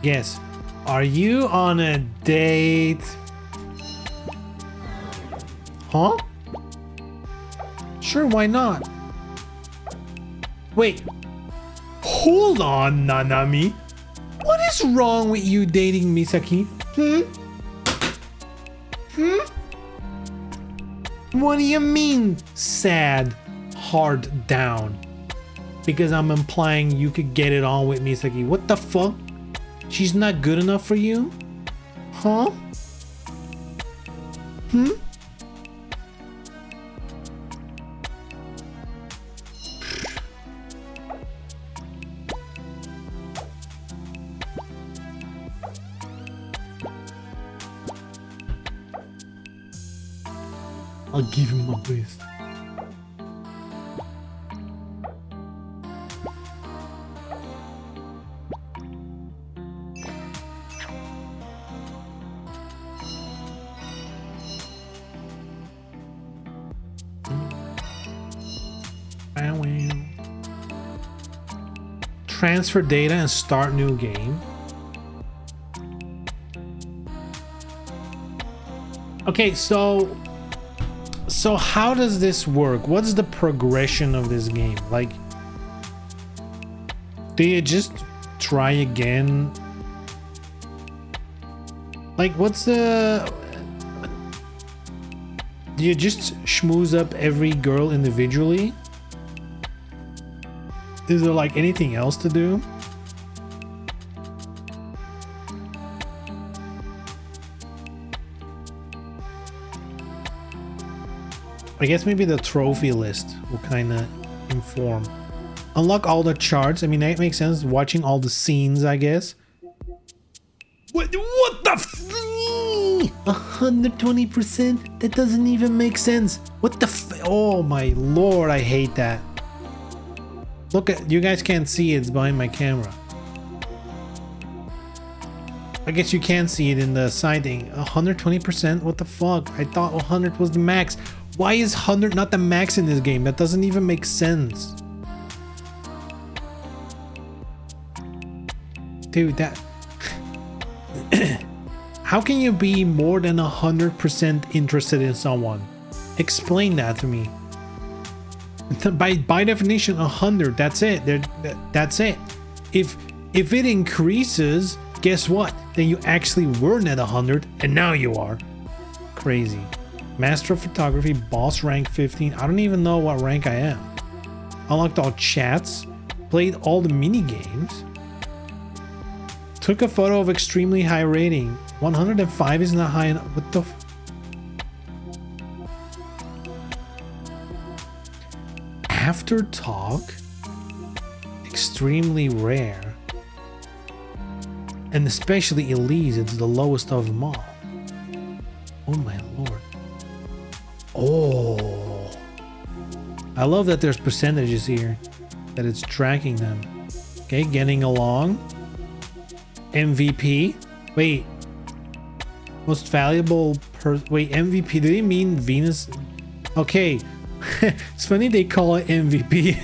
Yes. Are you on a date? Huh? Sure, why not? Wait. Hold on, Nanami. What is wrong with you dating Misaki? What do you mean, sad, hard down? Because I'm implying you could get it on with Misaki. What the fuck? She's not good enough for you? Huh? I'll give him my best. Transfer data and start new game. Okay, so how does this work? What's the progression of this game? Like, do you just try again? Like, what's the... Do you just schmooze up every girl individually? Is there like anything else to do? I guess maybe the trophy list will kind of inform. Unlock all the charts. I mean, that makes sense. Watching all the scenes, I guess. What the 120%? That doesn't even make sense. What the oh my lord, I hate that. Look at, you guys can't see it, it's behind my camera. I guess you can see it in the siding. 120%? What the fuck? I thought 100 was the max. Why is 100 not the max in this game? That doesn't even make sense. Dude, that... How can you be more than 100% interested in someone? Explain that to me. By definition, 100, that's it. That's it. If it increases, guess what? Then you actually weren't at 100, and now you are. Crazy. Master of Photography, boss rank 15. I don't even know what rank I am. Unlocked all chats. Played all the mini games. Took a photo of extremely high rating. 105 is not high enough. What the After talk? Extremely rare. And especially Elise, it's the lowest of them all. Oh my lord. Oh. I love that there's percentages here. That it's tracking them. Okay, getting along. MVP. Wait. Most valuable wait, MVP. Do they mean Venus? Okay. It's funny they call it MVP.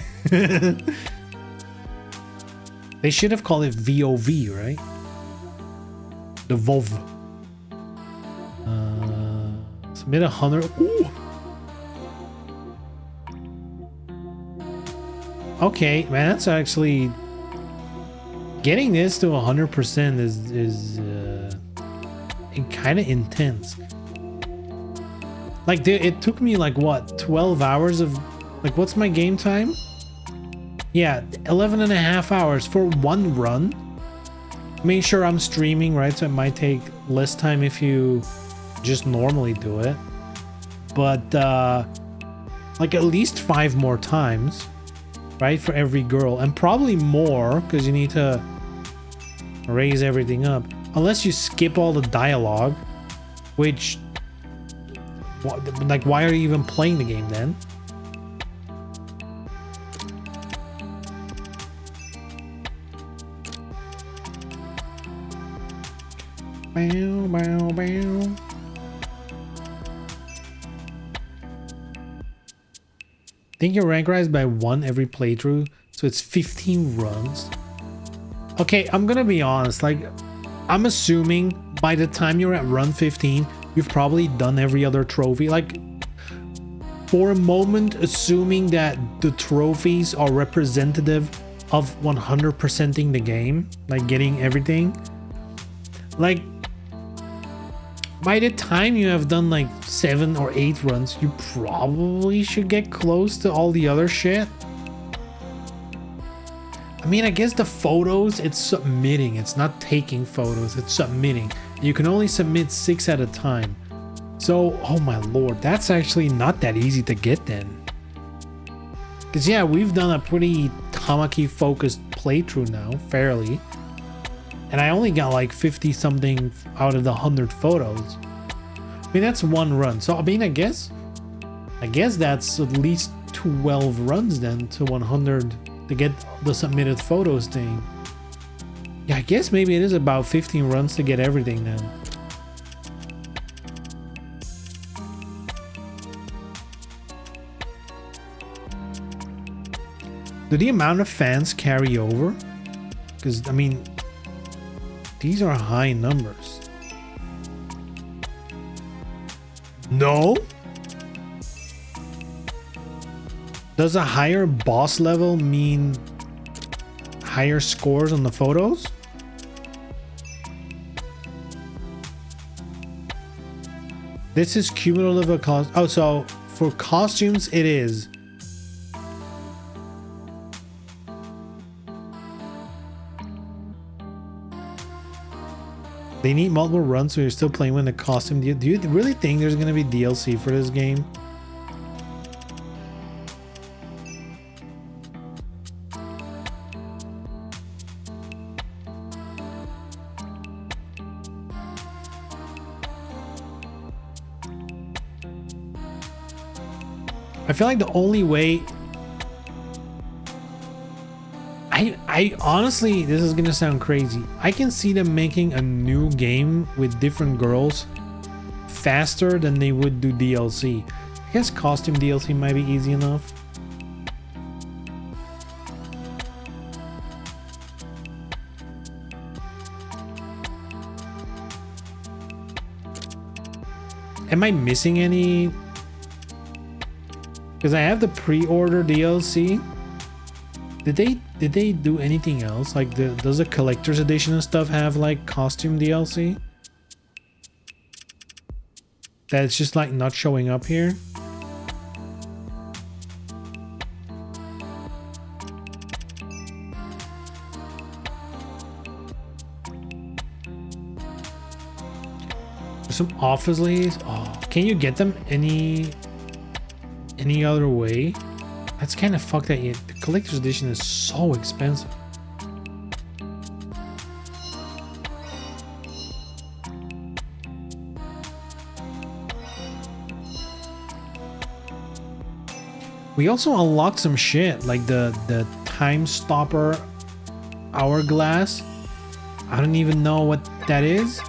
They should have called it VOV, right? The VOV. Submit 100. Ooh. Okay, man, that's actually getting this to 100% is kind of intense. Like, it took me like what, 12 hours of like, what's my game time? Yeah, 11 and a half hours for one run. Make sure I'm streaming, right? So it might take less time if you just normally do it. But like at least 5 more times, right? For every girl, and probably more because you need to raise everything up. Unless you skip all the dialogue, which, like, why are you even playing the game then? Bow, bow, bow. Think your rank rise by 1 every playthrough, so it's 15 runs. Okay, I'm gonna be honest, like, I'm assuming by the time you're at run 15, you've probably done every other trophy. Like, for a moment, assuming that the trophies are representative of 100%ing the game, like getting everything. Like, by the time you have done like 7 or 8 runs, you probably should get close to all the other shit. I mean, I guess the photos, it's submitting. It's not taking photos, it's submitting. You can only submit 6 at a time. So, oh my lord, that's actually not that easy to get then. Because yeah, we've done a pretty Tamaki focused playthrough now, fairly. And I only got like 50 something out of the 100 photos. I mean, that's one run. So, I mean, I guess that's at least 12 runs then to 100 to get the submitted photos thing. Yeah, I guess maybe it is about 15 runs to get everything then. Do the amount of fans carry over? Because, I mean, these are high numbers. No? Does a higher boss level mean higher scores on the photos? This is cumulative cost. Oh, so for costumes, it is. They need multiple runs, so you're still playing with the costume. Do you really think there's gonna be DLC for this game? I feel like the only way I honestly, this is gonna sound crazy. I can see them making a new game with different girls faster than they would do DLC. I guess costume DLC might be easy enough. Am I missing any? Because I have the pre-order DLC. Did they do anything else? Like, does the collector's edition and stuff have like costume DLC? That's just like not showing up here. There's some office ladies. Oh, can you get them any other way? That's kind of fucked that the collector's edition is so expensive. We also unlocked some shit like the time stopper hourglass. I don't even know what that is.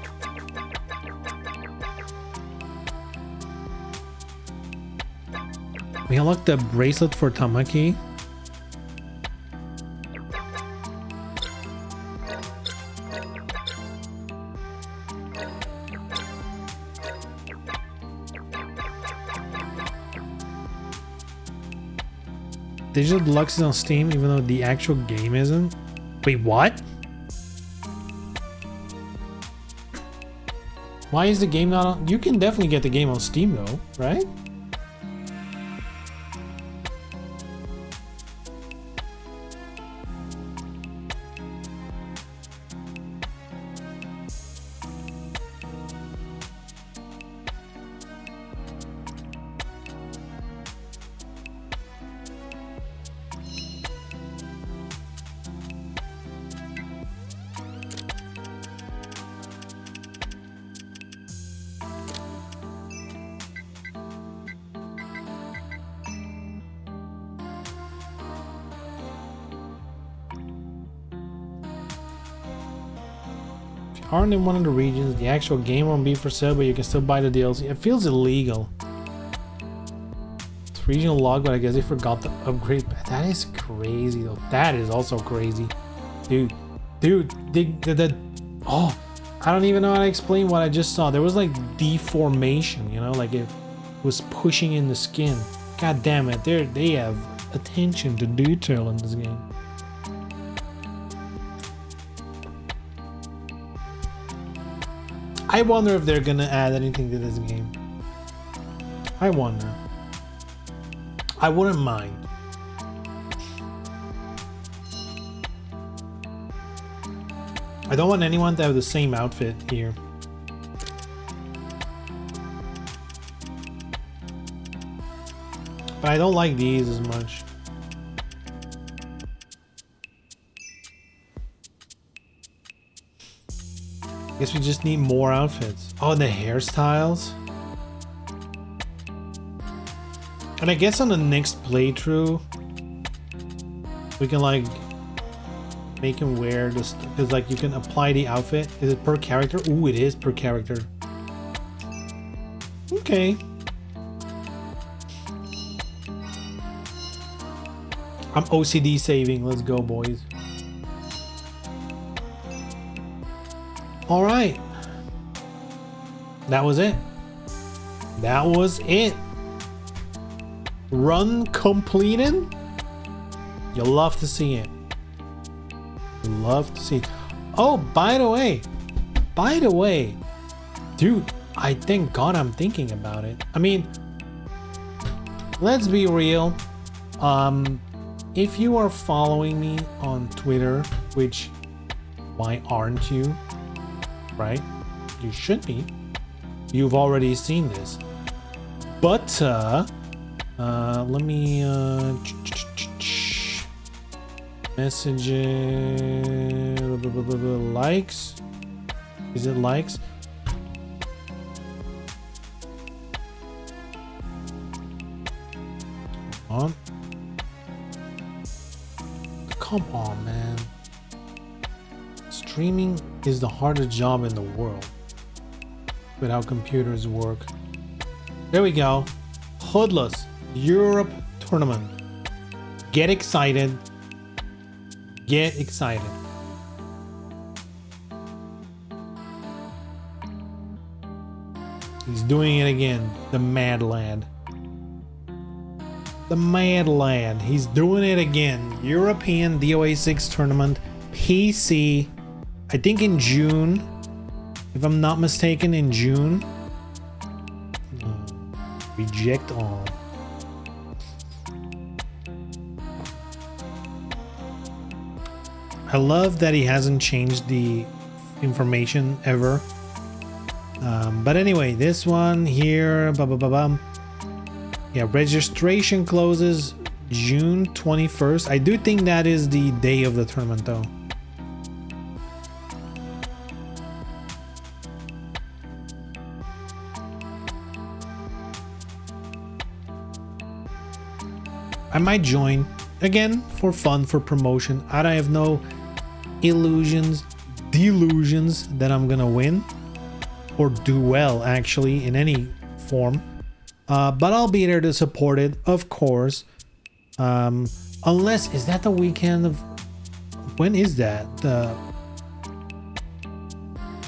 We unlocked the bracelet for Tamaki. Digital Deluxe is on Steam even though the actual game isn't. Wait, what? Why is the game not on? You can definitely get the game on Steam though, right? Aren't in one of the regions, the actual game won't be for sale, but you can still buy the DLC. It feels illegal. It's regional log, but I guess they forgot to upgrade. That is crazy though. That is also crazy. Dude, oh, I don't even know how to explain what I just saw. There was like deformation, you know, like it was pushing in the skin. God damn it, they have attention to detail in this game. I wonder if they're gonna add anything to this game. I wonder. I wouldn't mind. I don't want anyone to have the same outfit here. But I don't like these as much. Guess we just need more outfits. Oh, the hairstyles. And I guess on the next playthrough, we can like make him wear this, because like you can apply the outfit. Is it per character? Ooh, it is per character. Okay. I'm OCD saving. Let's go, boys. All right, that was it. That was it. Run completed. You'll love to see it. You'll love to see it. Oh, by the way, dude, I thank God I'm thinking about it. I mean, let's be real. If you are following me on Twitter, which why aren't you? Right? You should be. You've already seen this. But let me messages, likes. Is it likes? On. Come on, man. Streaming is the hardest job in the world with how computers work. There we go. Hoodless Europe tournament. Get excited. Get excited. He's doing it again, the mad lad. The mad lad. He's doing it again. European DOA 6 tournament. PC. I think in June. If I'm not mistaken, in June. Reject all. I love that he hasn't changed the information ever. But anyway, this one here, yeah, registration closes June 21st. I do think that is the day of the tournament though. I might join again for fun, for promotion. I have no delusions that I'm gonna win or do well actually in any form, but I'll be there to support it, of course. Unless, is that the weekend of, when is that? The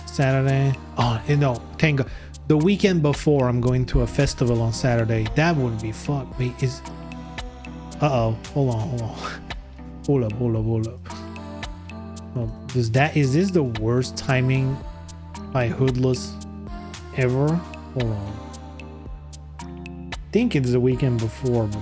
Saturday? Oh no, thank God. The weekend before, I'm going to a festival on Saturday. That would be fuck. Wait, is, uh-oh, hold on. Hold up. Oh, is this the worst timing by Hoodless ever? Hold on. I think it's the weekend before, but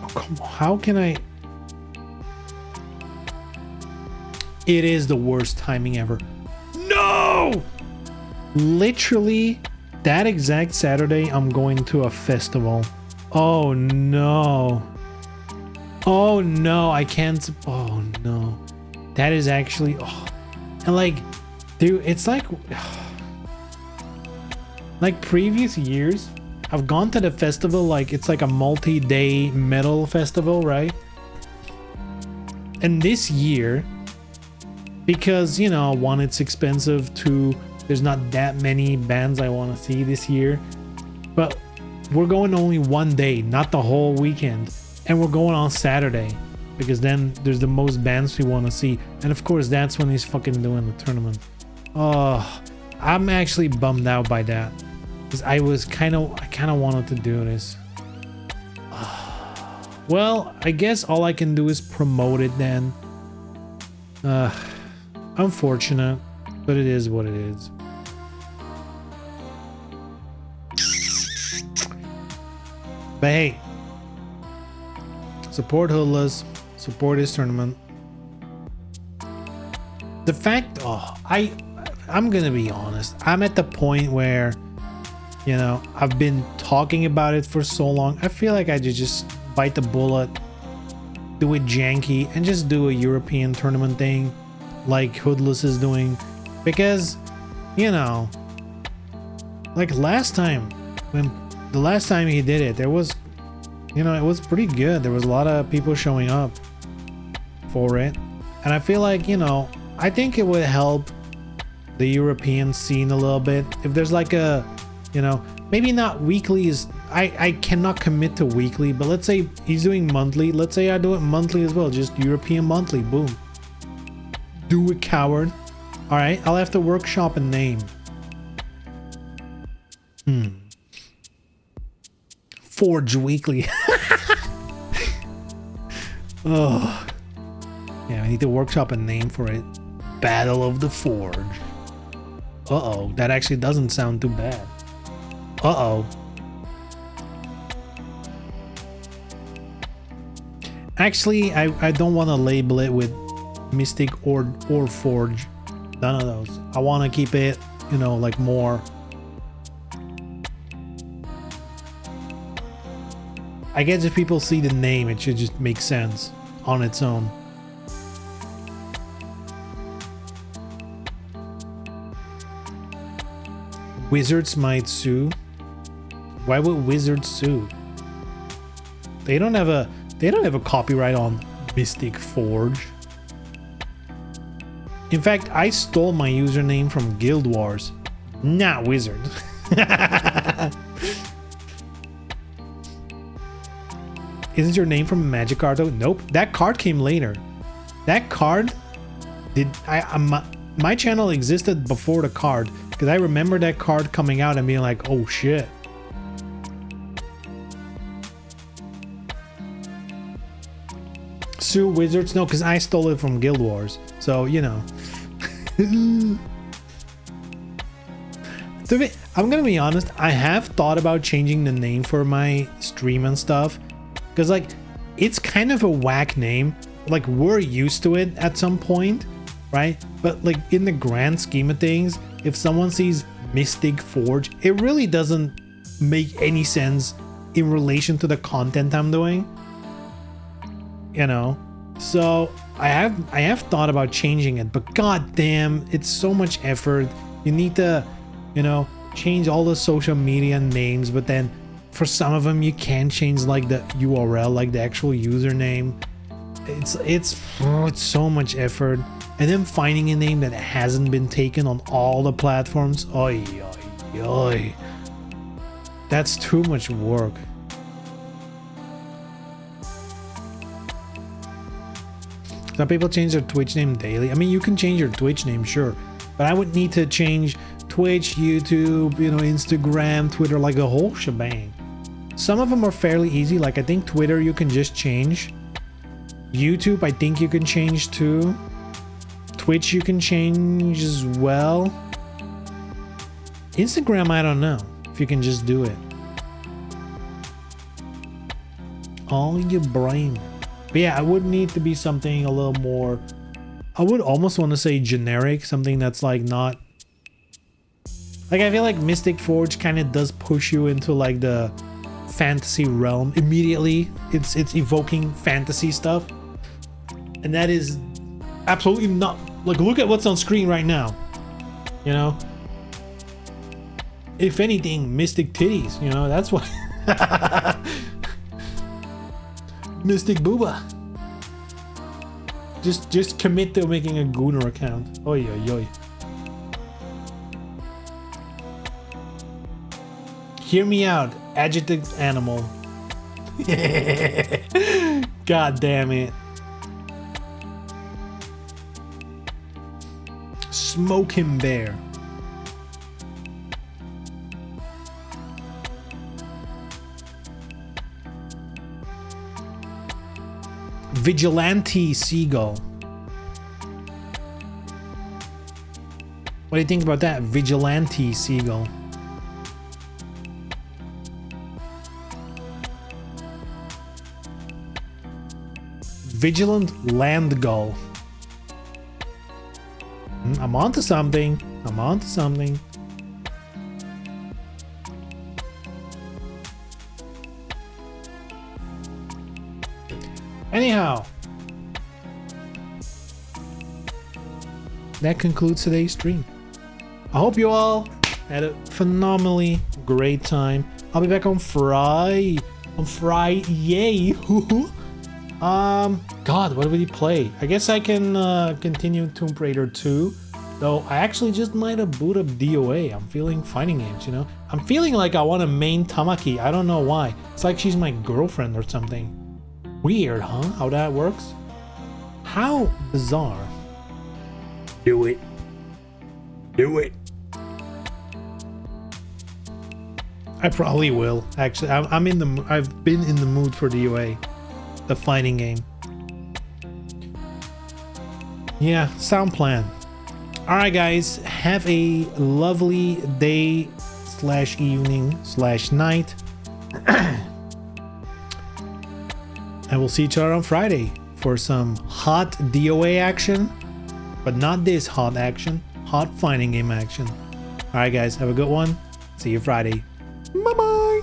oh, come on, how can I? It is the worst timing ever. No! Literally, that exact Saturday, I'm going to a festival. Oh no. Oh no, I can't. Oh no. That is actually. Oh. And like, dude, it's like previous years, I've gone to the festival, like it's like a multi-day metal festival, right? And this year, because, you know, one, it's expensive, two, there's not that many bands I want to see this year, but we're going only one day, not the whole weekend, and we're going on Saturday because then there's the most bands we want to see, and of course that's when he's fucking doing the tournament. Oh, I'm actually bummed out by that because I kind of wanted to do this. Well, I guess all I can do is promote it then. Unfortunate, but it is what it is. But hey, support Hoodless, support his tournament. The fact, I'm gonna be honest, I'm at the point where, you know, I've been talking about it for so long. I feel like I just bite the bullet, do it janky, and just do a European tournament thing like Hoodless is doing, because, you know, like the last time he did it, there was, you know, it was pretty good. There was a lot of people showing up for it, and I feel like, you know, I think it would help the European scene a little bit if there's like a, you know, maybe not weekly is, I cannot commit to weekly, but let's say he's doing monthly, let's say I do it monthly as well, just European monthly, boom. Do it, coward. All right, I'll have to workshop a name. Forge Weekly. Oh. Yeah, I need to workshop a name for it. Battle of the Forge. Uh-oh, that actually doesn't sound too bad. Uh-oh. Actually, I don't want to label it with Mystic or Forge. None of those. I want to keep it, you know, like more. I guess if people see the name, it should just make sense on its own. Wizards might sue. Why would wizards sue? They don't have a copyright on Mystic Forge. In fact, I stole my username from Guild Wars, not Wizard. Isn't your name from a Magic card though? Nope. That card came later. That card did my channel existed before the card because I remember that card coming out and being like, oh shit. Sue Wizards? No, because I stole it from Guild Wars. So, you know. I'm gonna be honest, I have thought about changing the name for my stream and stuff. Because, like, it's kind of a whack name. Like, we're used to it at some point, right? But, like, in the grand scheme of things, if someone sees Mystic Forge, it really doesn't make any sense in relation to the content I'm doing. You know? So, I have thought about changing it, but goddamn, it's so much effort. You need to, you know, change all the social media names, but then for some of them you can change like the URL, like the actual username. It's so much effort, and then finding a name that hasn't been taken on all the platforms. Oy, oy, oy. That's too much work. Some people change their Twitch name daily. I mean, you can change your Twitch name, sure, but I would need to change Twitch, YouTube, you know, Instagram, Twitter, like a whole shebang. Some of them are fairly easy, like I think Twitter you can just change. YouTube I think you can change too. Twitch you can change as well. Instagram I don't know if you can just do it. All your brain. But yeah, I would need to be something a little more, I would almost want to say generic, something that's like not, like I feel like Mystic Forge kind of does push you into like the fantasy realm immediately. It's evoking fantasy stuff, and that is absolutely not, like, look at what's on screen right now, you know. If anything, mystic titties, you know, that's what. Mystic booba. Just commit to making a Gooner account. Oy oy oy. Hear me out, adjective animal. God damn it. Smoke him bear. Vigilante seagull. What do you think about that? Vigilante seagull. Vigilant land gull. I'm onto something. I'm onto something. Anyhow, that concludes today's stream. I hope you all had a phenomenally great time. I'll be back on Friday. God, what would we play? I guess I can continue Tomb Raider 2. Though I actually just might have boot up DOA. I'm feeling fighting games, you know? I'm feeling like I want to main Tamaki. I don't know why. It's like she's my girlfriend or something. Weird, huh? How that works? How bizarre. Do it. Do it. I probably will. Actually, I'm in the. I've been in the mood for DOA, the fighting game. Yeah, sound plan. All right, guys. Have a lovely day / evening / night. And we'll see each other on Friday for some hot DOA action, but not this hot action. Hot fighting game action. All right, guys. Have a good one. See you Friday. Bye bye.